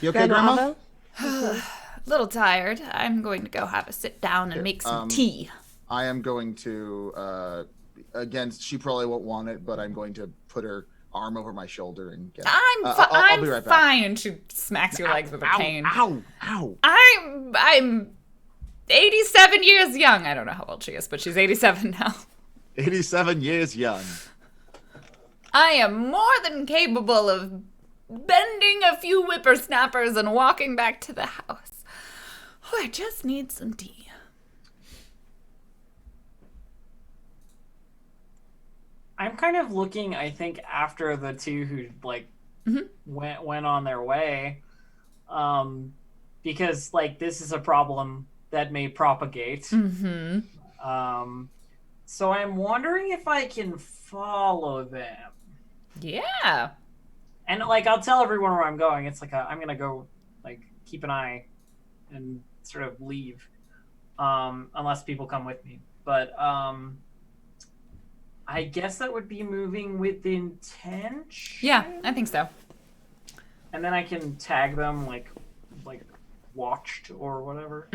You okay, Grandma? Ava? A little tired. I'm going to go have a sit down and make some tea. I am going to, again, she probably won't want it, but I'm going to put her arm over my shoulder and get it. I'll be right back. Fine. And she smacks your legs with her cane. Ow. I'm 87 years young. I don't know how old she is, but she's 87 now. 87 years young. I am more than capable of bending a few whippersnappers and walking back to the house. Oh, I just need some tea. I'm kind of looking, I think, after the two who went on their way, because this is a problem that may propagate. So I'm wondering if I can follow them. Yeah. And I'll tell everyone where I'm going. It's I'm gonna go keep an eye and sort of leave, unless people come with me. But I guess that would be moving with intention. Yeah, I think so. And then I can tag them like watched or whatever.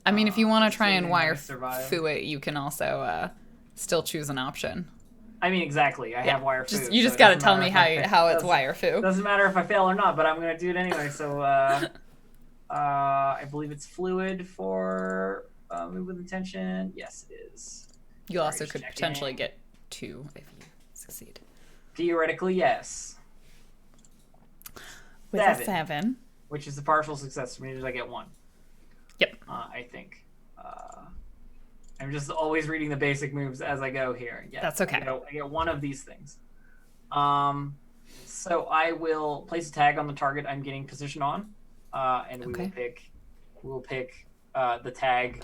I mean, if you want to try and wire survive. foo it, you can also still choose an option. I mean, exactly. I have wire foo. You just got to tell me how it's wire foo. Doesn't matter if I fail or not, but I'm going to do it anyway. So I believe it's fluid for move with intention. Yes, it is. You also could potentially get 2 if you succeed. Theoretically, yes. With a 7. Which is a partial success for me, because I get 1. Yep. I think. I'm just always reading the basic moves as I go here. Yeah, that's okay. I get 1 of these things. So I will place a tag on the target I'm getting position on, and we will pick the tag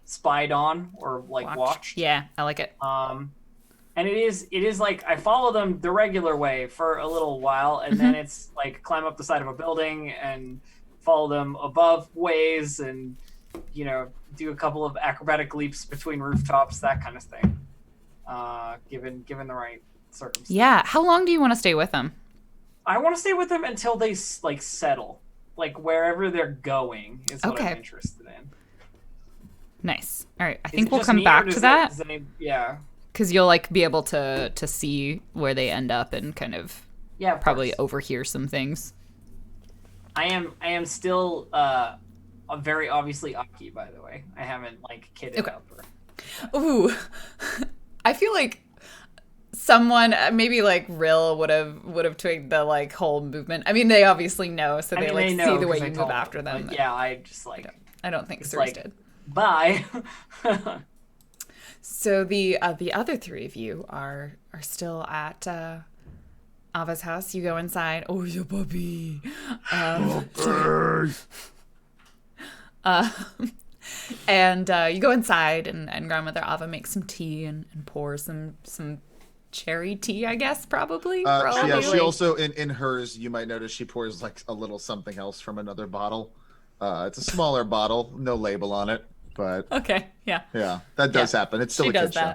spied on or watched. Yeah, I like it. And it is I follow them the regular way for a little while, and then it's climb up the side of a building and follow them above ways, and do a couple of acrobatic leaps between rooftops, that kind of thing. Given the right circumstances. Yeah. How long do you want to stay with them? I want to stay with them until they settle, wherever they're going is what I'm interested in. Nice. All right. I think we'll come back to that. Yeah. Because you'll be able to see where they end up and kind of probably overhear some things. I am still very obviously Aki, by the way. I haven't kidded up her. Ooh. I feel like someone maybe Rill would have twigged the whole movement. I mean, they obviously know, so they see the way you move after them. Yeah, I just I don't think Cerise did. Bye. So the other 3 of you are still at Ava's house. You go inside. Oh, your puppy. And you go inside, and Grandmother Ava makes some tea and pours some cherry tea, I guess, probably. Yeah, she also, in hers, you might notice she pours a little something else from another bottle. It's a smaller bottle, no label on it, but... Okay, yeah. Yeah, that does happen. It's still a kid show.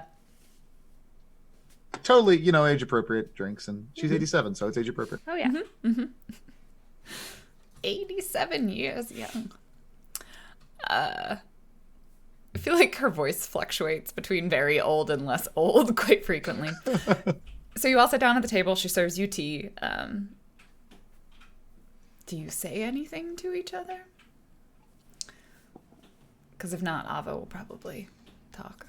Totally, age-appropriate drinks, and she's 87, so it's age-appropriate. Oh, yeah. 87 years young. I feel like her voice fluctuates between very old and less old quite frequently. So you all sit down at the table. She serves you tea. Do you say anything to each other? Because if not, Ava will probably talk.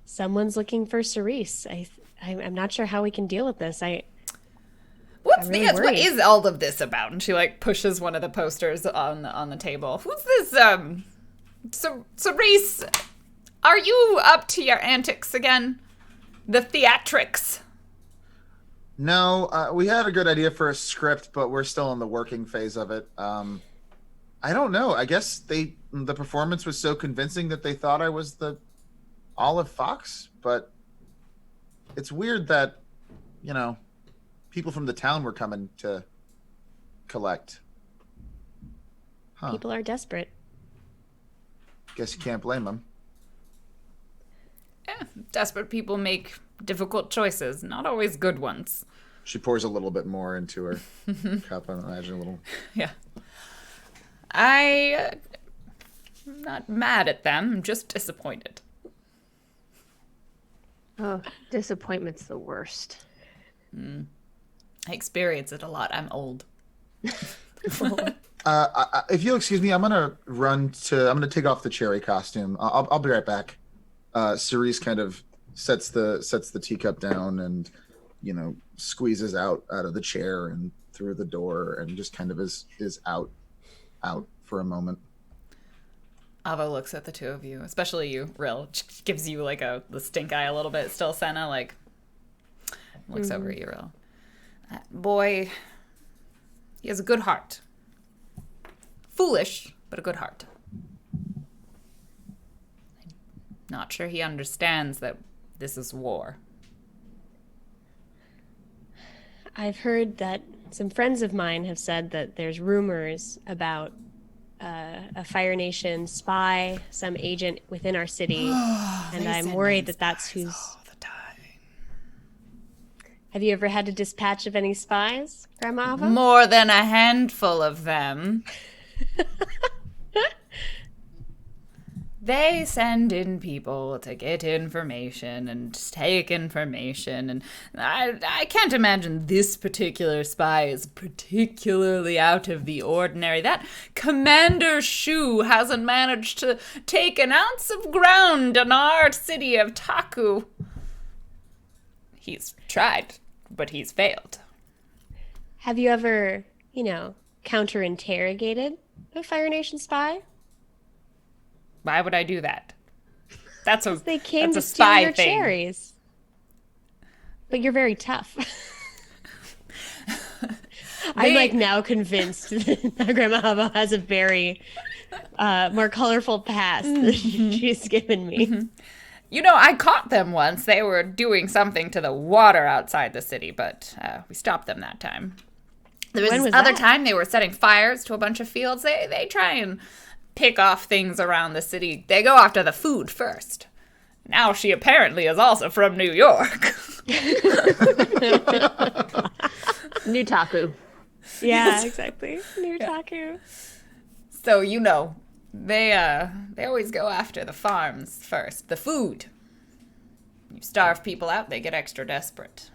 Someone's looking for Cerise. I'm not sure how we can deal with this. What really what worried. is all of this about? And she like pushes one of the posters on the table. Who's this? Cerise, are you up to your antics again? The theatrics. No, we had a good idea for a script, but we're still in the working phase of it. I don't know. I guess the performance was so convincing that they thought I was the Olive Fox, but it's weird that, people from the town were coming to collect. Huh. People are desperate. Guess you can't blame them. Desperate people make difficult choices, not always good ones. She pours a little bit more into her cup, I imagine a little. Yeah. I'm not mad at them, I'm just disappointed. Oh, disappointment's the worst. I experience it a lot. I'm old. If you'll excuse me, I'm gonna take off the cherry costume. I'll be right back. Cerise kind of sets the teacup down and, squeezes out of the chair and through the door and just kind of is out for a moment. Avo looks at the two of you, especially you, Rill. Gives you like the stink eye a little bit. Still, Senna looks over at you, Rill. That boy, he has a good heart. Foolish, but a good heart. Not sure he understands that this is war. I've heard that some friends of mine have said that there's rumors about a Fire Nation spy, some agent within our city, and I'm worried that that's who's... All the time. Have you ever had a dispatch of any spies, Grandma Ava? More than a handful of them. They send in people to get information and take information, and I can't imagine this particular spy is particularly out of the ordinary. That Commander Shu hasn't managed to take an ounce of ground in our city of Taku. He's tried, but he's failed. Have you ever, counter-interrogated a Fire Nation spy? Why would I do that? They came that's to a spy steal your thing. cherries. But you're very tough. I'm now convinced that Grandma Ava has a very more colorful past than she's given me. I caught them once. They were doing something to the water outside the city, but we stopped them that time. There was When this was other that? time they were setting fires to a bunch of fields. They try and pick off things around the city. They go after the food first. Now she apparently is also from New York. New Taku. Yeah, exactly. New Taku. So, they always go after the farms first. The food. You starve people out, they get extra desperate.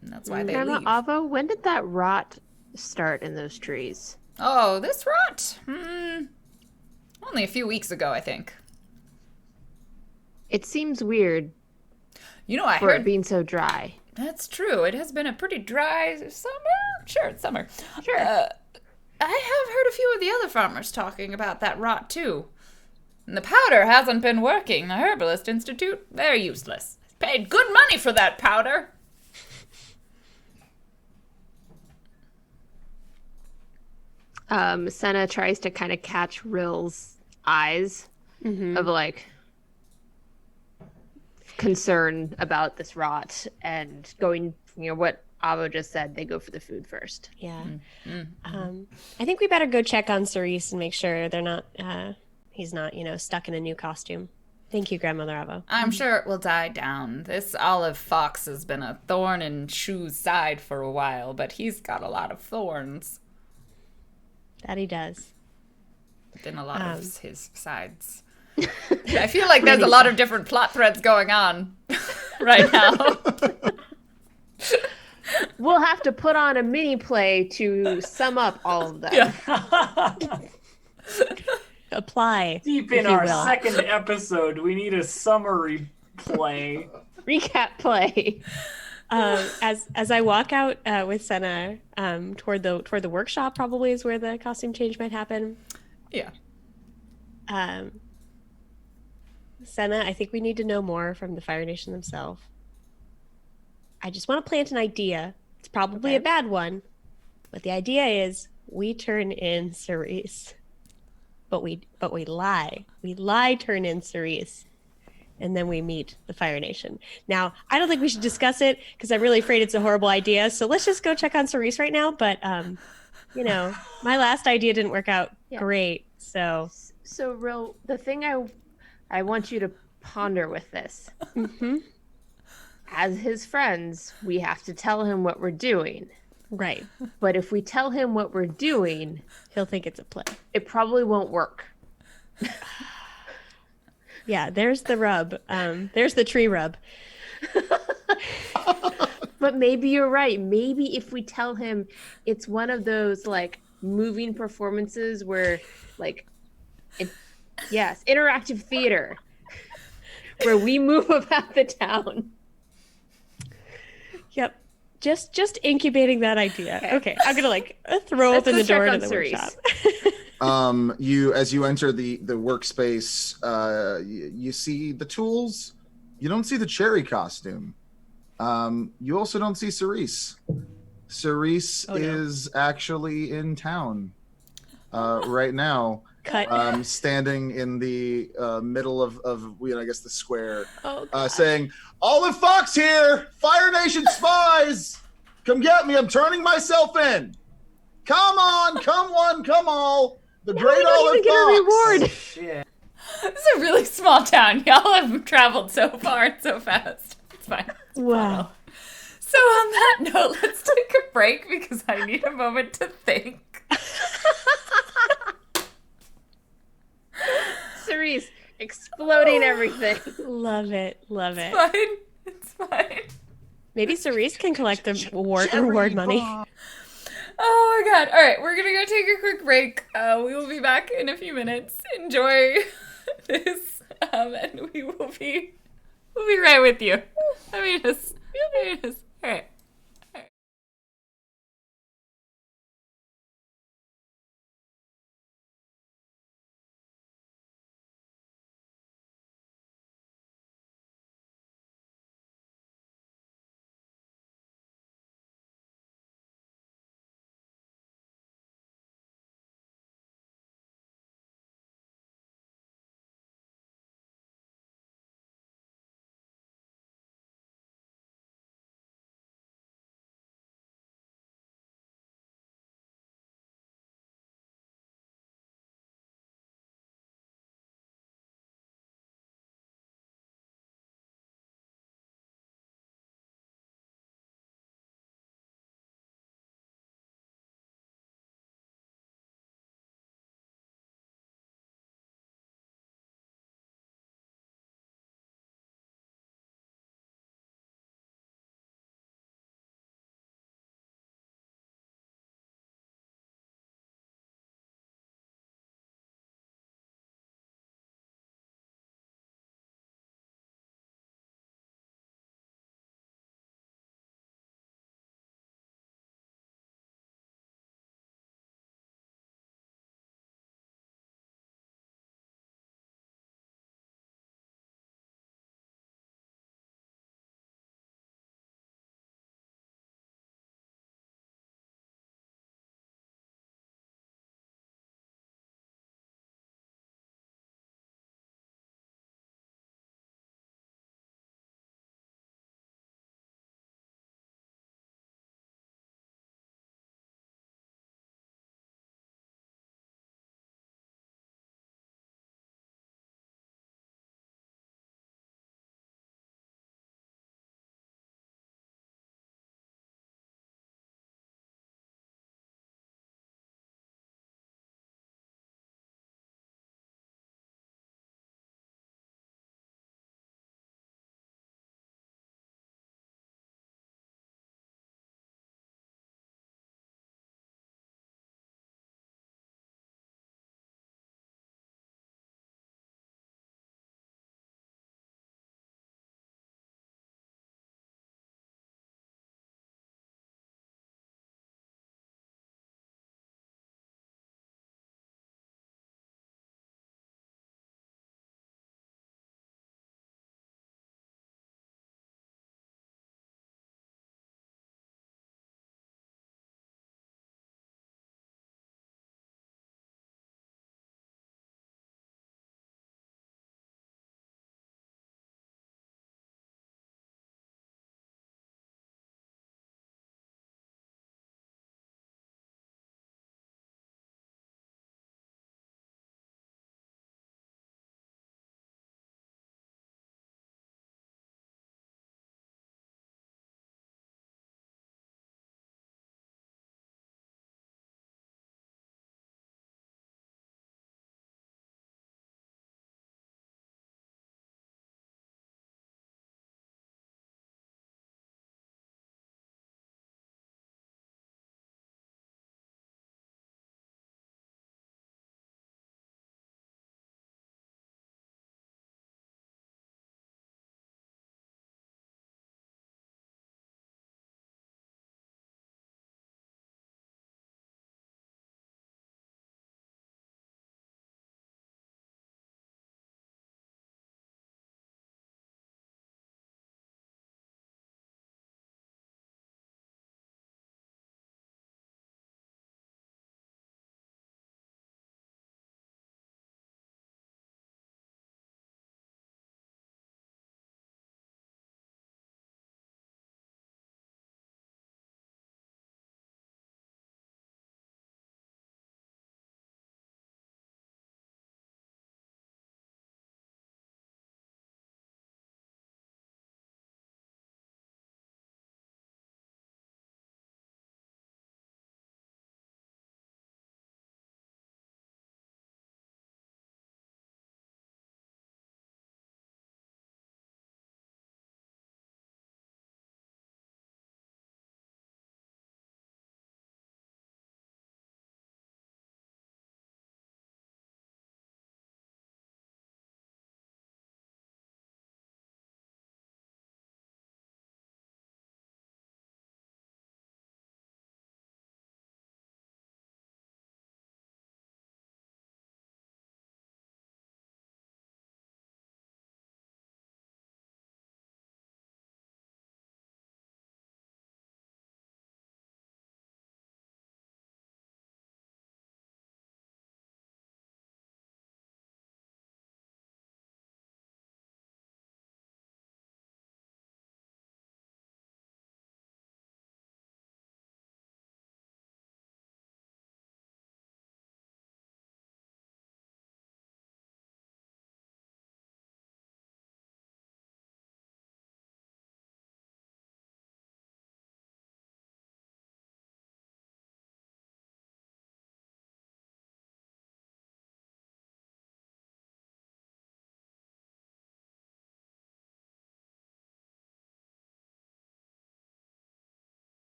And that's why they Grandma leave. Avo, when did that rot start in those trees? Oh, this rot? Only a few weeks ago, I think. It seems weird I for it heard... being so dry. That's true. It has been a pretty dry summer. Sure, it's summer. Sure. I have heard a few of the other farmers talking about that rot, too. And the powder hasn't been working. The Herbalist Institute, they're useless. Paid good money for that powder. Senna tries to kind of catch Rill's eyes of concern about this rot and going, what Avo just said, they go for the food first. Yeah. I think we better go check on Cerise and make sure he's not, stuck in a new costume. Thank you, Grandmother Avo. I'm sure it will die down. This Olive Fox has been a thorn in Shu's side for a while, but he's got a lot of thorns That he does. in a lot of his sides. I feel like there's a lot of different plot threads going on right now. We'll have to put on a mini play to sum up all of them. Yeah. apply. Deep if in you our will. second episode, we need a summary play. Recap play. As I walk out with Senna toward the workshop, probably is where the costume change might happen. Yeah. Senna, I think we need to know more from the Fire Nation themselves. I just want to plant an idea. It's probably a bad one, but the idea is we turn in Cerise, but we lie. We lie, turn in Cerise, and then we meet the Fire Nation. Now, I don't think we should discuss it because I'm really afraid it's a horrible idea. So let's just go check on Cerise right now. But my last idea didn't work out great. So Real, the thing I want you to ponder with this. Mm-hmm. As his friends, we have to tell him what we're doing. Right. But if we tell him what we're doing, he'll think it's a play. It probably won't work. Yeah, there's the rub. There's the tree rub. But maybe you're right. Maybe if we tell him it's one of those like moving performances where interactive theater where we move about the town. Yep. Just incubating that idea. Okay. I'm gonna throw open the door to the workshop. As you enter the workspace, you see the tools. You don't see the cherry costume. You also don't see Cerise. Cerise is actually in town right now. Cut. Standing in the middle of I guess the square, saying, "Olive Fox here! Fire Nation spies! Come get me! I'm turning myself in! Come on! Come one! Come all! The great Olive Fox!" Get a reward. Shit. This is a really small town. Y'all have traveled so far and so fast. It's fine. Wow. So on that note, let's take a break because I need a moment to think. Cerise exploding everything. Love it. Love it. It's fine. Maybe Cerise can collect the reward money. Oh my god. All right, we're going to go take a quick break. We will be back in a few minutes. Enjoy this, and we'll be right with you. All right.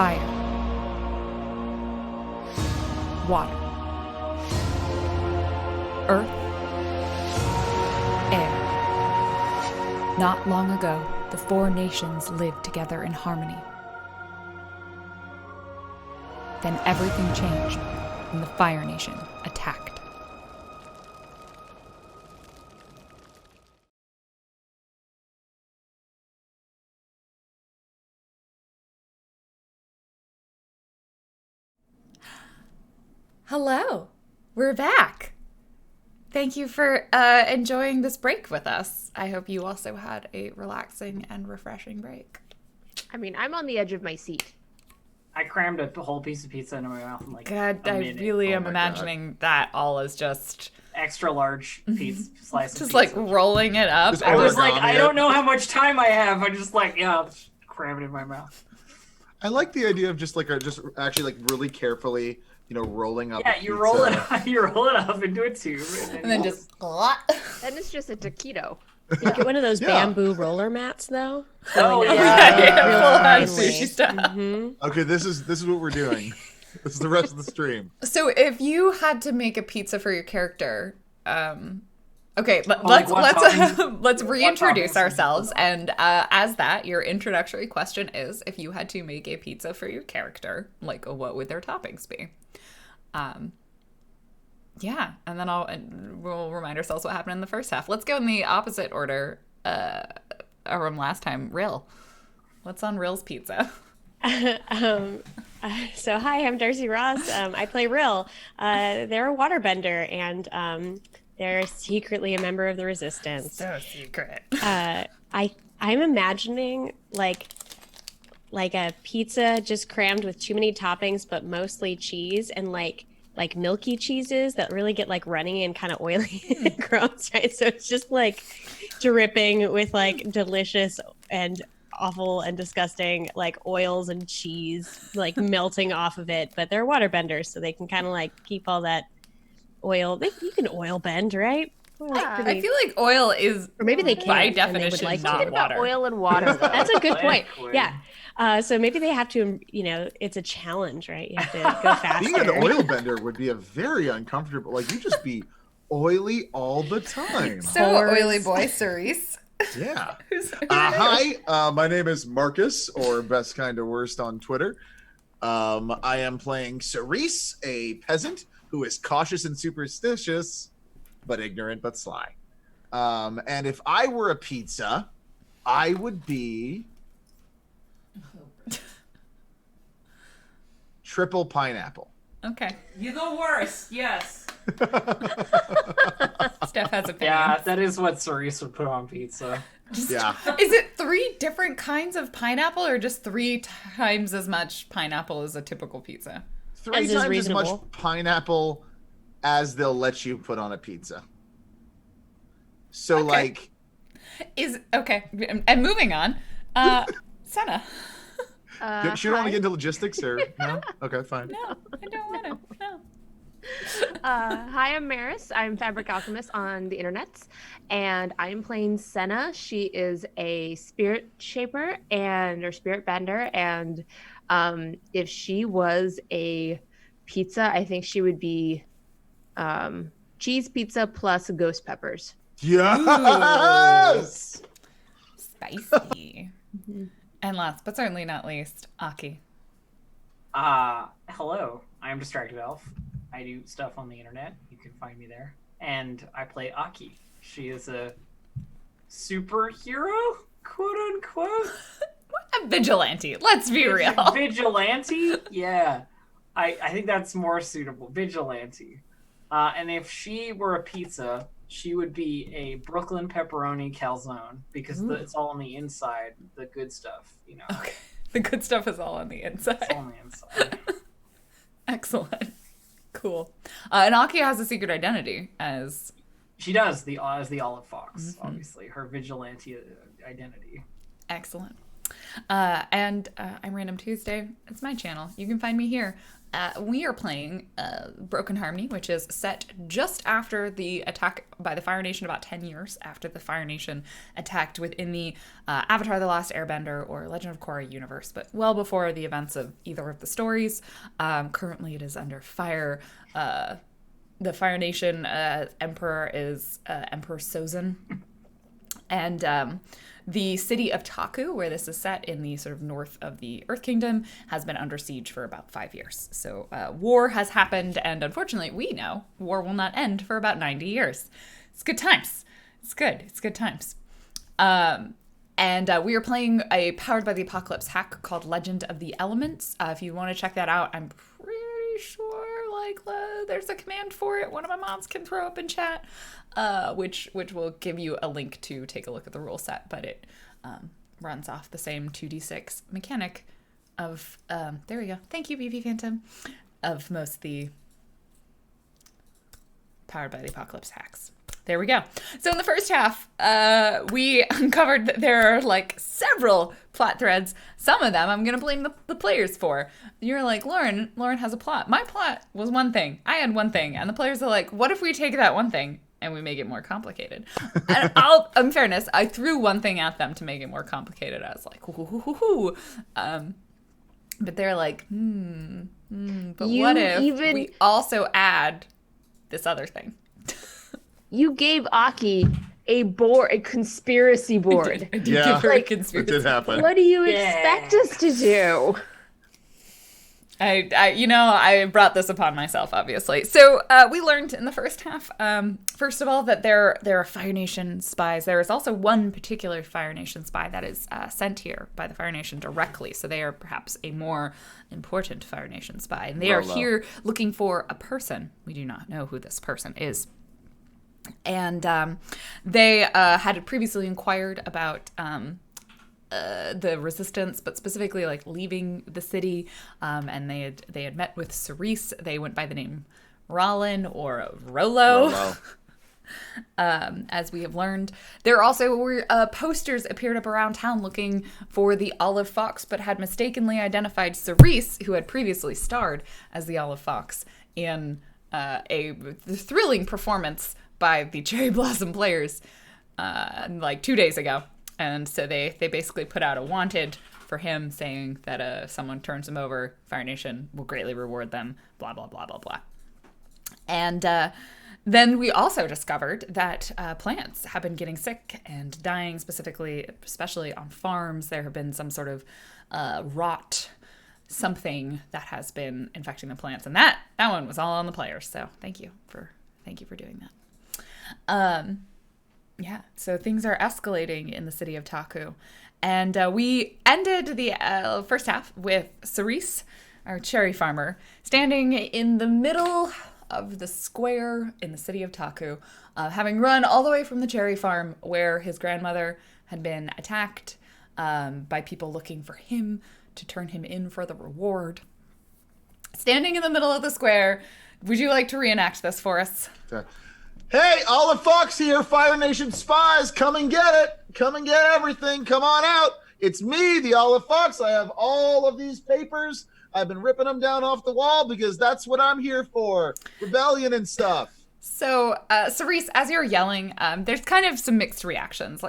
Fire. Water. Earth. Air. Not long ago, the 4 nations lived together in harmony. Then everything changed when the Fire Nation attacked. Hello, we're back. Thank you for enjoying this break with us. I hope you also had a relaxing and refreshing break. I mean, I'm on the edge of my seat. I crammed a whole piece of pizza into my mouth in like God, a I minute. really am my imagining that all as just Extra large pizza slice. just of like pizza. rolling it up. Just I was like, origami I it. don't know how much time I have. I just like, yeah, just cram it in my mouth. I like the idea of just actually really carefully, rolling up. Yeah, a you pizza. roll it, you roll it up into a tube, and then just Then it's just a taquito. You get one of those Yeah. bamboo roller mats, though. Oh Going yeah, up real full on finely. sushi style. Mhm. Okay, this is what we're doing. This is the rest of the stream. So if you had to make a pizza for your character, okay, like what toppings- let's what reintroduce toppings would you ourselves. put on? And as that, your introductory question is: if you had to make a pizza for your character, like what would their toppings be? Yeah, and then we'll remind ourselves what happened in the first half. Let's go in the opposite order from last time. Rill, what's on Rill's pizza? So hi, I'm Darcy Ross. I play Rill. They're a waterbender, and they're secretly a member of the Resistance. So secret. I'm imagining like a pizza just crammed with too many toppings, but mostly cheese, and like milky cheeses that really get like runny and kind of oily and gross, right? So it's just like dripping with like delicious and awful and disgusting like oils and cheese like melting off of it. But they're waterbenders, so they can kind of like keep all that oil. You can oil bend, right? Oil's Yeah. pretty- I feel like oil is, or maybe they can by and they would definition, like not to. Thinking about water. oil and water. Though. That's a good point. Liquid. Yeah. So maybe they have to, it's a challenge, right? You have to go faster. Being an oil bender would be a very uncomfortable. Like you just be oily all the time. So oily boy, Cerise. Yeah. Who's- Hi, my name is Marcus, or best kind of worst on Twitter. I am playing Cerise, a peasant who is cautious and superstitious, but ignorant but sly. And if I were a pizza, I would be triple pineapple. Okay. You're the worst, yes. Steph has opinions. Yeah, that is what Cerise would put on pizza. Yeah. Is it 3 different kinds of pineapple or just 3 times as much pineapple as a typical pizza? 3 As is times as reasonable. much pineapple as they'll let you put on a pizza. So like Okay, and moving on. Senna. you should only Hi. get into logistics or no? Okay, fine. No, I don't want to. No. Hi, I'm Maris. I'm Fabric Alchemist on the internets, and I'm playing Senna. She is a spirit shaper or spirit bender, and if she was a pizza, I think she would be cheese pizza plus ghost peppers. Yes. Spicy. And last but certainly not least, Aki. Hello. I am Distracted Elf. I do stuff on the internet. You can find me there. And I play Aki. She is a superhero, quote unquote. A vigilante. Let's be real. Vigilante? Yeah. I think that's more suitable. Vigilante. And if she were a pizza, she would be a Brooklyn pepperoni calzone because it's all on the inside, the good stuff, Okay. The good stuff is all on the inside. It's all on the inside. Excellent. Cool. And Aki has a secret identity as... She does, as the Olive Fox, obviously. Her vigilante identity. Excellent. And I'm Random Tuesday. It's my channel. You can find me here. we are playing Broken Harmony, which is set just after the attack by the Fire Nation, about 10 years after the Fire Nation attacked within the Avatar: The Last Airbender or Legend of Korra universe, but well before the events of either of the stories. Currently, it is under fire. The Fire Nation emperor is Emperor Sozin. And the city of Taku, where this is set in the sort of north of the Earth Kingdom, has been under siege for about 5 years. So war has happened, and unfortunately, we know war will not end for about 90 years. It's good times. It's good. It's good times. And we are playing a Powered by the Apocalypse hack called Legend of the Elements. If you want to check that out, I'm pretty sure there's a command for it. One of my mods can throw up in chat, which will give you a link to take a look at the rule set. But it runs off the same 2d6 mechanic of there we go. Thank you, BB Phantom, of most of the Powered by the Apocalypse hacks. There we go. So in the first half, we uncovered that there are several plot threads. Some of them I'm going to blame the players for. You're like, Lauren has a plot. My plot was one thing. I had one thing. And the players are like, what if we take that one thing and we make it more complicated? And in fairness, I threw one thing at them to make it more complicated. I was like, hoo. But they're like, but what if we also add this other thing? You gave Aki a conspiracy board. I did give her a conspiracy. It did happen. What do you expect us to do? I brought this upon myself, obviously. So we learned in the first half, first of all, that there are Fire Nation spies. There is also one particular Fire Nation spy that is sent here by the Fire Nation directly. So they are perhaps a more important Fire Nation spy. And they are here looking for a person. We do not know who this person is. And they had previously inquired about the resistance, but specifically leaving the city. And they had met with Cerise. They went by the name Rollin or Rolo. As we have learned. There also were posters appeared up around town looking for the Olive Fox, but had mistakenly identified Cerise, who had previously starred as the Olive Fox in a thrilling performance by the Cherry Blossom players 2 days ago. And so they basically put out a wanted for him, saying that if someone turns him over, Fire Nation will greatly reward them, blah, blah, blah, blah, blah. And then we also discovered that plants have been getting sick and dying, especially on farms. There have been some sort of rot something that has been infecting the plants. And that one was all on the players. So thank you for doing that. So things are escalating in the city of Taku. And we ended the first half with Cerise, our cherry farmer, standing in the middle of the square in the city of Taku, having run all the way from the cherry farm where his grandmother had been attacked by people looking for him to turn him in for the reward. Standing in the middle of the square, would you like to reenact this for us? Hey, Olive Fox here, Fire Nation spies. Come and get it. Come and get everything. Come on out. It's me, the Olive Fox. I have all of these papers. I've been ripping them down off the wall because that's what I'm here for. Rebellion and stuff. So, Cerise, as you're yelling, there's kind of some mixed reactions.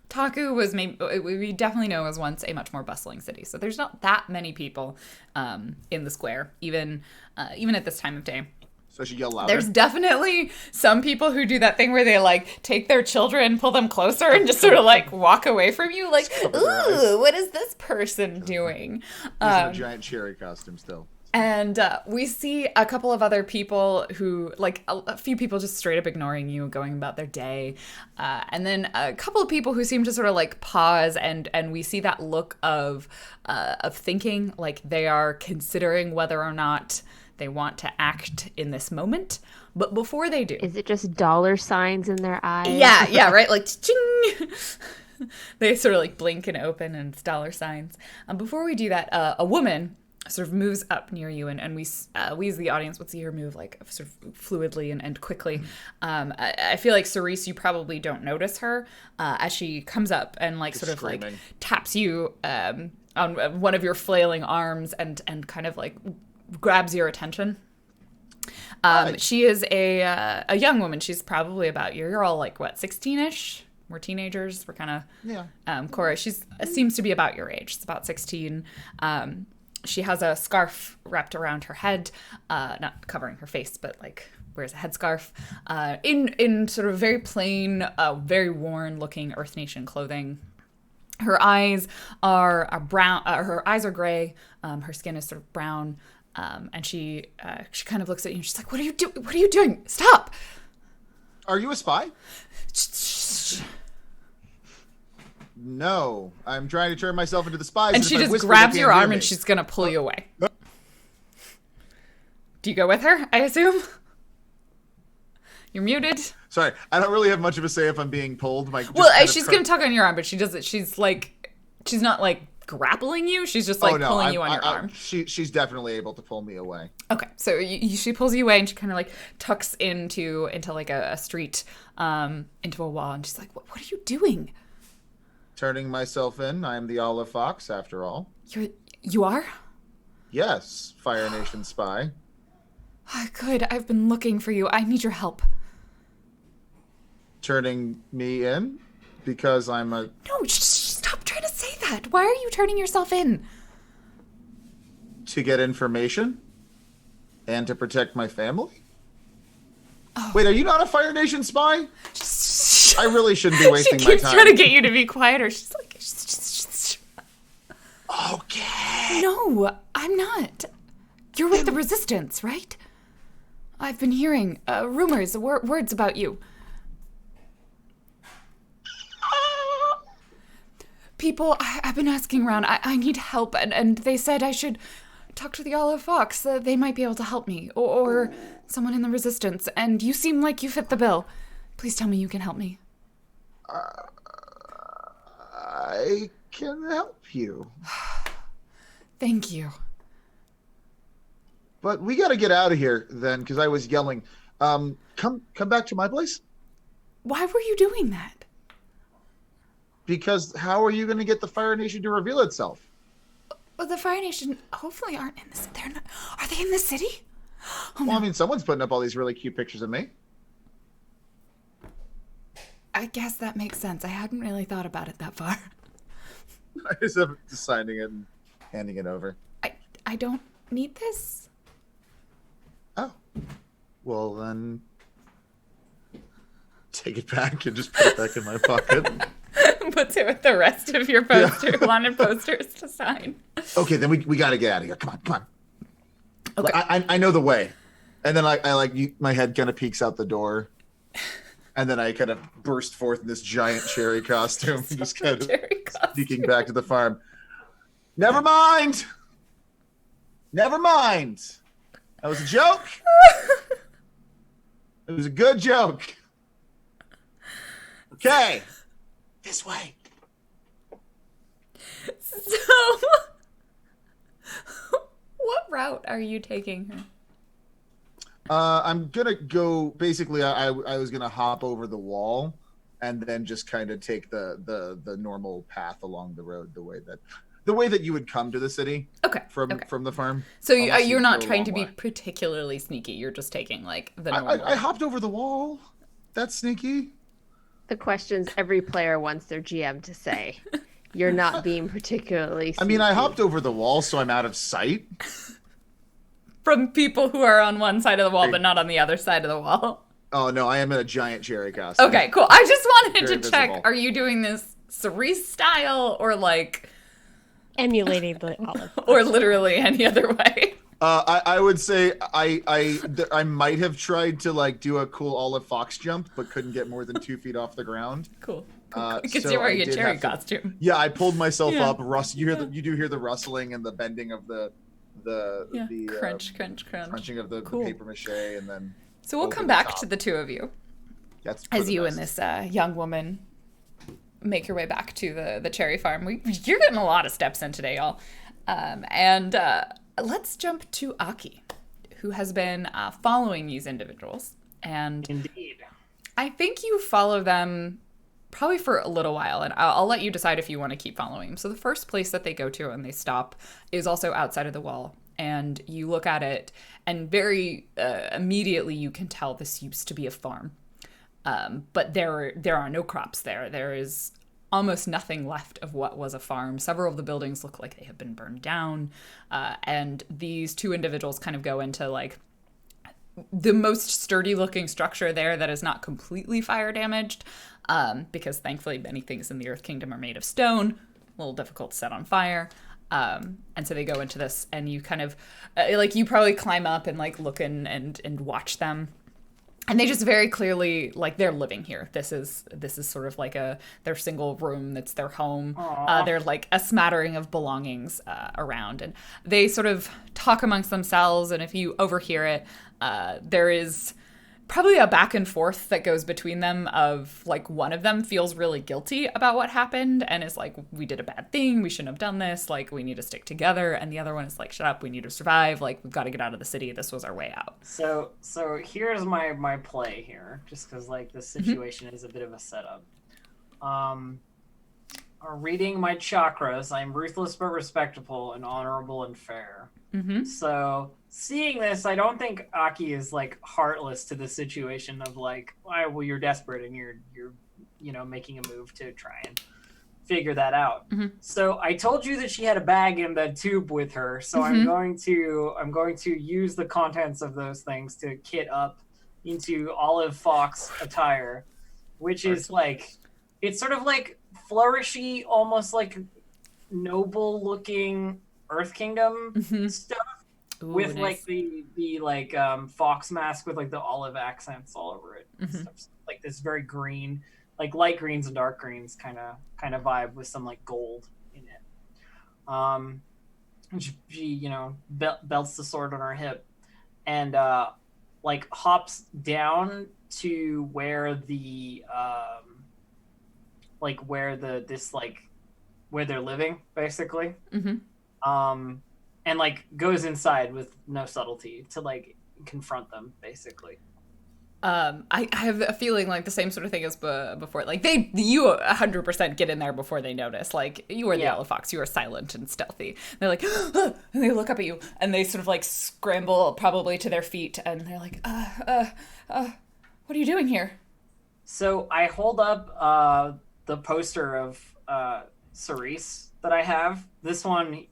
Taku was we definitely know was once a much more bustling city. So there's not that many people in the square, even at this time of day. So she yelled louder. There's definitely some people who do that thing where they take their children, pull them closer, and just sort of walk away from you. Ooh, what is this person doing? He's in a giant cherry costume still. And we see a couple of other people who, a few people just straight up ignoring you, going about their day. And then a couple of people who seem to sort of pause, and we see that look of thinking, they are considering whether or not they want to act in this moment. But before they do... Is it just dollar signs in their eyes? Yeah, right? ching! They sort of blink and open, and it's dollar signs. Before we do that, a woman sort of moves up near you, and we as the audience would see her move sort of fluidly and quickly. I feel like Cerise, you probably don't notice her as she comes up and sort of taps you on one of your flailing arms and kind of grabs your attention. Hi. She is a young woman. She's probably about you're all like what 16ish. We're teenagers. We're kind of Yeah. Korra. She's seems to be about your age. It's about 16. She has a scarf wrapped around her head, not covering her face, but like wears a headscarf. In sort of very plain, very worn looking Earth Nation clothing. Her eyes are brown. Her eyes are gray. Her skin is sort of brown. And she kind of looks at you and she's like, "What are you doing? What are you doing? Stop!" Are you a spy? No, I'm trying to turn myself into the spies. And if she I just whisper, grabs they your can't hear arm me. and she's gonna pull you away. Do you go with her? I assume. You're muted. Sorry, I don't really have much of a say if I'm being pulled. She's gonna tug on your arm, but she doesn't. She's not like grappling you. She's just like pulling you on your arm. She's definitely able to pull me away. Okay, so she pulls you away and she kind of like tucks into like a street, into a wall, and she's like, "What are you doing?" Turning myself in. I am the Olive Fox, after all. You are? Yes, Fire Nation spy. Oh, good. I've been looking for you. I need your help. Turning me in because I'm a... No, stop trying to say that. Why are you turning yourself in? To get information and to protect my family. Oh. Wait, are you not a Fire Nation spy? I really shouldn't be wasting my time. She keeps trying to get you to be quieter. She's like, Okay. No, I'm not. You're with the Resistance, right? I've been hearing rumors, words about you. People, I've been asking around. I need help, and they said I should talk to the Olive Fox. They might be able to help me, or someone in the Resistance. And you seem like you fit the bill. Please tell me you can help me. I can help you. Thank you. But we got to get out of here then, because I was yelling. Come back to my place. Why were you doing that? Because how are you going to get the Fire Nation to reveal itself? Well, the Fire Nation hopefully aren't in this. They're not. Are they in the city? Oh, Well, no. I mean, someone's putting up all these really cute pictures of me. I guess that makes sense. I hadn't really thought about it that far. I just have just signing it and handing it over. I don't need this. Oh. Well, then take it back and just put it back in my pocket. Puts it with the rest of your wanted posters to sign. Okay, then we got to get out of here. Come on. Okay. I know the way. And then my head kind of peeks out the door. And then I kind of burst forth in this giant cherry costume, just kind of sneaking back to the farm. Never mind. That was a joke. It was a good joke. Okay. This way. So, what route are you taking her? I'm gonna go. Basically, I was gonna hop over the wall, and then just kind of take the normal path along the road, the way that you would come to the city. Okay. From the farm. So Unless you're not go a trying long to be way. particularly sneaky. You're just taking like the normal. I hopped over the wall. That's sneaky. The questions every player wants their GM to say. You're not being particularly sneaky. I mean, I hopped over the wall, so I'm out of sight. From people who are on one side of the wall, but not on the other side of the wall. Oh no, I am in a giant cherry costume. Okay, cool. I just wanted Very to check. visible. Are you doing this Cerise style or like, Emulating the olive. or literally any other way? I would say I might have tried to like do a cool Olive Fox jump, but couldn't get more than 2 feet off the ground. Cool. Because So you're wearing I a did cherry have to- costume. Yeah, I pulled myself Yeah. up. You do hear the rustling and the bending of the Crunch, crunch, crunch. crunching of the Cool. paper mache, and then So we'll over come the back top. to the two of you That's as you and this young woman make your way back to the cherry farm. You're getting a lot of steps in today, y'all. And let's jump to Aki, who has been following these individuals. And Indeed. I think you follow them probably for a little while, and I'll let you decide if you want to keep following them. So the first place that they go to and they stop is also outside of the wall. and you look at it, and very immediately you can tell this used to be a farm. But there are no crops there. There is almost nothing left of what was a farm. Several of the buildings look like they have been burned down. And these two individuals kind of go into like the most sturdy looking structure there that is not completely fire damaged, because thankfully many things in the Earth Kingdom are made of stone, a little difficult to set on fire. And so they go into this, and you kind of like, you probably climb up and like look in and watch them. And they just very clearly, like, they're living here. This is sort of like their single room that's their home. They're like a smattering of belongings around. And they sort of talk amongst themselves. And if you overhear it, there is probably a back and forth that goes between them of, like, one of them feels really guilty about what happened and is like, we did a bad thing. We shouldn't have done this. Like, we need to stick together. And the other one is like, shut up. We need to survive. Like, we've got to get out of the city. This was our way out. So here's my play here, just because like this situation is a bit of a setup. Reading my chakras, I'm ruthless but respectable and honorable and fair. So seeing this, I don't think Aki is like heartless to the situation of like, well, you're desperate and you're making a move to try and figure that out. So I told you that she had a bag in the tube with her. So I'm going to use the contents of those things to kit up into Olive Fox attire, which is like, it's sort of like flourishy, almost like noble looking Earth Kingdom stuff. Ooh, with nice. like the like fox mask with like the olive accents all over it. Stuff. Like this very green, like light greens and dark greens kind of vibe with some like gold in it. And she belts the sword on her hip and like hops down to where the where they're living basically. And like goes inside with no subtlety to like confront them basically. I have a feeling like the same sort of thing as before. Like you 100% get in there before they notice. Like you are the Olive Fox, you are silent and stealthy. They're like, and they look up at you and they sort of like scramble probably to their feet and they're like, what are you doing here? So I hold up the poster of Cerise that I have. This one,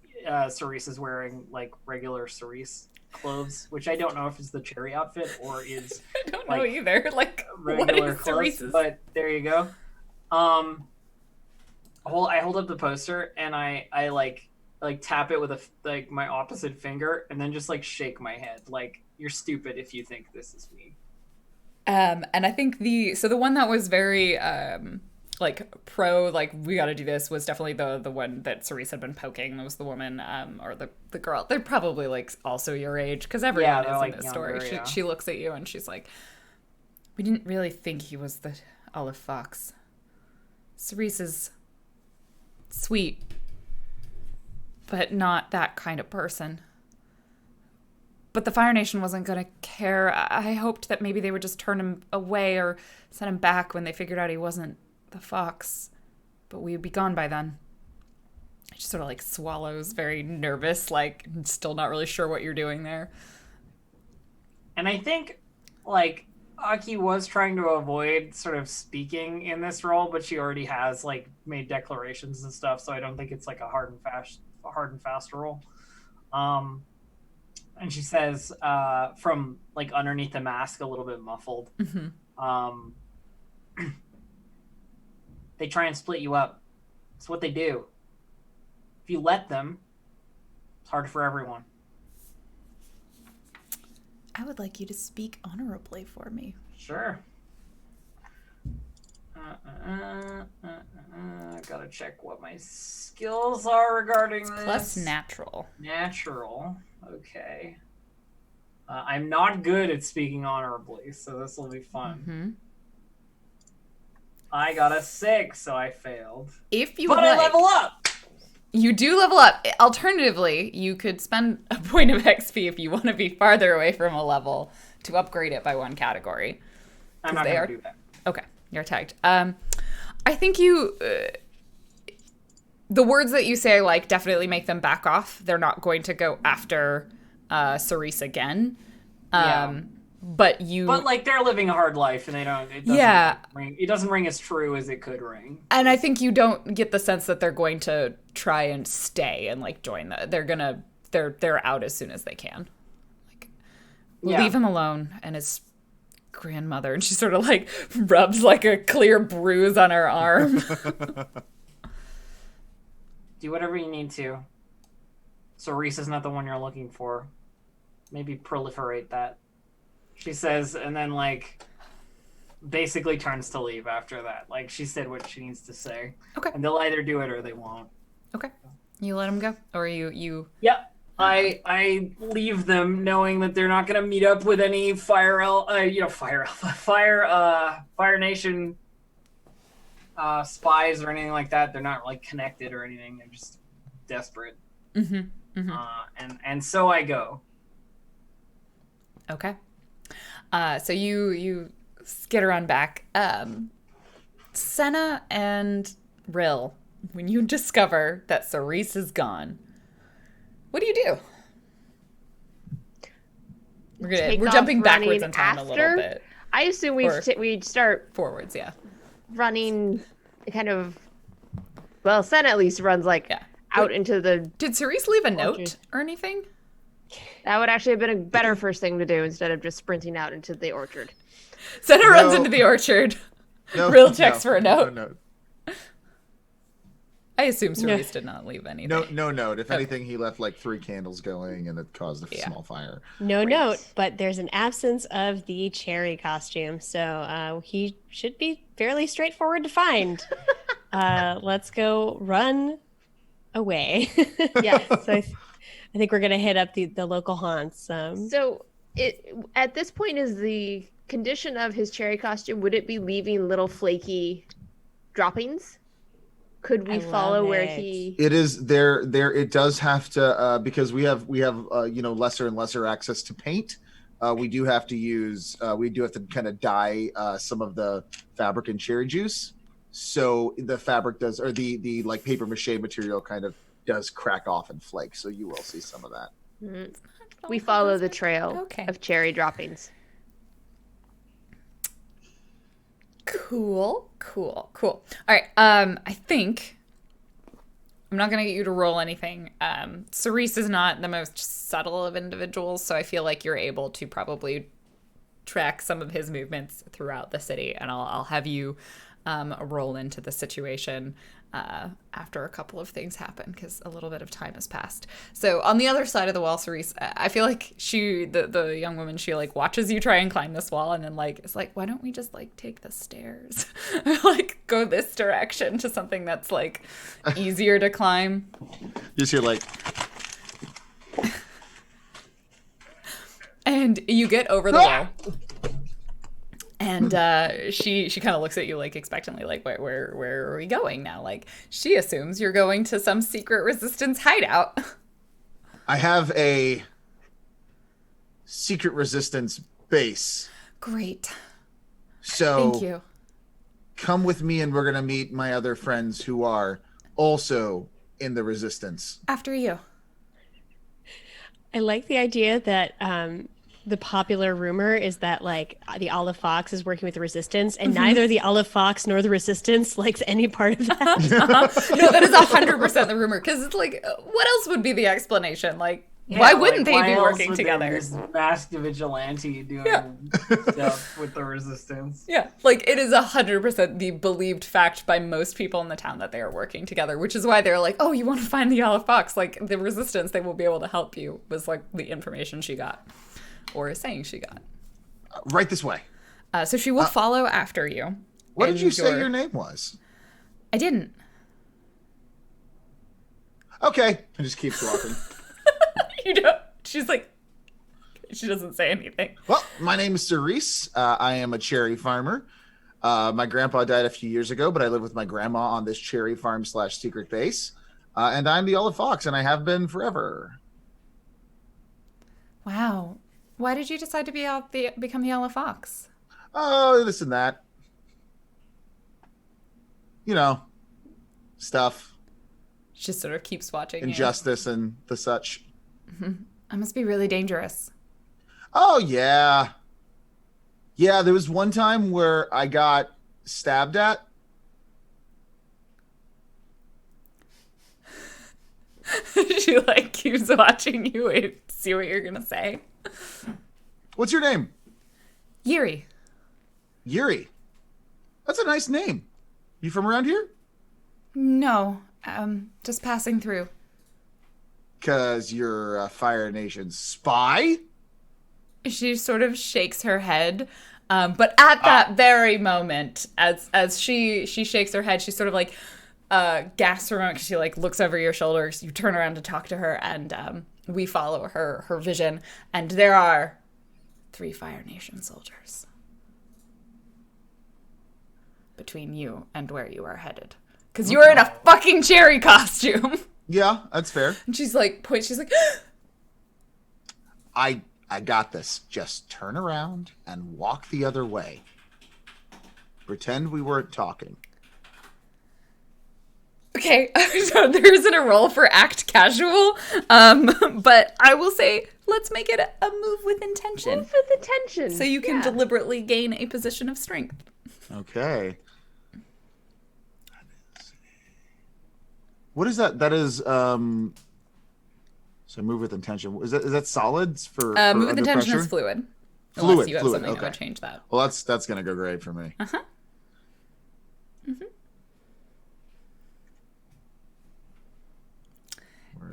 Cerise is wearing like regular Cerise clothes, which I don't know if it's the cherry outfit or is I don't know either. Like regular what is clothes, Cerise's? but there you go. I hold up the poster and I like tap it with like my opposite finger and then just like shake my head like, you're stupid if you think this is me. And I think the one that was very like pro, like we got to do this, was definitely the one that Cerise had been poking. That was the woman, or the girl. They're probably like also your age because everyone is like in this younger, story. yeah. She looks at you and she's like, we didn't really think he was the Olive Fox. Cerise is sweet, but not that kind of person. But the Fire Nation wasn't going to care. I hoped that maybe they would just turn him away or send him back when they figured out he wasn't the fox. But we would be gone by then. He just sort of like swallows, very nervous, like still not really sure what you're doing there. And I think like Aki was trying to avoid sort of speaking in this role, but she already has like made declarations and stuff, so I don't think it's like a hard and fast role. And she says, from like underneath the mask, a little bit muffled, they try and split you up. It's what they do. If you let them, it's hard for everyone. I would like you to speak honorably for me. Sure. Gotta check what my skills are regarding this. Plus natural. Natural. Okay. I'm not good at speaking honorably, so this will be fun. I got a 6, so I failed. If you but would I like, level up! you do level up. Alternatively, you could spend a point of XP if you want to be farther away from a level to upgrade it by one category. I'm not going to do that. Okay, you're tagged. I think you the words that you say, like, definitely make them back off. They're not going to go after Cerise again. But like, they're living a hard life, and it doesn't ring as true as it could ring. And I think you don't get the sense that they're going to try and stay and, like, join they're out as soon as they can. Like, leave him alone. And his grandmother, and she sort of, like, rubs, like, a clear bruise on her arm. Do whatever you need to. Cerise is not the one you're looking for. Maybe proliferate that. She says, and then, like, basically turns to leave after that. Like, she said what she needs to say. Okay. And they'll either do it or they won't. Okay. You let him go? Or you... Yep. I leave them knowing that they're not going to meet up with any Fire Nation spies or anything like that. They're not, like, connected or anything. They're just desperate. Mm-hmm. Mm-hmm. And so I go. Okay. So you skitter on back. Senna and Rill, when you discover that Cerise is gone, what do you do? We're jumping backwards in time a little bit. I assume we'd start forwards, yeah. Running kind of... Well, Senna at least runs, like, out into the... Did Cerise leave a note or anything? That would actually have been a better first thing to do instead of just sprinting out into the orchard. Senna runs into the orchard. Rill checks for a note. No. I assume Cerise did not leave anything. No note. If anything, he left like 3 candles going and it caused a small fire. No note, but there's an absence of the cherry costume. So he should be fairly straightforward to find. Let's go run away. Yes. So I think we're going to hit up the local haunts. So at this point, is the condition of his cherry costume, would it be leaving little flaky droppings? Could we follow where he... It is there. It does have to, because we have lesser and lesser access to paint. We do have to kind of dye some of the fabric in cherry juice. So the fabric does, or the like paper mache material kind of does crack off and flake. So you will see some of that. Mm-hmm. We follow the trail of cherry droppings. Cool. All right. I think I'm not gonna get you to roll anything. Cerise is not the most subtle of individuals, so I feel like you're able to probably track some of his movements throughout the city, and I'll have you roll into the situation after a couple of things happen, because a little bit of time has passed. So on the other side of the wall, Cerise, I feel like the young woman, she like watches you try and climb this wall, and then like it's like, why don't we just like take the stairs, like go this direction to something that's like easier to climb. You see, like, and you get over the wall. And she kind of looks at you like expectantly, like, where are we going now? Like, she assumes you're going to some secret resistance hideout. I have a secret resistance base. Great. So thank you. Come with me, and we're gonna meet my other friends who are also in the resistance. After you. I like the idea that the popular rumor is that like the Olive Fox is working with the Resistance, and neither the Olive Fox nor the Resistance likes any part of that. No, that is 100% the rumor, because it's like, what else would be the explanation? Like, why wouldn't they be working together? This masked vigilante doing stuff with the Resistance. Yeah, like it is 100% the believed fact by most people in the town that they are working together, which is why they're like, oh, you want to find the Olive Fox? Like the Resistance, they will be able to help you, was like the information she got. Or is saying she got. Right this way. So she will follow after you. What did you say your name was? I didn't. Okay. I just keeps walking. You don't. She's like, she doesn't say anything. Well, my name is Cerise. I am a cherry farmer. My grandpa died a few years ago, but I live with my grandma on this cherry farm / secret base. And I'm the Olive Fox, and I have been forever. Wow. Why did you decide to become the Olive Fox? Oh, this and that. You know, stuff. She just sort of keeps watching you. injustice and the such. I must be really dangerous. Oh, yeah. Yeah, there was one time where I got stabbed at. She like keeps watching you and see what you're gonna say. What's your name? Yuri. Yuri. That's a nice name. You from around here? No, just passing through. Because you're a Fire Nation spy? She sort of shakes her head, but at that very moment, as she shakes her head, she sort of like gasps for a moment because she like looks over your shoulders. You turn around to talk to her, and we follow her vision, and there are 3 Fire Nation soldiers between you and where you are headed. Because you're in a fucking cherry costume. Yeah, that's fair. And she's like, I got this. Just turn around and walk the other way. Pretend we weren't talking. okay, so there isn't a role for act casual, but I will say, let's make it a move with intention. Move with attention. So you can deliberately gain a position of strength. Okay. What is that? That is so move with intention. Is that solids for Move under with intention pressure? is fluid. Fluid, Unless you have fluid, something that okay. would change that. Well, that's gonna go great for me. Uh-huh.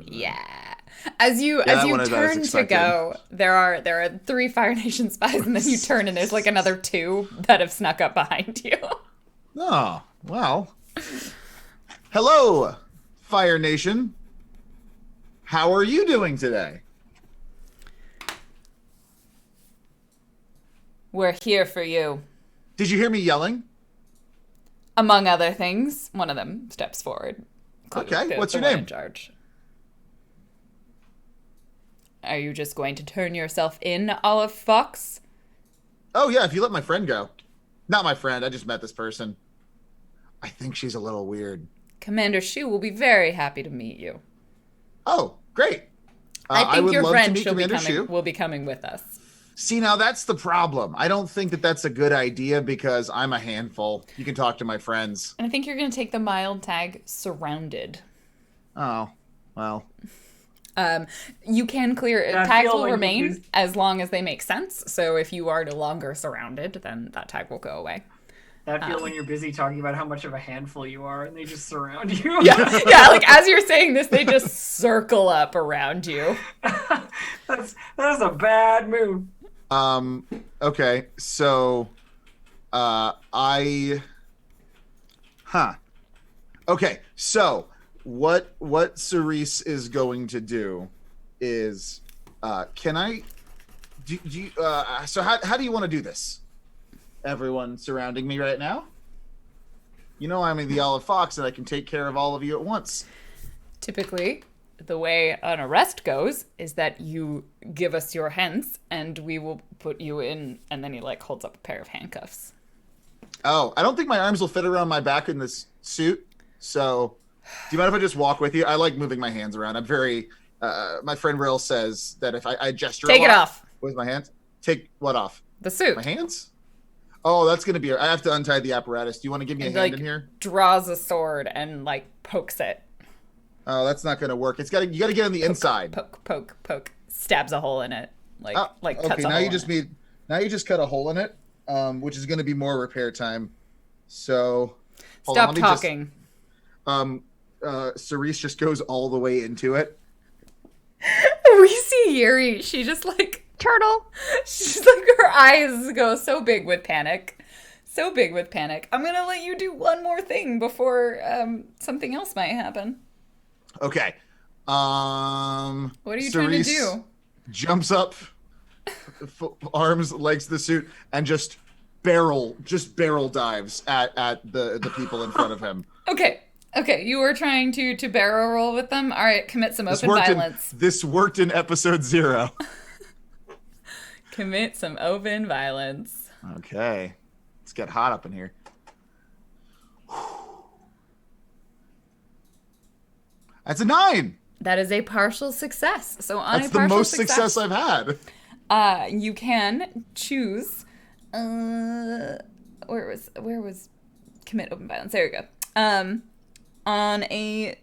Yeah. As you that one is as turn to expected. go, there are 3 Fire Nation spies, and then you turn and there's like another 2 that have snuck up behind you. Oh, well. Hello, Fire Nation. How are you doing today? We're here for you. Did you hear me yelling? Among other things, one of them steps forward. Okay, what's The your one name? in charge. Are you just going to turn yourself in, Olive Fox? Oh, yeah, if you let my friend go. Not my friend, I just met this person. I think she's a little weird. Commander Shu will be very happy to meet you. Oh, great. I think would your love friend to meet Commander Shu. will be coming with us. See, now that's the problem. I don't think that that's a good idea because I'm a handful. You can talk to my friends. And I think you're going to take the mild tag surrounded. Oh, well. You can clear Yeah, I tags feel will like remain you- as long as they make sense. So if you are no longer surrounded, then that tag will go away. That feel when you're busy talking about how much of a handful you are, and they just surround you. Yeah, like as you're saying this, they just circle up around you. that's a bad move. Okay, so, Okay, so what Cerise is going to do is, so how do you want to do this? Everyone surrounding me right now? You know I'm the Olive Fox and I can take care of all of you at once. Typically, the way an arrest goes is that you give us your hands and we will put you in, and then he like holds up a pair of handcuffs. Oh, I don't think my arms will fit around my back in this suit. So, do you mind if I just walk with you? I like moving my hands around. I'm very, my friend Rill says that if I gesture Take a it lot off. with my hands. Take what off? The suit. My hands? Oh, that's going to be, I have to untie the apparatus. Do you want to give me a And, hand like, in here? draws a sword and like pokes it. Oh, that's not going to work. You got to get on the inside. Poke. Stabs a hole in it. Like cuts okay, a now hole you just in it. now you just cut a hole in it, which is going to be more repair time. So, hold on, Stop let me just- talking. Cerise just goes all the way into it. We see Yuri. She just like Turtle. she's like her eyes go so big with panic. I'm gonna let you do one more thing before something else might happen. Okay. What are you Cerise trying to do? Jumps up, arms, legs to the suit, and just barrel dives at the people in front of him. Okay, you were trying to barrel roll with them. All right, commit some open violence. This worked in episode 0. Commit some open violence. Okay. Let's get hot up in here. That's a 9. That is a partial success. So on That's a the partial most success I've had. You can choose. Where was commit open violence? There we go. On a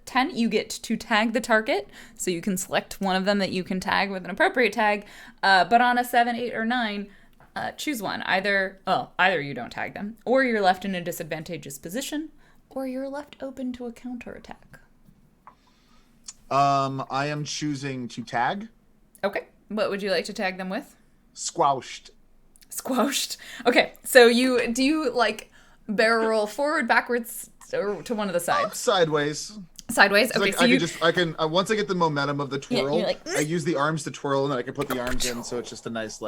10, you get to tag the target, so you can select one of them that you can tag with an appropriate tag. But on a 7, 8, or 9, choose one. Either you don't tag them, or you're left in a disadvantageous position, or you're left open to a counterattack. I am choosing to tag. Okay. What would you like to tag them with? Squashed. Squashed. Okay. So do you like barrel roll forward, backwards, or to one of the sides? Sideways. Sideways. Okay. Like, so I can once I get the momentum of the twirl, you're like, I use the arms to twirl, and then I can put the arms in, so it's just a nice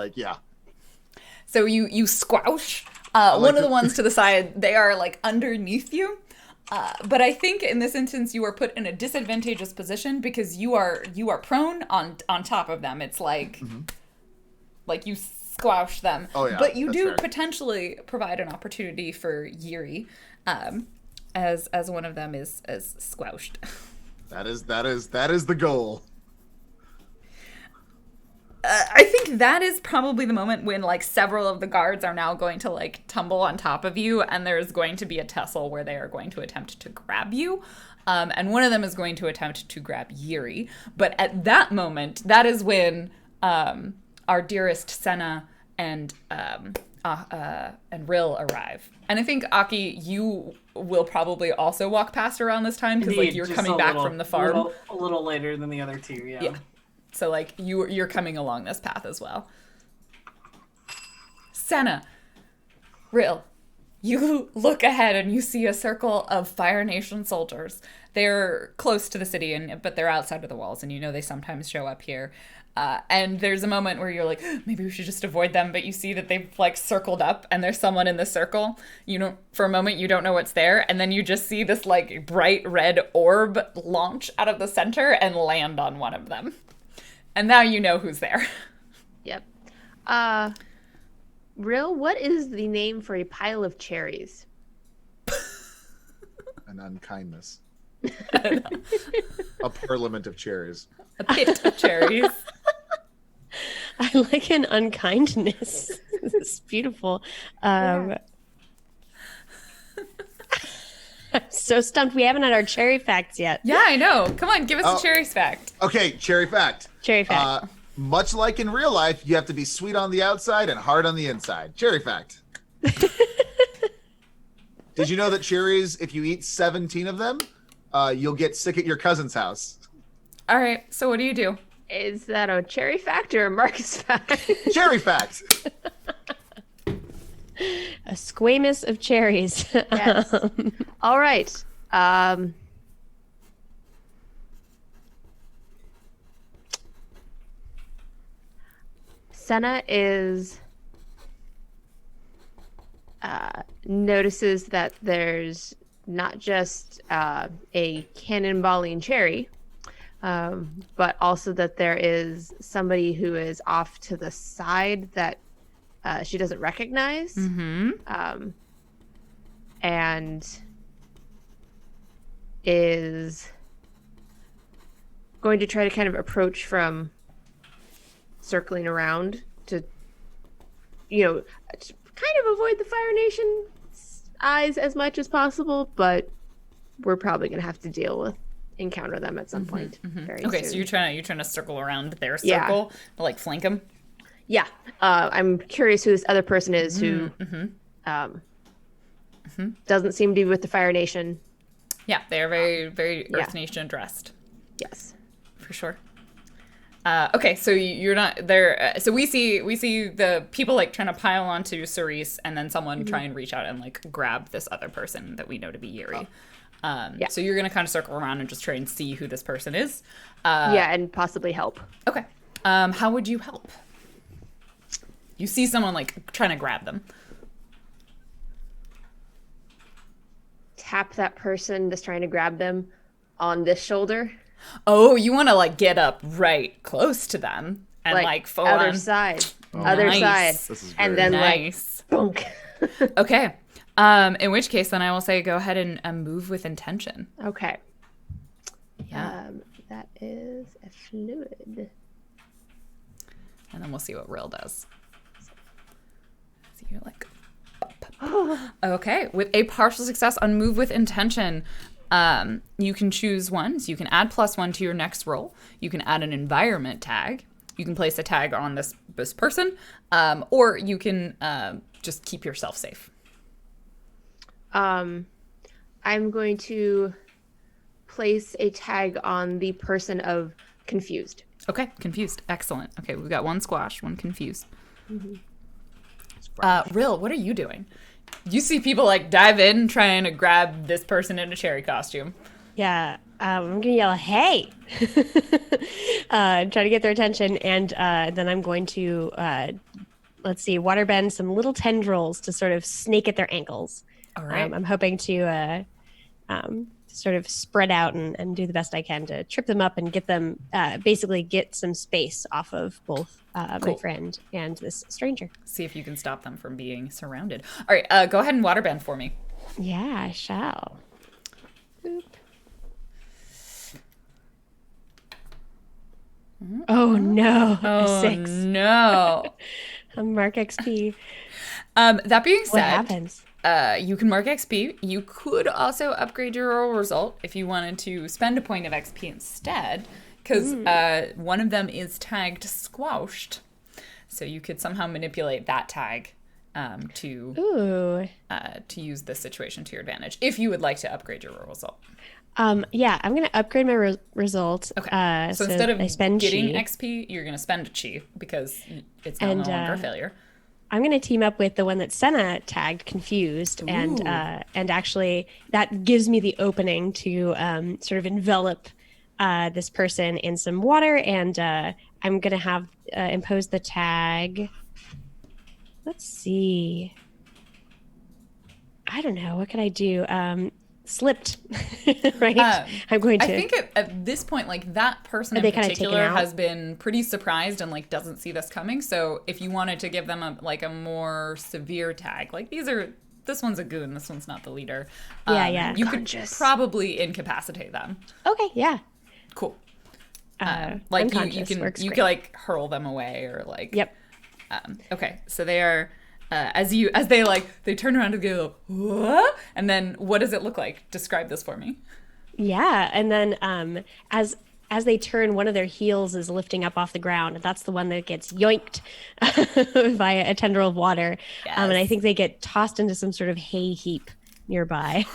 So you squash. One of the ones to the side, they are like underneath you. But I think in this instance you are put in a disadvantageous position because you are prone on top of them. It's like like you squash them. Oh yeah. But you do fair. potentially provide an opportunity for Yuri, as one of them is squashed. That is the goal. I think that is probably the moment when like several of the guards are now going to like tumble on top of you, and there's going to be a tussle where they are going to attempt to grab you. And one of them is going to attempt to grab Yuri. But at that moment, that is when our dearest Senna and Rill arrive. And I think, Aki, you will probably also walk past around this time because like you're just coming back from the farm. A little later than the other two, yeah. So, like, you're coming along this path as well. Senna, Rill, you look ahead and you see a circle of Fire Nation soldiers. They're close to the city, but they're outside of the walls, and you know they sometimes show up here. And there's a moment where you're like, maybe we should just avoid them, but you see that they've, like, circled up, and there's someone in the circle. You know, for a moment, you don't know what's there, and then you just see this, like, bright red orb launch out of the center and land on one of them. And now you know who's there. Yep. Rill, what is the name for a pile of cherries? An unkindness. A parliament of cherries. A pit of cherries. I like an unkindness. It's beautiful. I'm so stumped. We haven't had our cherry facts yet. Yeah, I know. Come on, give us a cherries fact. Okay, cherry fact. Cherry fact. Much like in real life, you have to be sweet on the outside and hard on the inside. Cherry fact. Did you know that cherries, if you eat 17 of them, you'll get sick at your cousin's house? All right, so what do you do? Is that a cherry fact or a Marcus fact? Cherry fact. A squamous of cherries. Yes. All right. Senna notices that there's not just a cannonballing cherry, but also that there is somebody who is off to the side that she doesn't recognize. And is going to try to kind of approach from circling around to, kind of avoid the Fire Nation's eyes as much as possible, but we're probably going to have to encounter them at some point. Very soon. So you're trying to circle around their circle, to, like, flank them? Yeah. I'm curious who this other person is who doesn't seem to be with the Fire Nation. Yeah, they are very, very Earth Nation dressed. Yes. For sure. Okay, so you're not there. So we see the people like trying to pile onto Cerise, and then someone try and reach out and like grab this other person that we know to be Yuri. So you're gonna kind of circle around and just try and see who this person is. And possibly help. Okay. How would you help? You see someone like trying to grab them. Tap that person that's trying to grab them on this shoulder. Oh, you want to like get up right close to them and like full other on. side, Nice. side, This is and very then Nice. bonk. Okay. In which case, then I will say go ahead and move with intention. Okay. that is a fluid. And then we'll see what Rill does. So you're like, okay. With a partial success on move with intention, you can choose one. So you can add +1 to your next roll. You can add an environment tag. You can place a tag on this person, or you can just keep yourself safe. I'm going to place a tag on the person of confused. Okay, confused. Excellent. Okay, we've got one squash, one confused. Mm-hmm. Rill, what are you doing? You see people like dive in trying to grab this person in a cherry costume. Yeah, I'm gonna yell, "Hey!" Try to get their attention, and then I'm going to waterbend some little tendrils to sort of snake at their ankles. All right. I'm hoping to sort of spread out and do the best I can to trip them up and get them basically get some space off of both my friend and this stranger. See if you can stop them from being surrounded. All right, go ahead and waterbend for me. Yeah, I shall. Boop. Oh no! Oh, a 6. No. Mark XP. That being said, What happens? You can mark XP. You could also upgrade your roll result if you wanted to spend a point of XP instead, because one of them is tagged squashed. So you could somehow manipulate that tag to use this situation to your advantage, if you would like to upgrade your roll result. Yeah, I'm going to upgrade my result. Okay. So instead of I spend getting chi. XP, you're going to spend a chi because it's now no longer a failure. I'm going to team up with the one that Senna tagged confused, and actually that gives me the opening to sort of envelop this person in some water, and I'm going to have impose the tag. Let's see. I don't know. What can I do? Slipped, right? I'm going to. I think at this point, like that person in particular has been pretty surprised and like doesn't see this coming. So if you wanted to give them a more severe tag, like this one's a goon, this one's not the leader. Yeah. You could probably incapacitate them. Okay, yeah. Cool. Like you can like hurl them away or like. Yep. Okay, so they are. As they turn around and go, what? And then what does it look like? Describe this for me. Yeah, and then as they turn, one of their heels is lifting up off the ground, and that's the one that gets yoinked via a tendril of water. Yes. And I think they get tossed into some sort of hay heap nearby.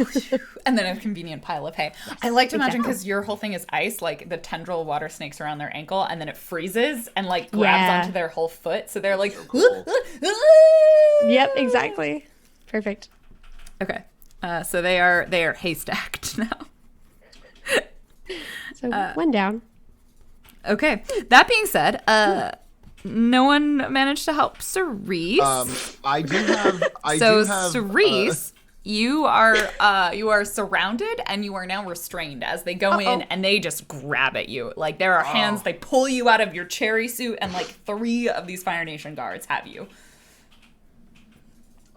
And then a convenient pile of hay. I like to imagine, because your whole thing is ice, like the tendril water snakes around their ankle and then it freezes and like grabs onto their whole foot. So they're like, Yep, exactly. Perfect. Okay. So they are haystacked now. So one down. Okay. That being said, no one managed to help Cerise. I do have. Cerise, you are surrounded and you are now restrained as they go in and they just grab at you. Like there are hands, they pull you out of your cherry suit, and like 3 of these Fire Nation guards have you.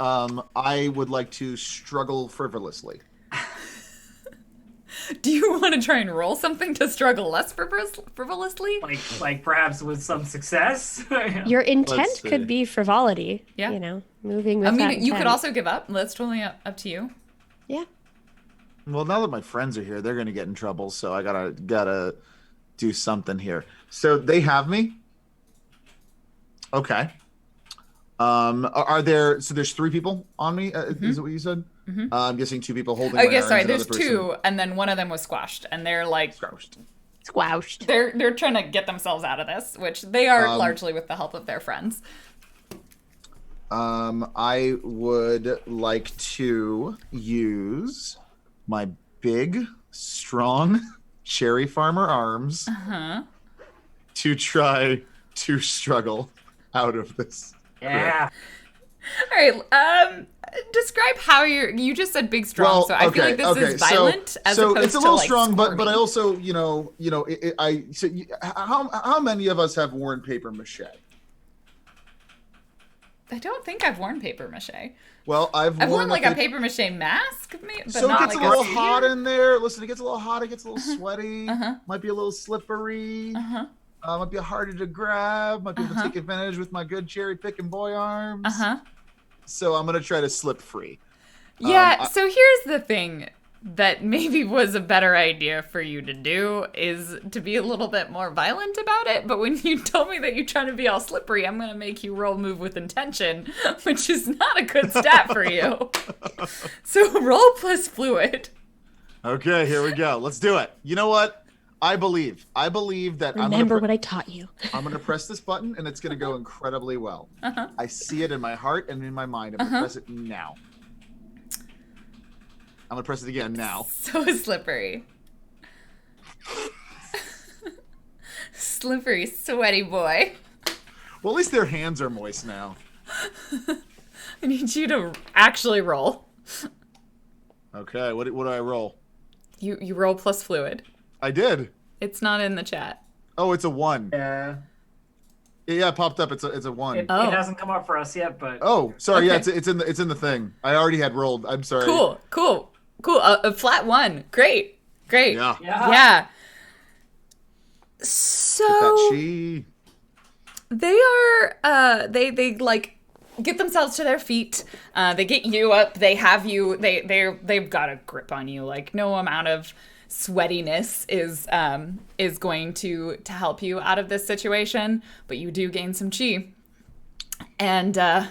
I would like to struggle frivolously. Do you want to try and roll something to struggle less frivolously? Like perhaps with some success? Your intent could be frivolity. Yeah. You know, moving with that you could intent. also give up. That's totally up to you. Yeah. Well, now that my friends are here, they're gonna get in trouble, so I gotta do something here. So they have me. Okay. Are there? So there's 3 people on me. Is it what you said? Mm-hmm. I'm guessing 2 people holding. Oh, yes. Sorry. There's 2, and then one of them was squashed, and they're like Squashed. They're trying to get themselves out of this, which they are largely with the help of their friends. I would like to use my big, strong cherry farmer arms to try to struggle out of this. Yeah. All right. Describe how you just said big strong, so I feel like this is violent as opposed to it's a little like strong, but squirmy. I also how many of us have worn paper mache? I don't think I've worn paper mache. Well, I've worn like a paper mache mask, but so it not gets like a little sphere. hot in there. Listen, it gets a little hot. It gets a little sweaty. Uh-huh. Might be a little slippery. Uh-huh. Might be harder to grab. Might be able to take advantage with my good cherry picking boy arms. Uh-huh. So I'm gonna try to slip free. Yeah, so here's the thing that maybe was a better idea for you to do is to be a little bit more violent about it. But when you told me that you're trying to be all slippery, I'm going to make you roll move with intention, which is not a good stat for you. So roll plus fluid. Okay, here we go. Let's do it. You know what? I believe that Remember what I taught you. I'm going to press this button and it's going to go incredibly well. I see it in my heart and in my mind. I'm going to press it now. I'm going to press it again now. So slippery. Slippery, sweaty boy. Well, at least their hands are moist now. I need you to actually roll. Okay, what do I roll? You roll plus fluid. I did. It's not in the chat. Oh, it's a 1. Yeah. Yeah, it popped up. It's a 1. It hasn't come up for us yet, but Oh, sorry. Okay. Yeah, it's in the thing. I already had rolled. I'm sorry. Cool. A flat 1. Great. Yeah. So Get that chi. they are they like get themselves to their feet. They get you up. They have you. They've got a grip on you. Like no amount of sweatiness is going to help you out of this situation. But you do gain some chi. And How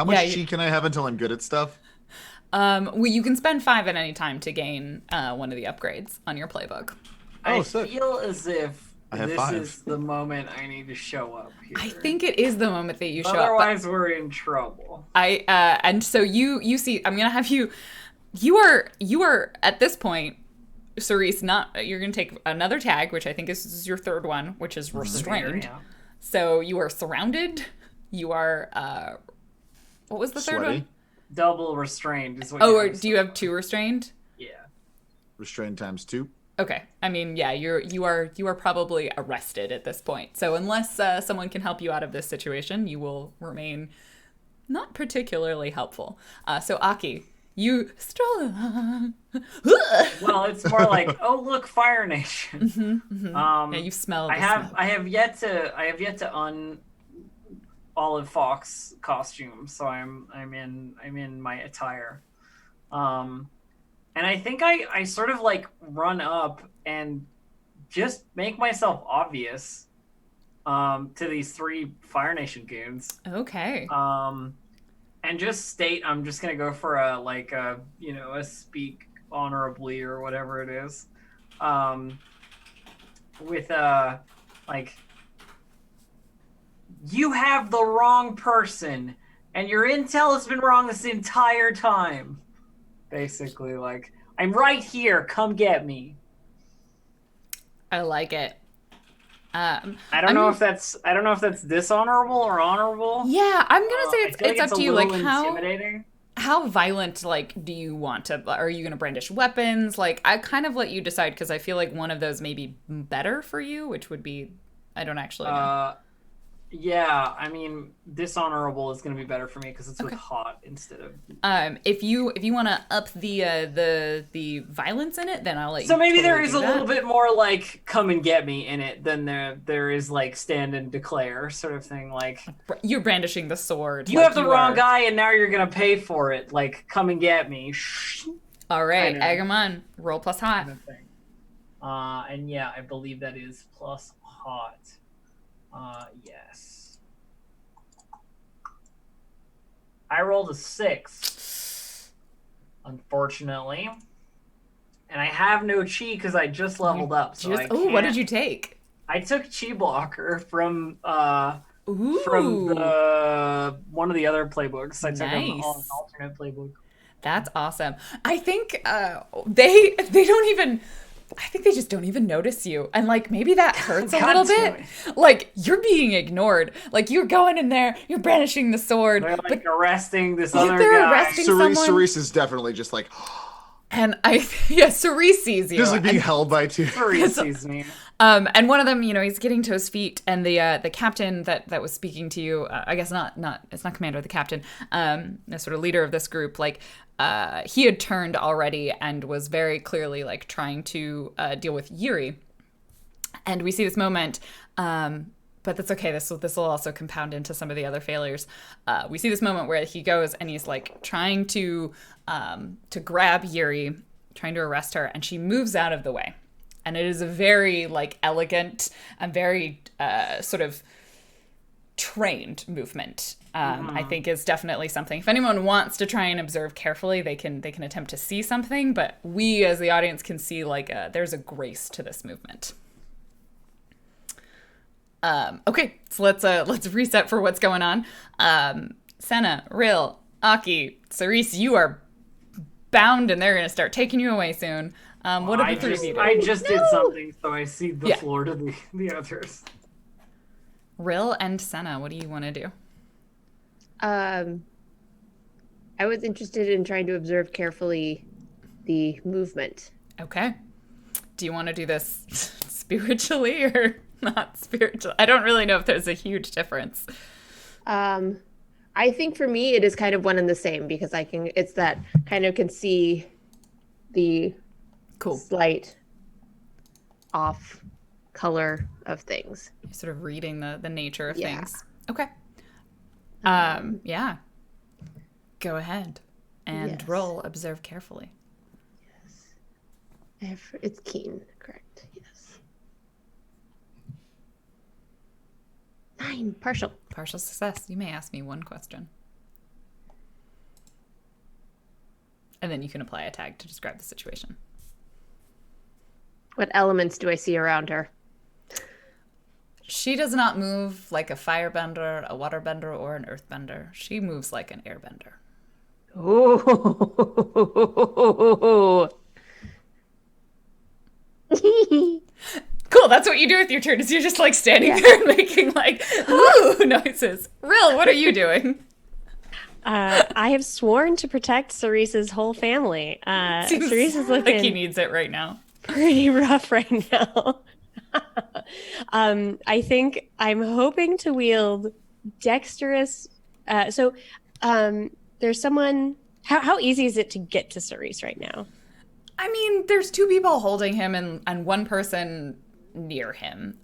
much chi can I have until I'm good at stuff? well, you can spend 5 at any time to gain one of the upgrades on your playbook. I sick. feel as if I have this 5. is the moment I need to show up here. I think it is the moment that you show up. Otherwise, we're in trouble. And so you see, I'm gonna have you are at this point, Cerise, you're gonna take another tag, which I think is your third one, which is restrained. Yeah. So you are surrounded. You are what was the third Sweaty. one? Double restrained is what. Oh, or do you have 2 restrained? Yeah. Restrained times 2. Okay. I mean, yeah, you are probably arrested at this point. So unless someone can help you out of this situation, you will remain not particularly helpful. So Aki, you stroll along. Well, it's more like, oh look, Fire Nation. Yeah, you smell the smoke. I have yet to Olive Fox costume, so I'm in my attire. And I think I sort of like run up and just make myself obvious to these 3 Fire Nation goons. Okay. And just state I'm just gonna go for a speak honorably or whatever it is. With like, you have the wrong person and your intel has been wrong this entire time. Basically, like, I'm right here. Come get me. I like it. I don't know if that's dishonorable or honorable. Yeah, I'm gonna say I it's feel like up to you. Like intimidating. how violent do you want to? Are you gonna brandish weapons? Like I kind of let you decide because I feel like one of those may be better for you, which would be I don't actually know. Yeah, I mean, dishonorable is going to be better for me because it's with hot instead of. If you want to up the violence in it, then I'll let you. So maybe there totally is do a that. little bit more like come and get me in it than there is like stand and declare sort of thing. Like You're brandishing the sword. you like have the wrong are. guy and now you're gonna pay for it. Like come and get me. All right, kinda- egg 'em on. Roll plus hot. Kind of thing. And yeah, I believe that is plus hot. Yes. I rolled a 6, unfortunately, and I have no chi because I just leveled up. So What did you take? I took chi blocker from Ooh. the one of the other playbooks. I took an Nice. alternate playbook. That's awesome. I think they don't even. I think they just don't even notice you. And like maybe that hurts a God little damn bit. it. Like you're being ignored. Like you're going in there, you're brandishing the sword. They're like but arresting this They're other guy. arresting someone. Cerise is definitely just like, And Cerise sees you. Just like being held by two. Furry seasoning. And one of them, he's getting to his feet, and the captain that was speaking to you, I guess it's not commander, the captain, the sort of leader of this group, like, he had turned already and was very clearly, like, trying to deal with Yuri. And we see this moment, but that's okay. This will also compound into some of the other failures. We see this moment where he goes and he's, like, trying to grab Yuri, trying to arrest her, and she moves out of the way. And it is a very, like, elegant and very sort of trained movement. I think is definitely something. If anyone wants to try and observe carefully, they can attempt to see something. But we, as the audience, can see, like, there's a grace to this movement. Okay, so let's reset for what's going on. Senna, Rill, Aki, Cerise, you are bound, and they're going to start taking you away soon. What did the three of you do? I just did something, so I cede the floor to the others. Rill and Senna, what do you want to do? I was interested in trying to observe carefully the movement. Okay. Do you want to do this spiritually or not spiritual? I don't really know if there's a huge difference. I think for me it is kind of one and the same, because it's that kind of can see the slight off color of things. You're sort of reading the nature of things. Okay. Yeah. Go ahead and roll observe carefully. Yes. It's keen, correct. Yes. 9, partial. Partial success. You may ask me one question. And then you can apply a tag to describe the situation. What elements do I see around her? She does not move like a firebender, a waterbender, or an earthbender. She moves like an airbender. Oh. Cool, that's what you do with your turn, is you're just, like, standing there and making, like, ooh noises. Rill, what are you doing? I have sworn to protect Cerise's whole family. Cerise is looking like he needs it right now. Pretty rough right now. I think I'm hoping to wield dexterous. There's someone. How easy is it to get to Cerise right now? I mean, there's 2 people holding him and 1 person near him.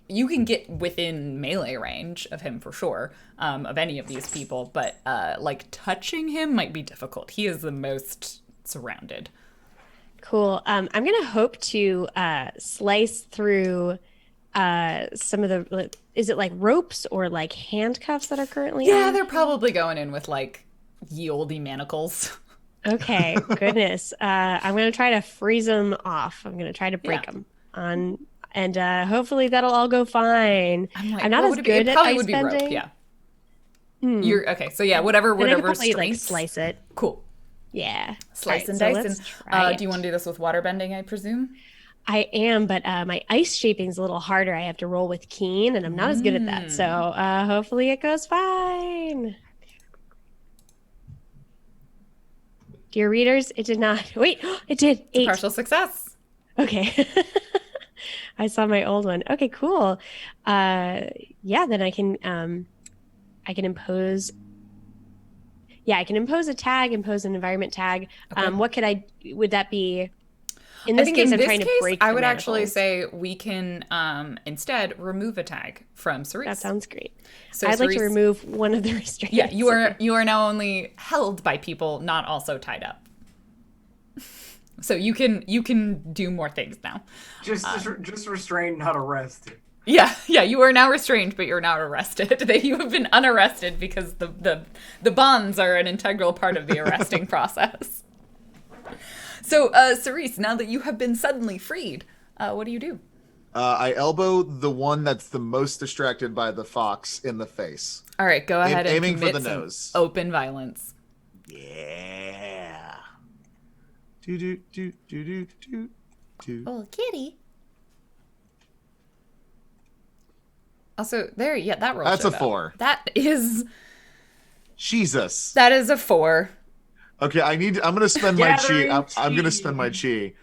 You can get within melee range of him for sure, of any of these people, but touching him might be difficult. He is the most surrounded. Cool. I'm gonna hope to slice through some of the. Is it like ropes or like handcuffs that are currently? Yeah, on? They're probably going in with like ye olde manacles. Okay, goodness. I'm going to try to freeze them off. I'm going to try to break them on, and hopefully that'll all go fine. I'm not as good at ice bending. Rope, yeah. You're okay. So yeah, whatever probably, like, slice it. Cool. Yeah. Slice and dice. And do you want to do this with water bending, I presume? I am, but my ice shaping is a little harder. I have to roll with keen, and I'm not as good at that. So hopefully it goes fine. Dear readers, it did not. Wait, it did. 8. Partial success. Okay. I saw my old one. Okay, cool. Then I can impose. Yeah, I can impose a tag, impose an environment tag. Okay. Would that be? In this case, I'm trying to break. I would actually say we can instead remove a tag from Cerise. That sounds great. So I'd like to remove one of the restraints. Yeah, you are now only held by people, not also tied up. So you can do more things now. Just restrained, not arrested. Yeah, you are now restrained, but you're not arrested. You have been unarrested because the bonds are an integral part of the arresting process. So, Cerise, now that you have been suddenly freed, what do you do? I elbow the one that's the most distracted by the fox in the face. All right, go ahead and aiming for the commit some nose. Open violence. Yeah. Do. Oh, kitty. Also, that roll. That's a 4. That is Jesus. That is a 4. Okay, I'm gonna spend my chi. Gathering I'm gonna chi. spend my chi,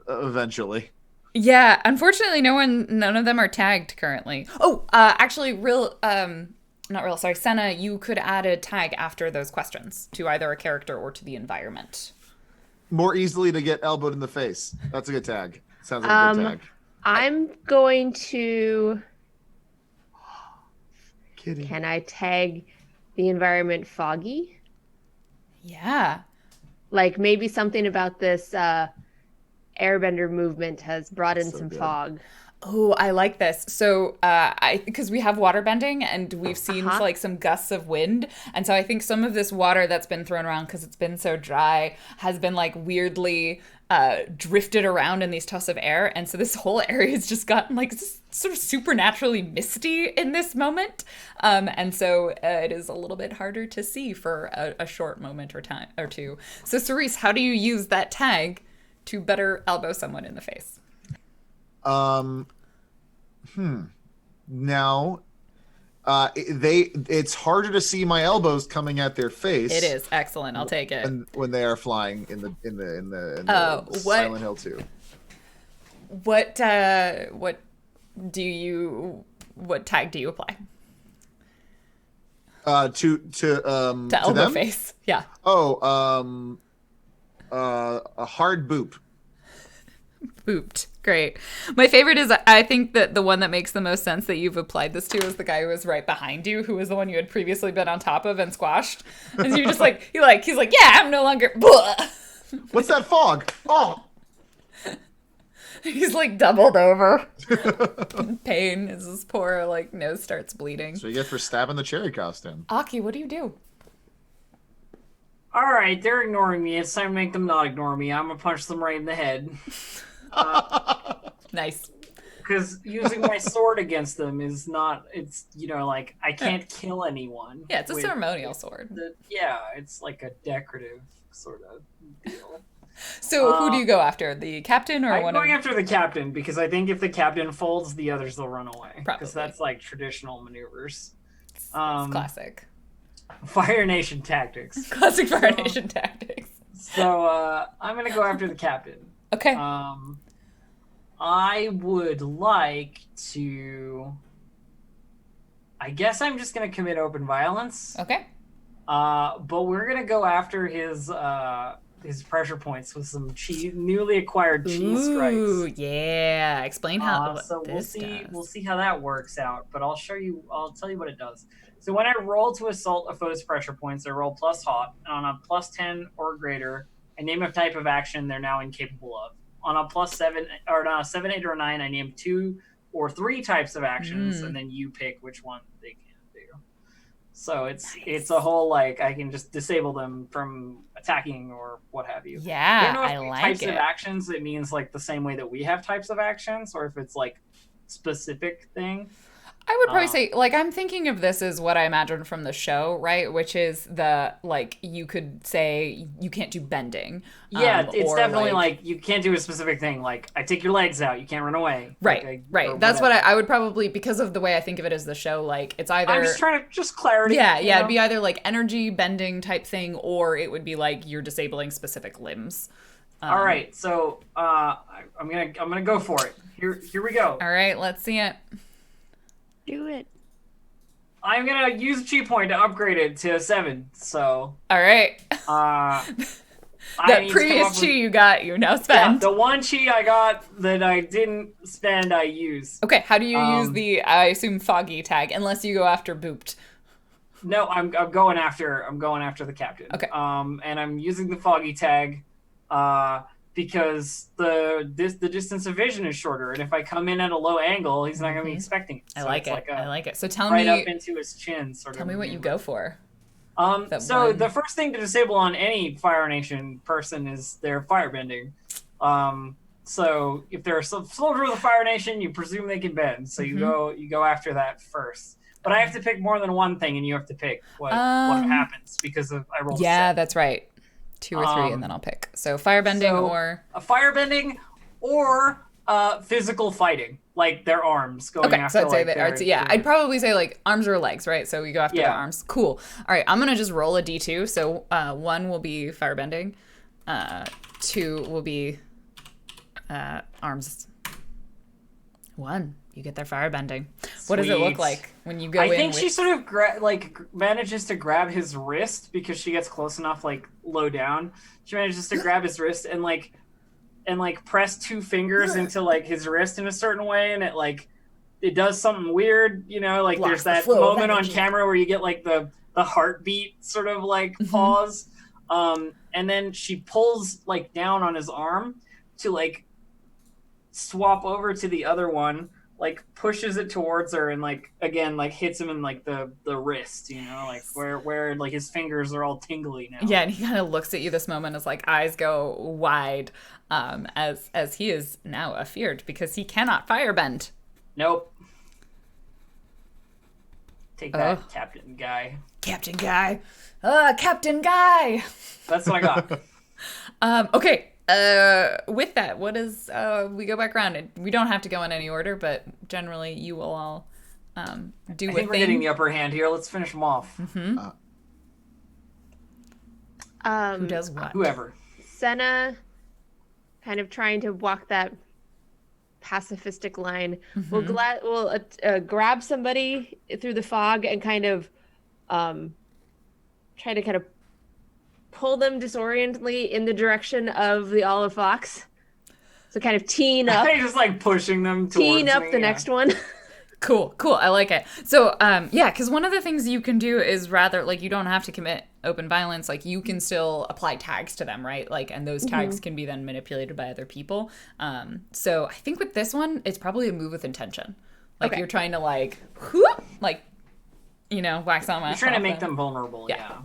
eventually. Yeah, unfortunately, none of them are tagged currently. Oh, actually, not real. Sorry, Senna, you could add a tag after those questions to either a character or to the environment. More easily to get elbowed in the face. That's a good tag. Sounds like a good tag. I'm going to. Kitty. Can I tag the environment foggy? Yeah. Like maybe something about this Airbender movement has brought in So some good. fog. Oh, I like this. So, because we have water bending and we've seen like some gusts of wind, and so I think some of this water that's been thrown around because it's been so dry has been like weirdly drifted around in these tufts of air, and so this whole area has just gotten like sort of supernaturally misty in this moment, and so it is a little bit harder to see for a short moment or time or two. So, Cerise, how do you use that tag to better elbow someone in the face? Now, it's harder to see my elbows coming at their face. It is excellent. I'll take it. when they are flying in the what Silent Hill 2. what tag do you apply To elbow them? face? Yeah. Oh, a hard boop. Booped. Great. My favorite is, I think that the one that makes the most sense that you've applied this to is the guy who was right behind you, who was the one you had previously been on top of and squashed. And you're just like, he's like, yeah, I'm no longer. Blah. What's that fog? Oh, He's like doubled over in pain as his poor like nose starts bleeding. so you get for stabbing the cherry costume. Aki, what do you do? All right, they're ignoring me. It's time to make them not ignore me. I'm gonna punch them right in the head. Nice. Because using my sword against them is not. It's like I can't kill anyone. Yeah, it's a with ceremonial sword. Yeah, it's like a decorative sort of deal. So who do you go after? The captain or I'm one going of? after the captain because I think if the captain folds, the others will run away. Probably. Because that's like traditional maneuvers. It's classic. Fire Nation tactics. Classic Fire Nation tactics. So I'm gonna go after the captain. Okay. I would like to. I guess I'm just gonna commit open violence. Okay. But we're gonna go after his pressure points with some newly acquired chi strikes. Ooh, yeah. Explain how. So we'll this see. does. We'll see how that works out. But I'll show you. I'll tell you what it does. So when I roll to assault a foe's pressure points, I roll plus hot, and on a plus 10 or greater, I name a type of action they're now incapable of. On a plus 7 or on a 7, 8, or 9, I name 2 or 3 types of actions, and then you pick which one they can do. So it's a whole like I can just disable them from attacking or what have you. Yeah, I I don't know if like types it. of actions it means like the same way that we have types of actions, or if it's like specific thing. I would probably say, like, I'm thinking of this as what I imagine from the show, right? Which is you could say you can't do bending. Yeah, it's or, definitely like you can't do a specific thing. Like I take your legs out, you can't run away. Right, right. That's what I would probably, because of the way I think of it as the show, like it's either. I'm just trying to clarity. Yeah, it'd be either like energy bending type thing, or it would be like you're disabling specific limbs. All right, so I'm gonna go for it. Here we go. All right, let's see it. Do it. I'm gonna use a chi point to upgrade it to 7. So. All right. That previous chi you got, you now spend. Yeah, the one chi I got that I didn't spend, I used. Okay, how do you use the, I assume, foggy tag, unless you go after booped? No, I'm going after the captain. Okay. And I'm using the foggy tag, because the distance of vision is shorter, and if I come in at a low angle, he's not going to be expecting it. So I like it. like I like it. So tell right me, up into his chin, sort of. tell me what you go for. So the first thing to disable on any Fire Nation person is their firebending. So if they're a soldier of the Fire Nation, you presume they can bend. So you go after that first. But I have to pick more than one thing, and you have to pick what happens because I rolled. Yeah, 7. that's right. 2 or 3, and then I'll pick. So firebending or a firebending or physical fighting. like their arms going Okay, after so I'd say like that. their, Yeah, their- I'd probably say like arms or legs, right? So we go after the Yeah. arms. Cool. All right, I'm gonna just roll a d2. So 1 will be firebending, 2 will be arms. 1, you get their firebending. What does it look Sweet. like when you go I in? think with... she sort of manages to grab his wrist because she gets close enough, like low down. She manages to grab his wrist and press 2 fingers into like his wrist in a certain way, and it does something weird, you know, like Blocks there's the that flow of moment on energy. camera where you get like the heartbeat sort of like Mm-hmm. pause, and then she pulls like down on his arm to like swap over to the other one, like pushes it towards her, and like again like hits him in like the wrist, you know, like where like his fingers are all tingly now. Yeah, and he kind of looks at you this moment as like eyes go wide, as he is now afeared because he cannot firebend. Nope. Take that, Oh. Captain Guy. Captain Guy. Captain Guy. That's what I got. Okay. With that, what is we go back around, and we don't have to go in any order, but generally you will all do I a think we're thing. getting the upper hand here. Let's finish them off. Who does what? Whoever. Senna, kind of trying to walk that pacifistic line, will grab somebody through the fog and kind of try to kind of pull them disorientedly in the direction of the olive fox. So kind of teeing up, Just like pushing them towards teeing up me, the yeah. next one. Cool. I like it. So, yeah, because one of the things you can do is rather, like, you don't have to commit open violence. Like, you can still apply tags to them, right? Like, and those tags can be then manipulated by other people. So I think with this one, it's probably a move with intention. Like, Okay. you're trying to, like, whoop, like, you know, wax on, You're wax trying to off make them. them vulnerable, Yeah. yeah.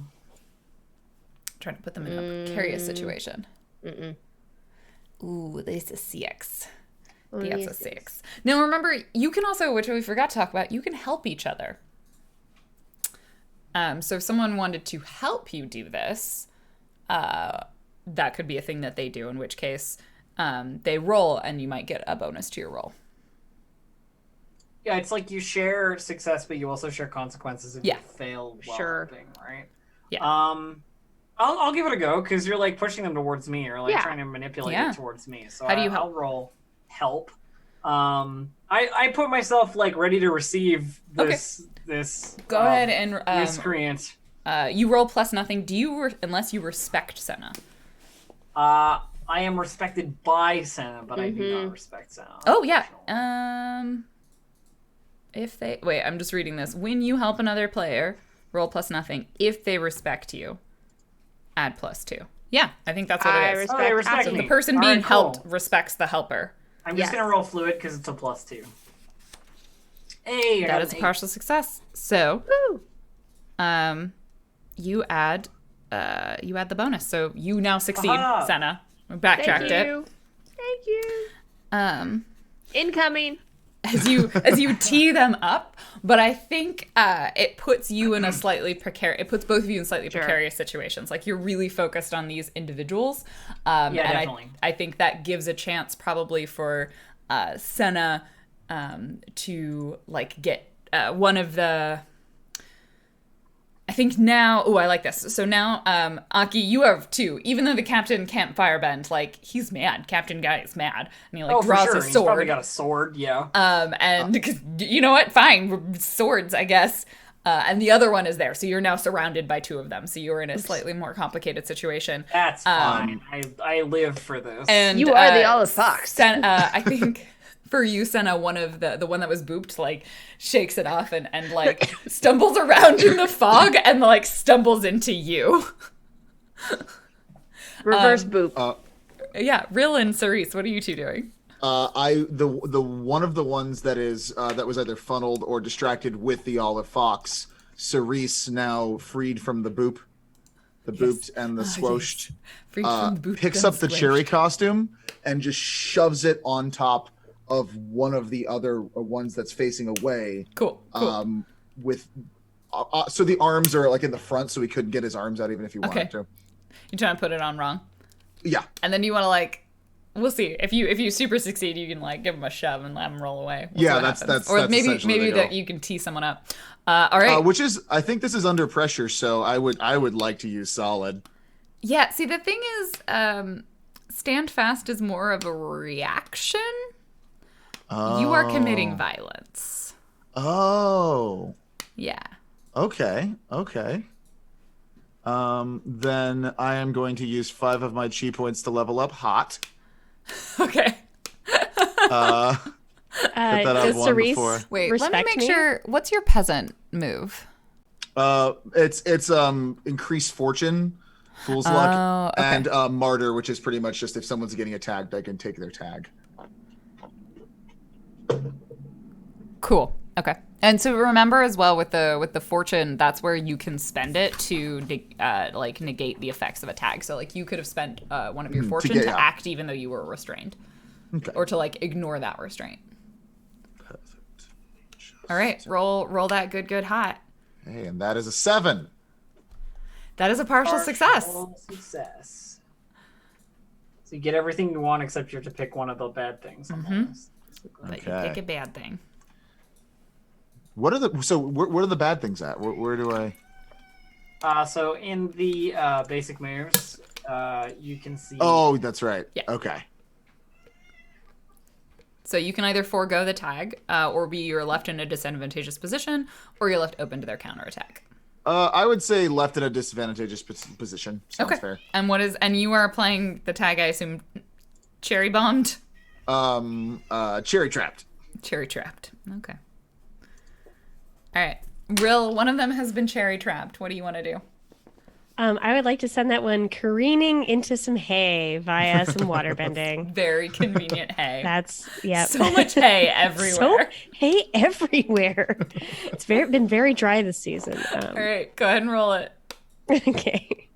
Trying to put them in a precarious situation. Ooh, this is CX. That's a 6. Now remember, you can also, which we forgot to talk about, you can help each other. So if someone wanted to help you do this, that could be a thing that they do, in which case they roll and you might get a bonus to your roll. Yeah, it's like you share success, but you also share consequences if Yeah. you fail while Sure. helping, right? Yeah. I'll give it a go, because you're like pushing them towards me, or like Yeah. trying to manipulate Yeah. it towards me. So How do you I'll help? roll help. I put myself like ready to receive this Go ahead and miscreant. you roll plus nothing. Do you unless you respect Senna? I am respected by Senna, but I do not respect Senna. Oh yeah. unfortunately. If they wait, I'm just reading this. When you help another player, roll plus nothing. If they respect you, add +2. Yeah, I think that's what I it is. respect, Oh, they respect absolutely. me. The person All being right, helped cool. respects the helper. I'm just Yes. gonna roll fluid because it's a +2. Hey, I That got is an a 8. partial success. So, Woo. you add the bonus. So you now succeed, Aha. Senna. We backtracked Thank you. Thank you. it. Incoming. As you tee them up, but I think it puts you in a slightly precarious. It puts both of you in slightly Sure. precarious situations. Like you're really focused on these individuals, Yeah, and definitely. I think that gives a chance probably for Senna to like get one of the. I think now, I like this. So now, Aki, you have 2. Even though the captain can't firebend, like, he's mad. Captain Guy is mad. And he, like, Oh, for draws sure. a He's probably sword. got a sword, yeah. And, 'cause you know what? Fine. Swords, I guess. And the other one is there. So you're now surrounded by 2 of them. So you're in a slightly more complicated situation. That's fine. I live for this. And You are the olive fox. I think for you, Senna, one of the one that was booped, like, shakes it off and like, stumbles around in the fog and, like, stumbles into you. Reverse boop. Yeah, Rill and Cerise, what are you 2 doing? The one of the ones that is that was either funneled or distracted with the olive fox, Cerise, now freed from the booped and the swooshed, Freed from the booped picks and up the squished. cherry costume and just shoves it on top of one of the other ones that's facing away. Cool. With so the arms are like in the front, so he couldn't get his arms out even if he wanted Okay. to. You're trying to put it on wrong. Yeah. And then you want to, like, we'll see. If you super succeed, you can like give them a shove and let them roll away. We'll see what happens. Or that's maybe essentially the that goal. you can tee someone up. All right. I think this is under pressure, so I would like to use solid. Yeah. See, the thing is, stand fast is more of a reaction. You are committing violence. Oh. Yeah. Okay. Then I am going to use 5 of my chi points to level up hot. Okay. Put that up does one Cerise before. Wait, let respect me make sure. What's your peasant move? It's increased fortune, fool's luck, okay. and martyr, which is pretty much just if someone's getting attacked, I can take their tag. Cool. Okay. And so remember as well with the fortune, that's where you can spend it to like negate the effects of a tag. So like you could have spent one of your fortune to act even though you were restrained, or to like ignore that restraint. Perfect. All right, roll that good hot. Hey, and that is a 7. That is a partial success. Success. So you get everything you want except you have to pick one of the bad things. But you pick a bad thing. What are the bad things at? Where do I? So in the basic moves, you can see. Oh, that's right. Yeah. Okay. So you can either forego the tag, or you're left in a disadvantageous position, or you're left open to their counterattack. I would say left in a disadvantageous position. Sounds fair. And you are playing the tag, I assume, cherry bombed? Cherry trapped. Cherry trapped. Okay. All right. Rill, one of them has been cherry trapped. What do you want to do? I would like to send that one careening into some hay via some water bending. Very convenient hay. That's, yeah. So much hay everywhere. Hay everywhere. It's been very dry this season. All right, go ahead and roll it. Okay.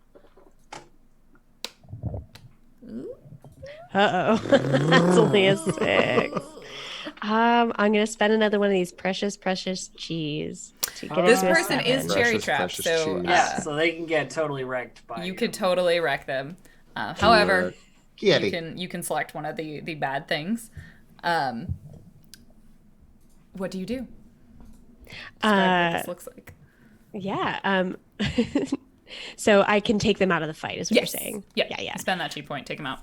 Uh-oh. That's only a 6. I'm gonna spend another one of these precious cheese to get This into a person 7. is cherry Precious, trapped, precious so cheese. Yeah, so they can get totally wrecked by you could totally wreck them. However, you can select one of the bad things. What do you do? Describe what this looks like. Yeah. So I can take them out of the fight, is what you're saying. Yeah. Spend that chi point, take them out.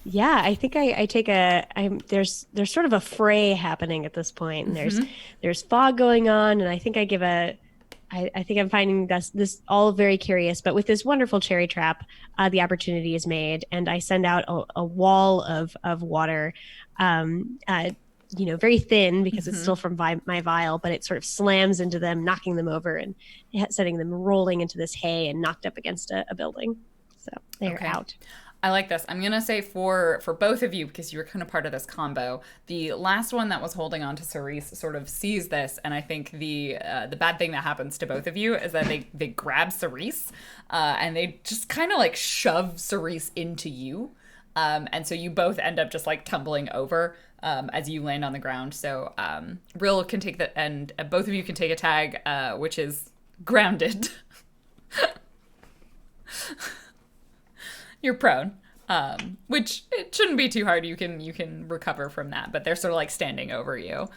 Yeah, I think I take there's sort of a fray happening at this point, and there's fog going on, and I think I think I'm finding this all very curious. But with this wonderful cherry trap, the opportunity is made, and I send out a wall of water, very thin because it's still from my vial, but it sort of slams into them, knocking them over and setting them rolling into this hay and knocked up against a building. So they're out. I like this. I'm gonna say for both of you, because you were kind of part of this combo, the last one that was holding on to Cerise sort of sees this, and I think the bad thing that happens to both of you is that they grab Cerise, and they just kind of like shove Cerise into you, and so you both end up just like tumbling over as you land on the ground. So Rill can take the, and both of you can take a tag, which is grounded. You're prone, which it shouldn't be too hard. You can recover from that, but they're sort of like standing over you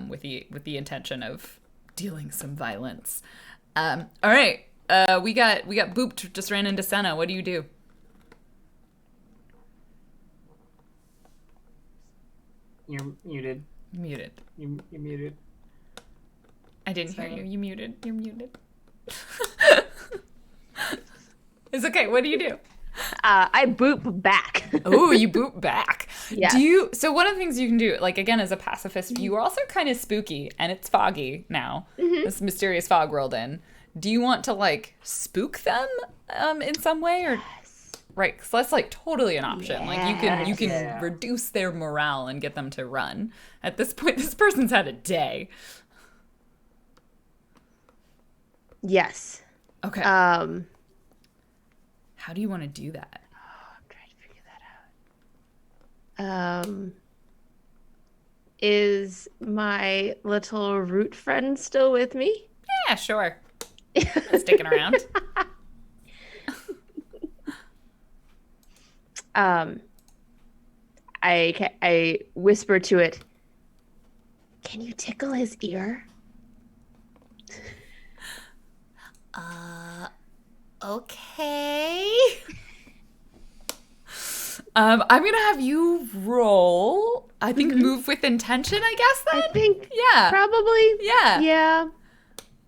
with the intention of dealing some violence. All right, we got Booped just ran into Senna. What do you do? You're muted. Muted. You're muted. I didn't hear you. You muted. You're muted. It's okay. What do you do? I boop back. Oh, you boop back. Yeah. So one of the things you can do, like again as a pacifist, you are also kind of spooky, and it's foggy now. This mysterious fog rolled in. Do you want to like spook them in some way, or right? So that's like totally an option. Like you can reduce their morale and get them to run. At this point, this person's had a day. Yes. Okay. How do you want to do that? I'm trying to figure that out. Is my little root friend still with me? Yeah, sure. Sticking around. I whisper to it, "Can you tickle his ear?" Okay. I'm gonna have you roll. I think move with intention. I guess then. I think Yeah. probably. Yeah. Yeah.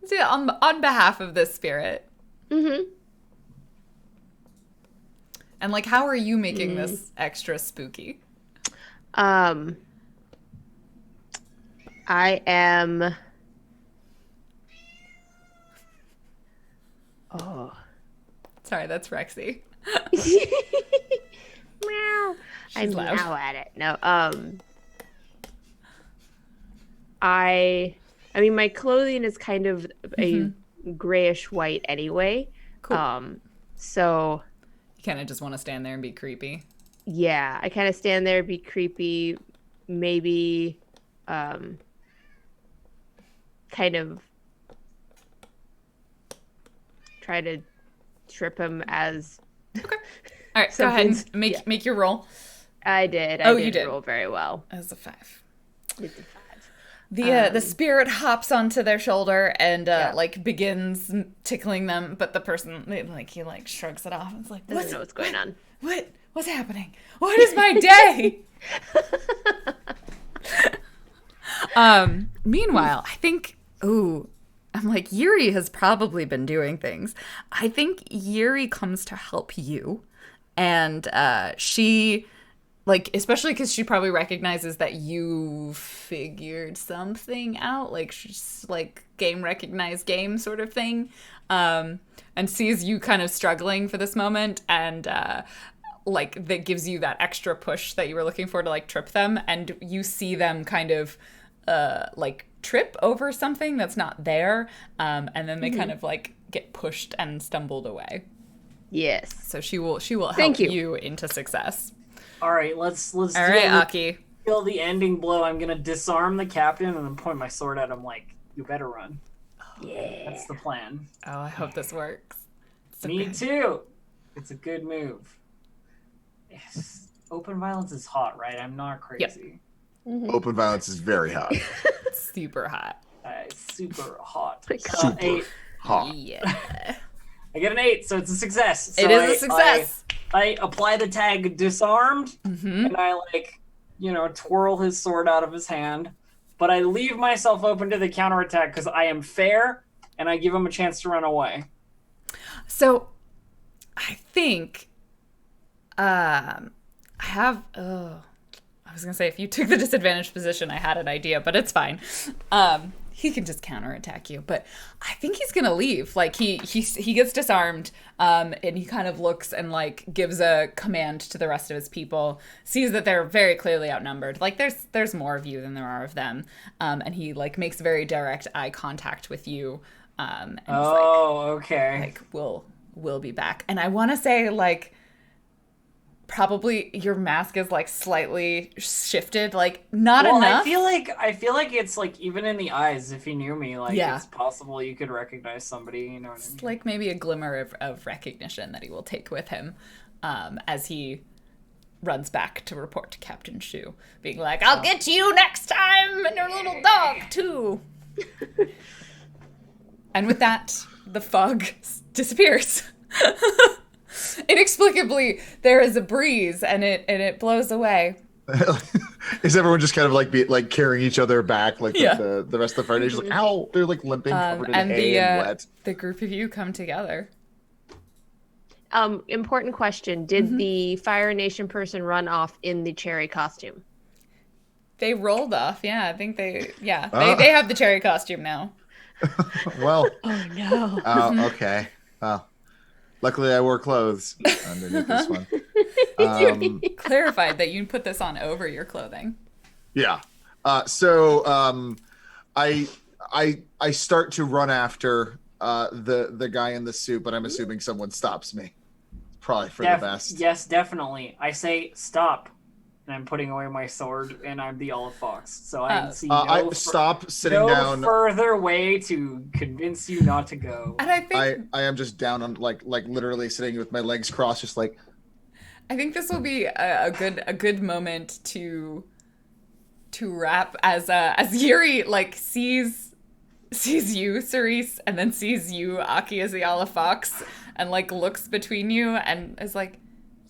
So yeah, on behalf of this spirit. Mm-hmm. And like, how are you making this extra spooky? I am. Oh. Sorry, that's Rexy. Meow. I She's loud. meow at it. No. I mean, my clothing is kind of a grayish white anyway. Cool. So You kind of just want to stand there and be creepy. yeah, I kind of stand there, be creepy, maybe, kind of try to trip him as. Okay. All right, go ahead and Something's- make your roll. I did. Oh, I you did did. roll very well. As a 5. It's a 5. The spirit hops onto their shoulder and like begins tickling them, but the person he shrugs it off and is like, Doesn't know what's going on. What's happening? What is my day? Meanwhile, I think I'm like, Yuri has probably been doing things. I think Yuri comes to help you, and she, like, especially because she probably recognizes that you figured something out, like she's like game recognized game sort of thing, and sees you kind of struggling for this moment, and like that gives you that extra push that you were looking for to like trip them, and you see them kind of like trip over something that's not there, and then they kind of like get pushed and stumbled away. Yes. So she will help Thank you. you into success. All right, let's All right, Aki. deal the ending blow. I'm gonna disarm the captain and then point my sword at him like, "You better run." Yeah. That's the plan. Oh, I hope this works. So Me good. too. It's a good move. Yes. Open violence is hot, right? I'm not crazy. Open violence is very hot. Super hot. Super hot. Super 8. hot. Yeah. I get an 8, so it's a success. So It is a success. I apply the tag disarmed, and I twirl his sword out of his hand, but I leave myself open to the counterattack because I am fair, and I give him a chance to run away. So, I think, I have. I was gonna say if you took the disadvantaged position, I had an idea, but it's fine. He can just counterattack you, but I think he's gonna leave. Like he gets disarmed, and he kind of looks and like gives a command to the rest of his people. Sees that they're very clearly outnumbered. Like there's more of you than there are of them, and he like makes very direct eye contact with you. And he's Okay. like we'll be back. And I want to say like probably your mask is like slightly shifted, like not enough. I feel like it's like even in the eyes. If he knew me, like Yeah. it's possible you could recognize somebody. You know what I mean? Like maybe a glimmer of recognition that he will take with him as he runs back to report to Captain Shu, being like, I'll get you next time, and your little dog too. And with that, the fog disappears. Inexplicably, there is a breeze, and it blows away. Is everyone just kind of like carrying each other back, like Yeah. the rest of the party is like, ow, they're like limping, covered in And hay and wet. the group of you come together. Important question. Did the Fire Nation person run off in the cherry costume? They rolled off. Yeah, I think they Ah. they have the cherry costume now. Well, Oh no. okay. Well, luckily I wore clothes underneath this one. Clarified that you put this on over your clothing. Yeah. So I start to run after the guy in the suit, but I'm assuming someone stops me. Probably for the best. Yes, definitely. I say stop, and I'm putting away my sword, and I'm the olive fox. So I see I stop sitting no down. further way to convince you not to go. And I think I am just down on like literally sitting with my legs crossed, just like. I think this will be a good moment to wrap as Yuri like sees you, Cerise, and then sees you, Aki, as the Olive Fox, and like looks between you and is like,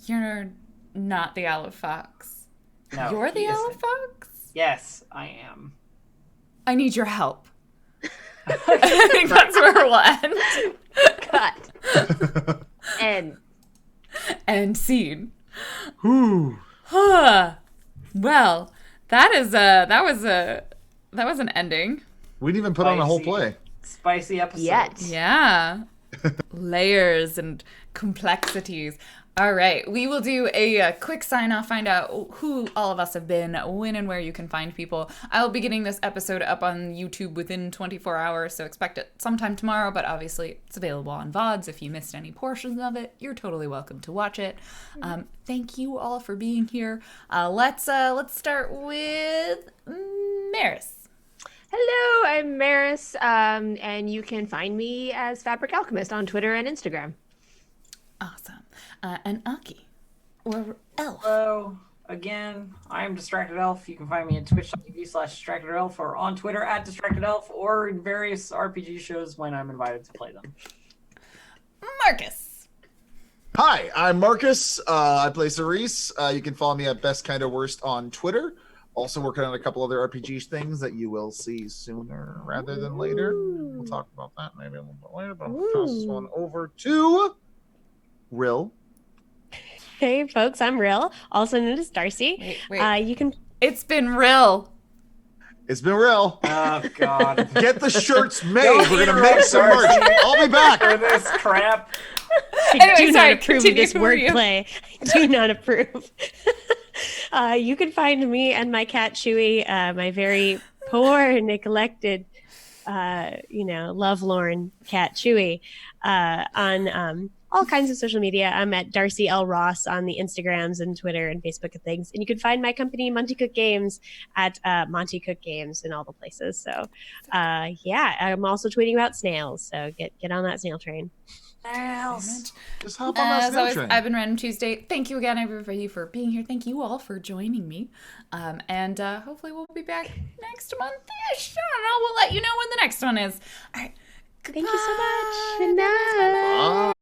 "You're not the Olive Fox. No, You're the he Olive isn't. Fox? Yes, I am. I need your help." I think that's where we'll end. Cut. And Scene. Whew. Well, that was an ending. We didn't even put on a whole Spicy. play. Spicy episode. Yet. Yeah. Layers and complexities. All right. We will do a quick sign off, find out who all of us have been, when and where you can find people. I will be getting this episode up on YouTube within 24 hours, so expect it sometime tomorrow, but obviously it's available on VODs. If you missed any portions of it, you're totally welcome to watch it. Thank you all for being here. Let's start with Maris. Hello, I'm Maris, and you can find me as Fabric Alchemist on Twitter and Instagram. Awesome. And Aki, or Elf. Hello. Again, I am Distracted Elf. You can find me at twitch.tv/DistractedElf or on Twitter at DistractedElf or in various RPG shows when I'm invited to play them. Marcus. Hi, I'm Marcus. I play Cerise. You can follow me at Best Kinda Worst on Twitter. Also working on a couple other RPG things that you will see sooner rather than later. We'll talk about that maybe a little bit later, but I'll toss this one over to Rill. Hey, folks, I'm Rill, also known as Darcy. Wait. You can. It's been real. It's been Rill. Oh, God. Get the shirts made. Don't We're going to interrupt make some merch. Darcy. I'll be back. For this crap. I Anyway, do sorry, not approve of continue this for you. wordplay. I do not approve. You can find me and my cat Chewy, my very poor, neglected, lovelorn cat Chewy, on all kinds of social media. I'm at Darcy L. Ross on the Instagrams and Twitter and Facebook and things. And you can find my company, Monty Cook Games, at Monty Cook Games in all the places. So, I'm also tweeting about snails. So get on that snail train. Just hop on that As snail always, train. I've been Random Tuesday. Thank you again, everybody, for being here. Thank you all for joining me. And hopefully we'll be back next month-ish. I don't know. We'll let you know when the next one is. All right. Thank you so much. Good night. Bye.